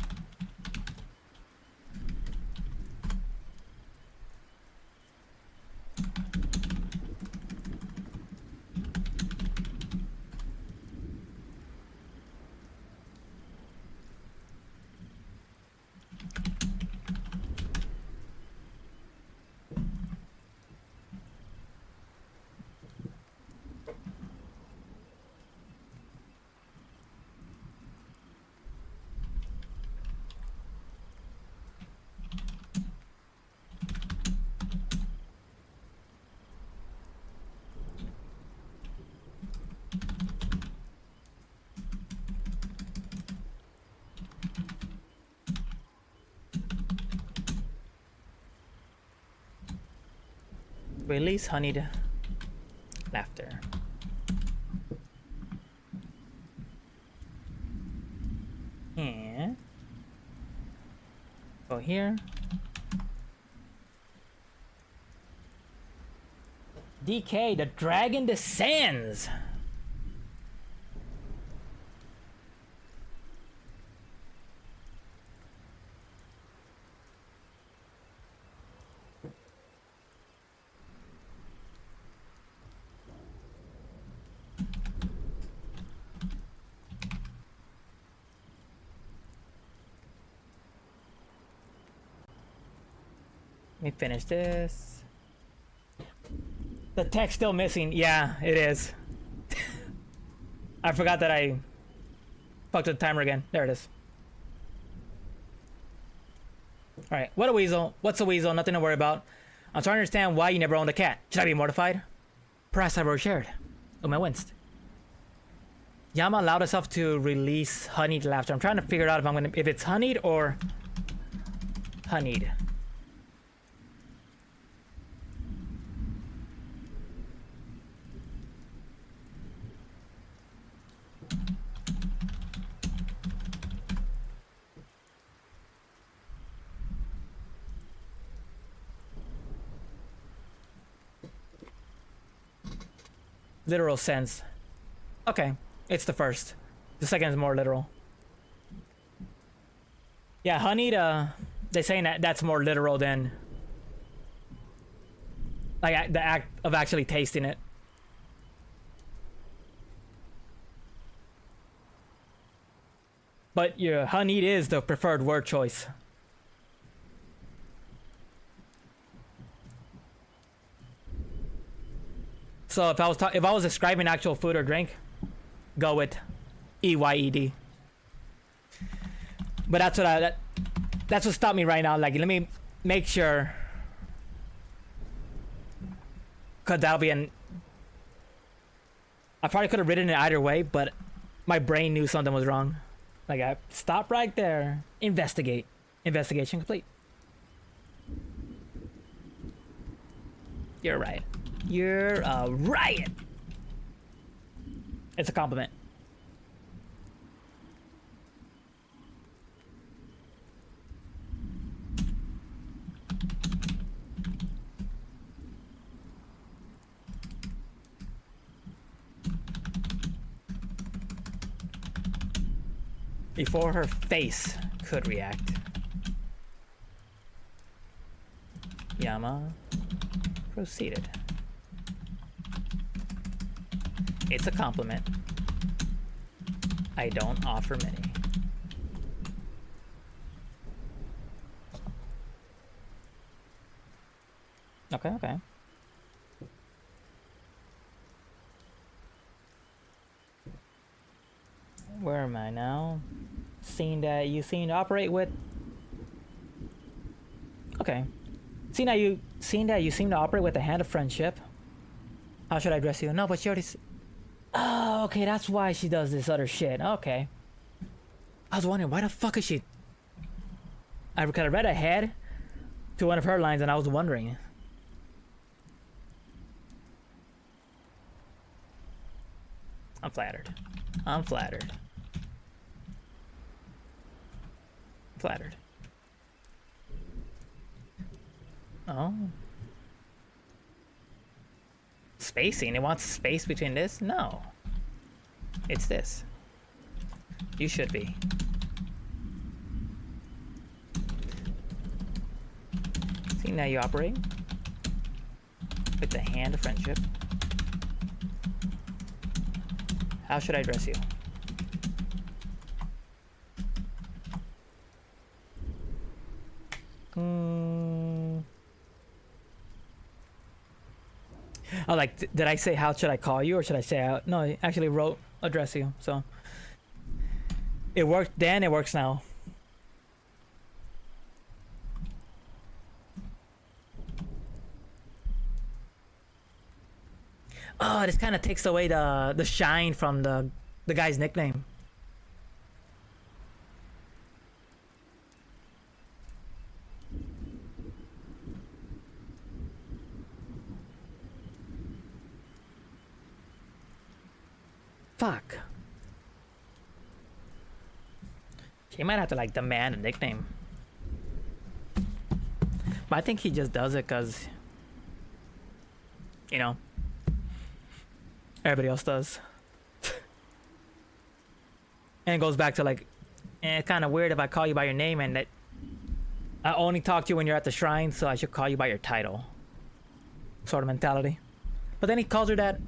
Release honeyed laughter. And go here. DK, the dragon descends. Let me finish this. The text still missing. Yeah, it is. I forgot that I fucked with the timer again. There it is. Alright, what a weasel. What's a weasel? Nothing to worry about. I'm trying to understand why you never owned a cat. Should I be mortified? Perhaps I overshared. I winced. Yama allowed herself to release honeyed laughter. I'm trying to figure out if it's honeyed or honeyed. Literal sense. Okay, it's the first. The second is more literal. Yeah, honeyed, they're saying that that's more literal than like the act of actually tasting it. But your honeyed is the preferred word choice. So if I was describing actual food or drink, go with EYED. But that's what stopped me right now. Like, let me make sure, cause that'll be I probably could have written it either way, but my brain knew something was wrong. Like, I stop right there. Investigate. Investigation complete. You're right. You're a riot. It's a compliment. Before her face could react, Yama proceeded. It's a compliment. I don't offer many. Okay. Where am I now? Seeing that you seem to operate with... Okay. Seeing that you seem to operate with the hand of friendship. How should I address you? No, but she already... Oh, okay, that's why she does this other shit. Okay. I was wondering, why the fuck is she... I kind of read ahead to one of her lines and I was wondering. I'm flattered. I'm flattered. Flattered. Oh. spacing. It wants space between this? No. It's this. You should be. See, now you operate with the hand of friendship. How should I address you? Oh, like, did I say how should I call you, or should I say how? No, I actually wrote address you, so it worked then, it works now. Oh, this kind of takes away the shine from the guy's nickname. Fuck. He might have to like demand a nickname. But I think he just does it because, you know, everybody else does. And it goes back to like, it's kind of weird if I call you by your name and that I only talk to you when you're at the shrine, so I should call you by your title. Sort of mentality. But then he calls her that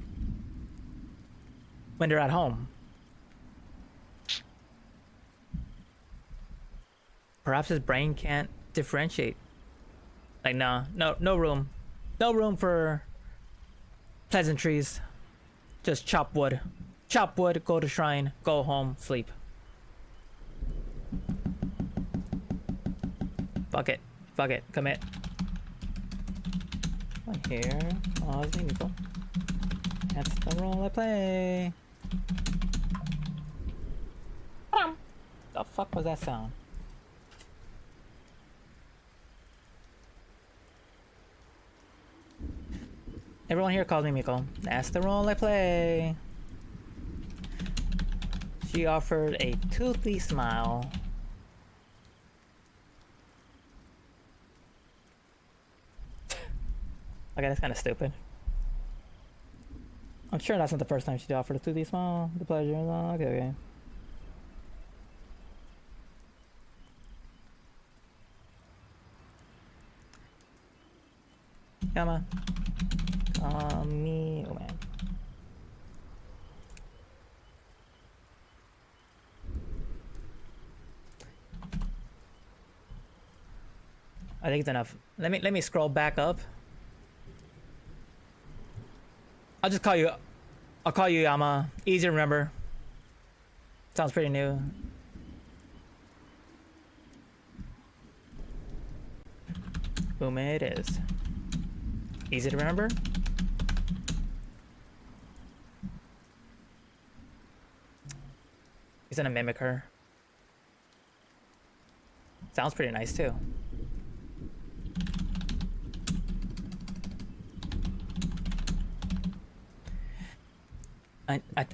when they're at home. Perhaps his brain can't differentiate. Like, no room. No room for pleasantries. Just chop wood. Chop wood, go to shrine, go home, sleep. Fuck it. Fuck it. Commit. One here. Oh, it's meaningful. That's the role I play. The fuck was that sound? Everyone here calls me Miko. That's the role I play. She offered a toothy smile. Okay, that's kind of stupid. I'm sure that's not the first time she offered a toothy smile. The pleasure. Okay, okay. Yama. Me. Oh man. I think it's enough. Let me scroll back up. I'll just call you. I'll call you Yama. Easy to remember. Sounds pretty new. Boom, it is. Easy to remember. He's gonna mimic her. Sounds pretty nice too.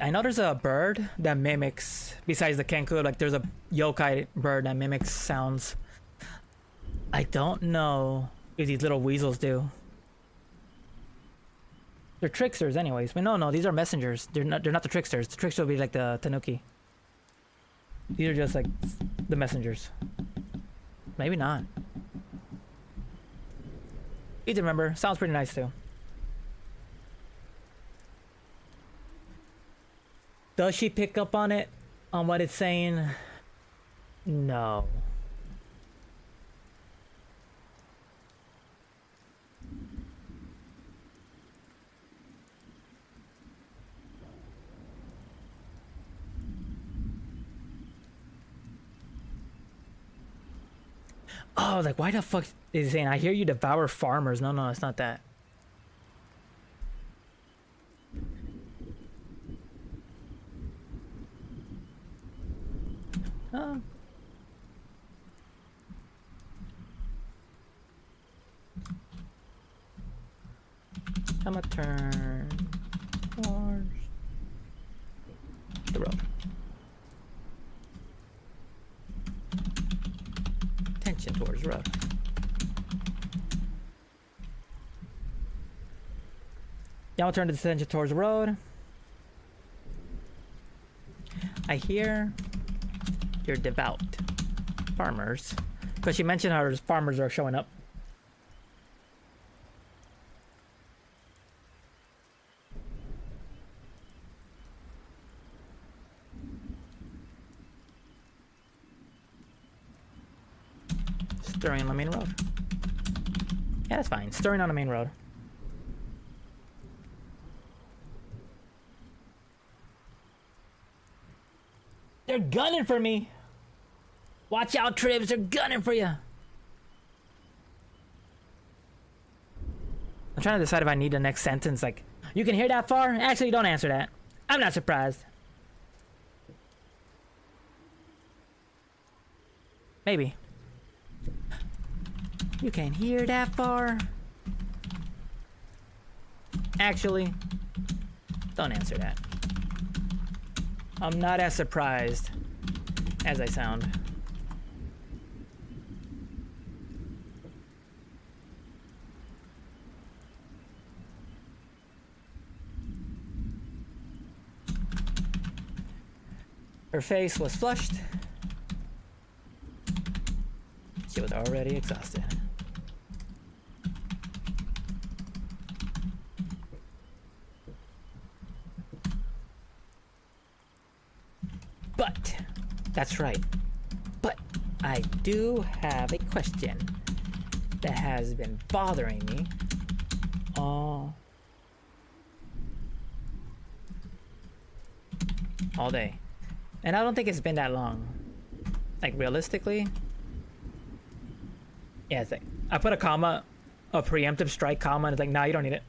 I know there's a bird that mimics, besides the Kenku, like there's a yokai bird that mimics sounds. I don't know if these little weasels do. They're tricksters anyways. But no, these are messengers. They're not the tricksters. The trickster will be like the Tanuki. These are just like the messengers. Maybe not. Easy to remember. Sounds pretty nice too. Does she pick up on it? On what it's saying? No. Oh, like why the fuck is he saying, I hear you devour farmers? No, it's not that. I'm gonna turn towards the road. Tension towards the road. Y'all turn the attention towards the road. I hear you're devout farmers. Because she mentioned how farmers are showing up. Stirring on the main road. Yeah, that's fine. Stirring on the main road. They're gunning for me. Watch out, Tribs. They're gunning for you. I'm trying to decide if I need the next sentence. Like, you can hear that far? Actually, don't answer that. I'm not surprised. Maybe. You can hear that far? Actually, don't answer that. I'm not as surprised as I sound. Her face was flushed. She was already exhausted. But, that's right. But I do have a question that has been bothering me all day. And I don't think it's been that long. Like, realistically. Yeah, it's like, I put a comma, a preemptive strike comma, and it's like, nah, you don't need it.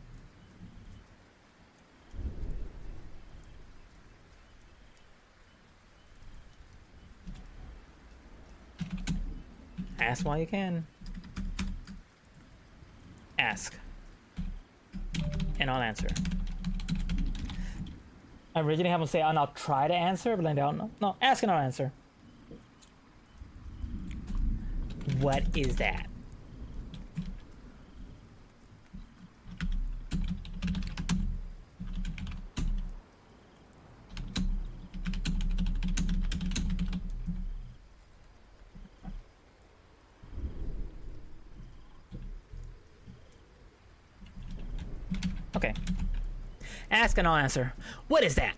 Ask while you can. Ask. And I'll answer. I originally have them say, and I'll try to answer, but I don't know. No, ask and I'll answer. What is that? Okay. Ask and I'll answer. What is that?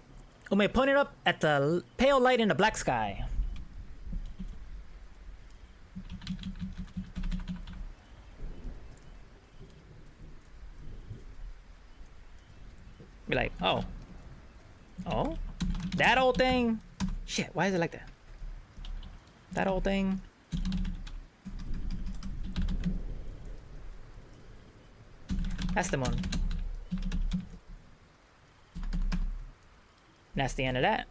Ume pointed up at the pale light in the black sky. Be like, oh. Oh? That old thing? Shit, why is it like that? That old thing? That's the moon. That's the end of that.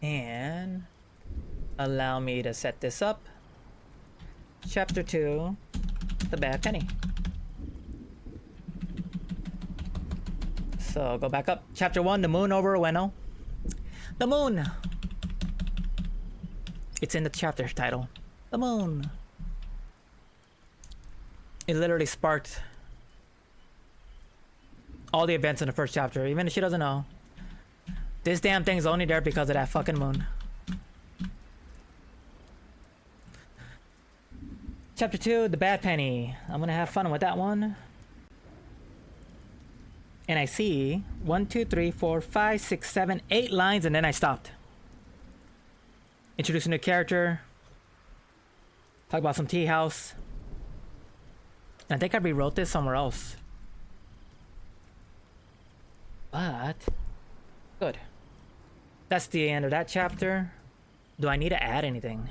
And allow me to set this up. Chapter 2, The Bad Penny. So go back up. Chapter 1, The Moon over Ueno. The moon. It's in the chapter title. The moon. It literally sparked all the events in the first chapter, even if she doesn't know. This damn thing's only there because of that fucking moon. Chapter 2, The Bad Penny. I'm gonna have fun with that one. And I see 1, 2, 3, 4, 5, 6, 7, 8 lines, and then I stopped. Introduce a new character. Talk about some tea house. And I think I rewrote this somewhere else. But good. That's the end of that chapter. Do I need to add anything?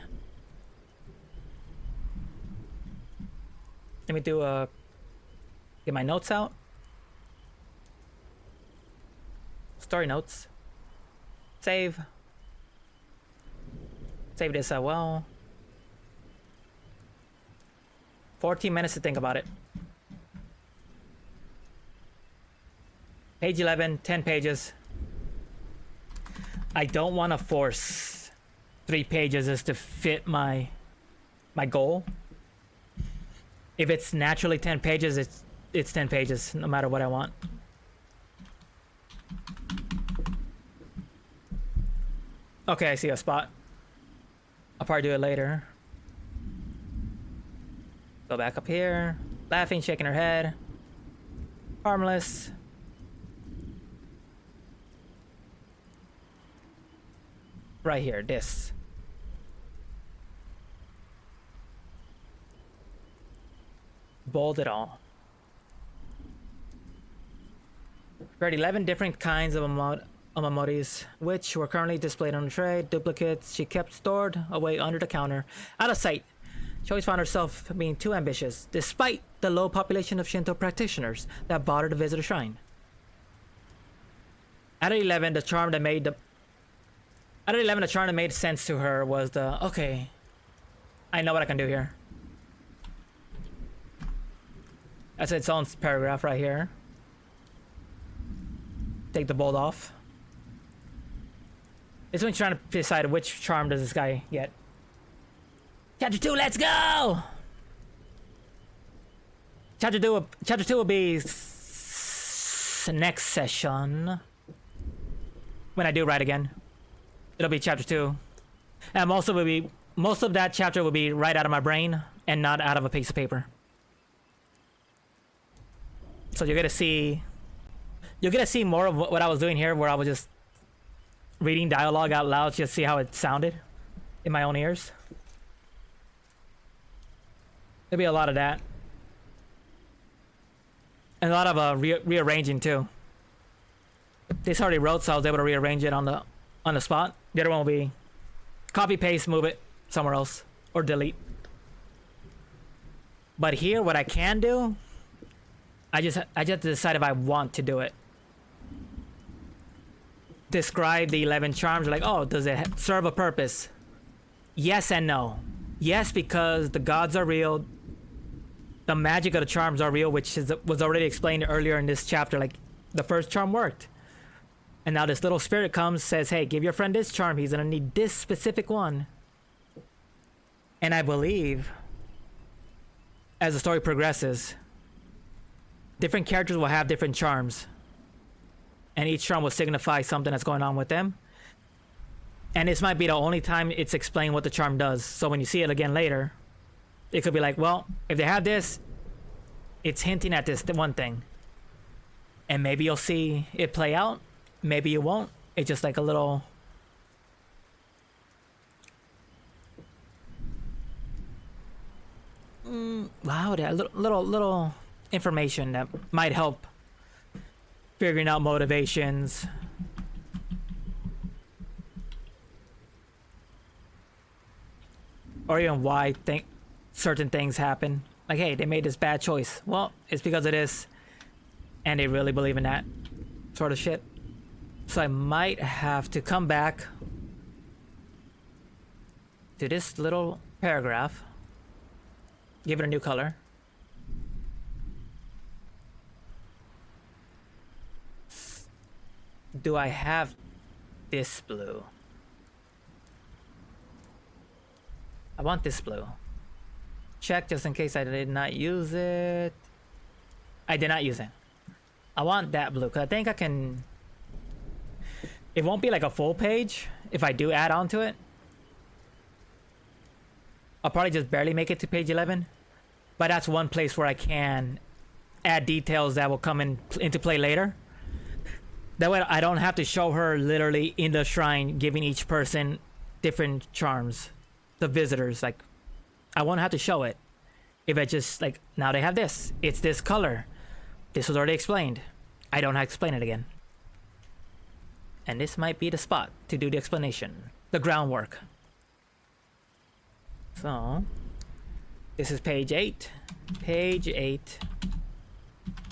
Let me get my notes out. Story notes. Save. Save this as well. 14 minutes to think about it. Page 11, 10 pages. I don't want to force 3 pages as to fit my goal. If it's naturally 10 pages, it's 10 pages, no matter what I want. Okay, I see a spot. I'll probably do it later. Go back up here. Laughing, shaking her head. Harmless. Right here, this. Bold it all. Read 11 different kinds of Amamodis, which were currently displayed on the tray. Duplicates she kept stored away under the counter, out of sight. She always found herself being too ambitious, despite the low population of Shinto practitioners that bothered to visit the shrine. Out of 11, the charm that made sense to her was the, okay, I know what I can do here. That's its own paragraph right here. Take the bold off. This one's trying to decide which charm does this guy get. Chapter 2, let's go! Chapter 2 will be next session. When I do write again. It'll be chapter 2. And most of that chapter will be right out of my brain and not out of a piece of paper. So you're gonna see more of what I was doing here, where I was just reading dialogue out loud just to see how it sounded in my own ears. There'll be a lot of that. And a lot of rearranging too. This already wrote, so I was able to rearrange it on the spot. The other one will be copy, paste, move it somewhere else, or delete. But here, what I can do, I just have to decide if I want to do it. Describe the 11 charms. Like, oh, does it serve a purpose? Yes and no. Yes, because the gods are real. The magic of the charms are real, which was already explained earlier in this chapter. Like, the first charm worked. And now this little spirit comes, says, hey, give your friend this charm. He's gonna need this specific one. And I believe, as the story progresses, different characters will have different charms. And each charm will signify something that's going on with them. And this might be the only time it's explained what the charm does. So when you see it again later, it could be like, well, if they have this, it's hinting at this one thing. And maybe you'll see it play out. Maybe you won't. It's just like a little... wow, that little information that might help figuring out motivations. Or even why certain things happen. Like, hey, they made this bad choice. Well, it's because of this. And they really believe in that sort of shit. So I might have to come back to this little paragraph. Give it a new color. Do I have this blue? I want this blue. Check just in case I did not use it. I did not use it. I want that blue because I think I can... It won't be like a full page if I do add on to it. I'll probably just barely make it to page 11. But that's one place where I can add details that will come into play later. That way I don't have to show her literally in the shrine giving each person different charms. The visitors, like, I won't have to show it. If I just, like, now they have this. It's this color. This was already explained. I don't have to explain it again. And this might be the spot to do the explanation. The groundwork. So, this is page 8. Page 8.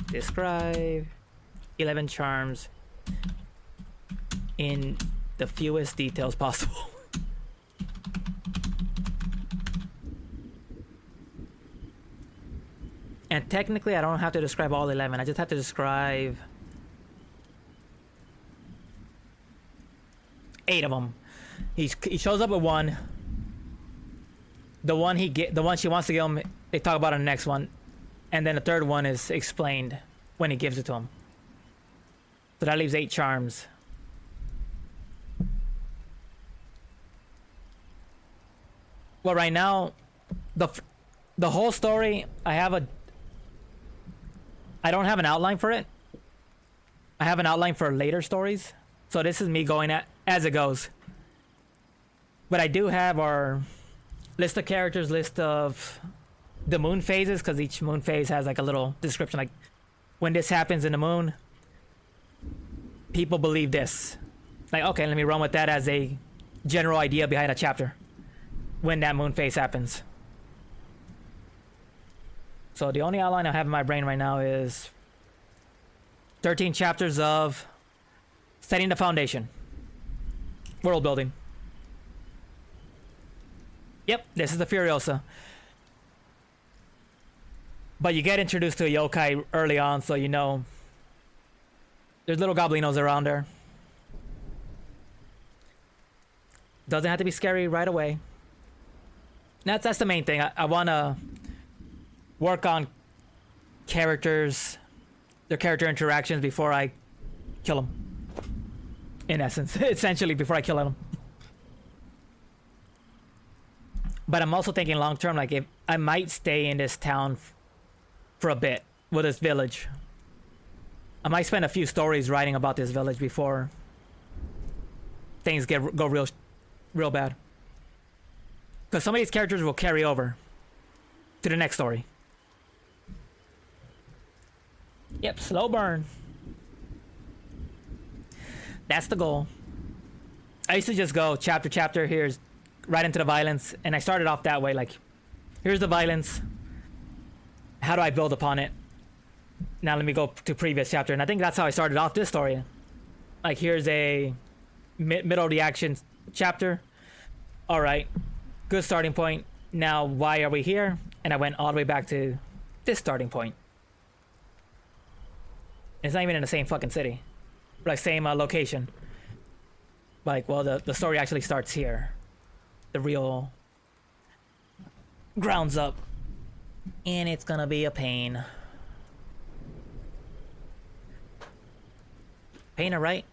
Describe 11 charms in the fewest details possible. And technically, I don't have to describe all 11. I just have to describe 8 of them. He shows up with one. The one she wants to give him, they talk about in the next one. And then the third one is explained when he gives it to him. So that leaves 8 charms. Well, right now, the whole story, I don't have an outline for it. I have an outline for later stories. So this is me going as it goes. But I do have our list of characters, list of the moon phases, because each moon phase has like a little description, like when this happens in the moon, people believe this. Like, okay, let me run with that as a general idea behind a chapter when that moon phase happens. So the only outline I have in my brain right now is 13 chapters of setting the foundation, world building. Yep, this is the Furiosa. But you get introduced to a yokai early on, so you know there's little goblinos around there. Doesn't have to be scary right away. That's the main thing. I want to work on characters, their character interactions before I kill them. In essence, essentially before I kill them. But I'm also thinking long term, like if I might stay in this town for a bit with this village. I might spend a few stories writing about this village before things go real bad. Because some of these characters will carry over to the next story. Yep, slow burn. That's the goal. I used to just go chapter, here's right into the violence, and I started off that way, like, here's the violence. How do I build upon it? Now let me go to previous chapter, and I think that's how I started off this story. Like, here's a middle reaction chapter. All right, good starting point. Now, why are we here? And I went all the way back to this starting point. It's not even in the same fucking city, like same location. Like, well, the story actually starts here, the real grounds up, and it's gonna be a pain. Pain to write,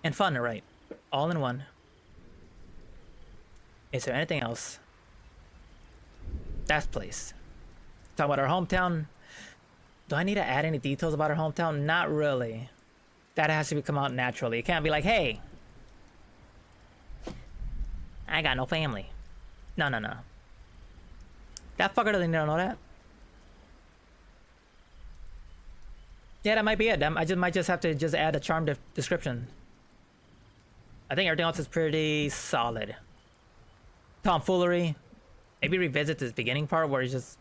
and fun to write, all in one. Is there anything else? That place. Talk about our hometown. Do I need to add any details about our hometown? Not really. That has to come out naturally. It can't be like, hey, I got no family. No. That fucker doesn't need to know that. Yeah, that might be it. I might just have to just add a charm description. I think everything else is pretty solid. Tomfoolery. Maybe revisit this beginning part where he's just,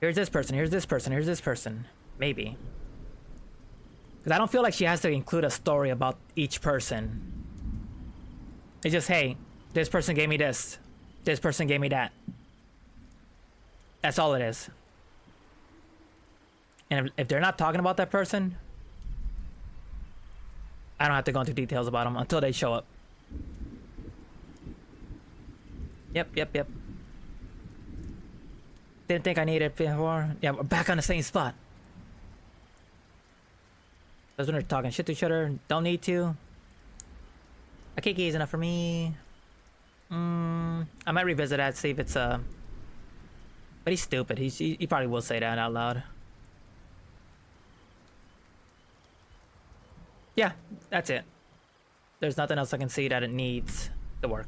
here's this person, here's this person, here's this person. Maybe. Because I don't feel like she has to include a story about each person. It's just, hey, this person gave me this. This person gave me that. That's all it is. And if they're not talking about that person, I don't have to go into details about them until they show up. Yep. Didn't think I needed it before. Yeah, we're back on the same spot. Those when they're talking shit to each other, don't need to. A Kiki is enough for me. I might revisit that, see if it's but he's stupid. He probably will say that out loud. Yeah, that's it. There's nothing else I can see that it needs to work.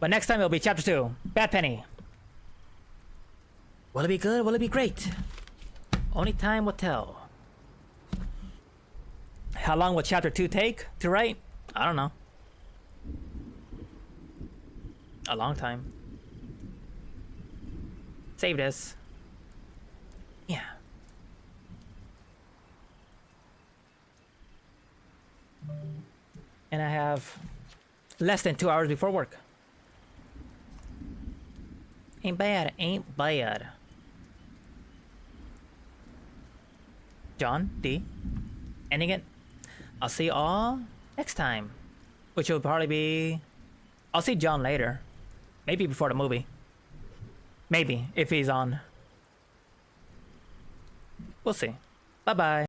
But next time it'll be chapter 2, Bad Penny. Will it be good? Will it be great? Only time will tell. How long will chapter 2 take to write? I don't know. A long time. Save this. Yeah. And I have less than 2 hours before work. Ain't bad, ain't bad. John D. Ending it. I'll see you all next time. Which will probably be... I'll see John later. Maybe before the movie. Maybe if he's on. We'll see. Bye bye.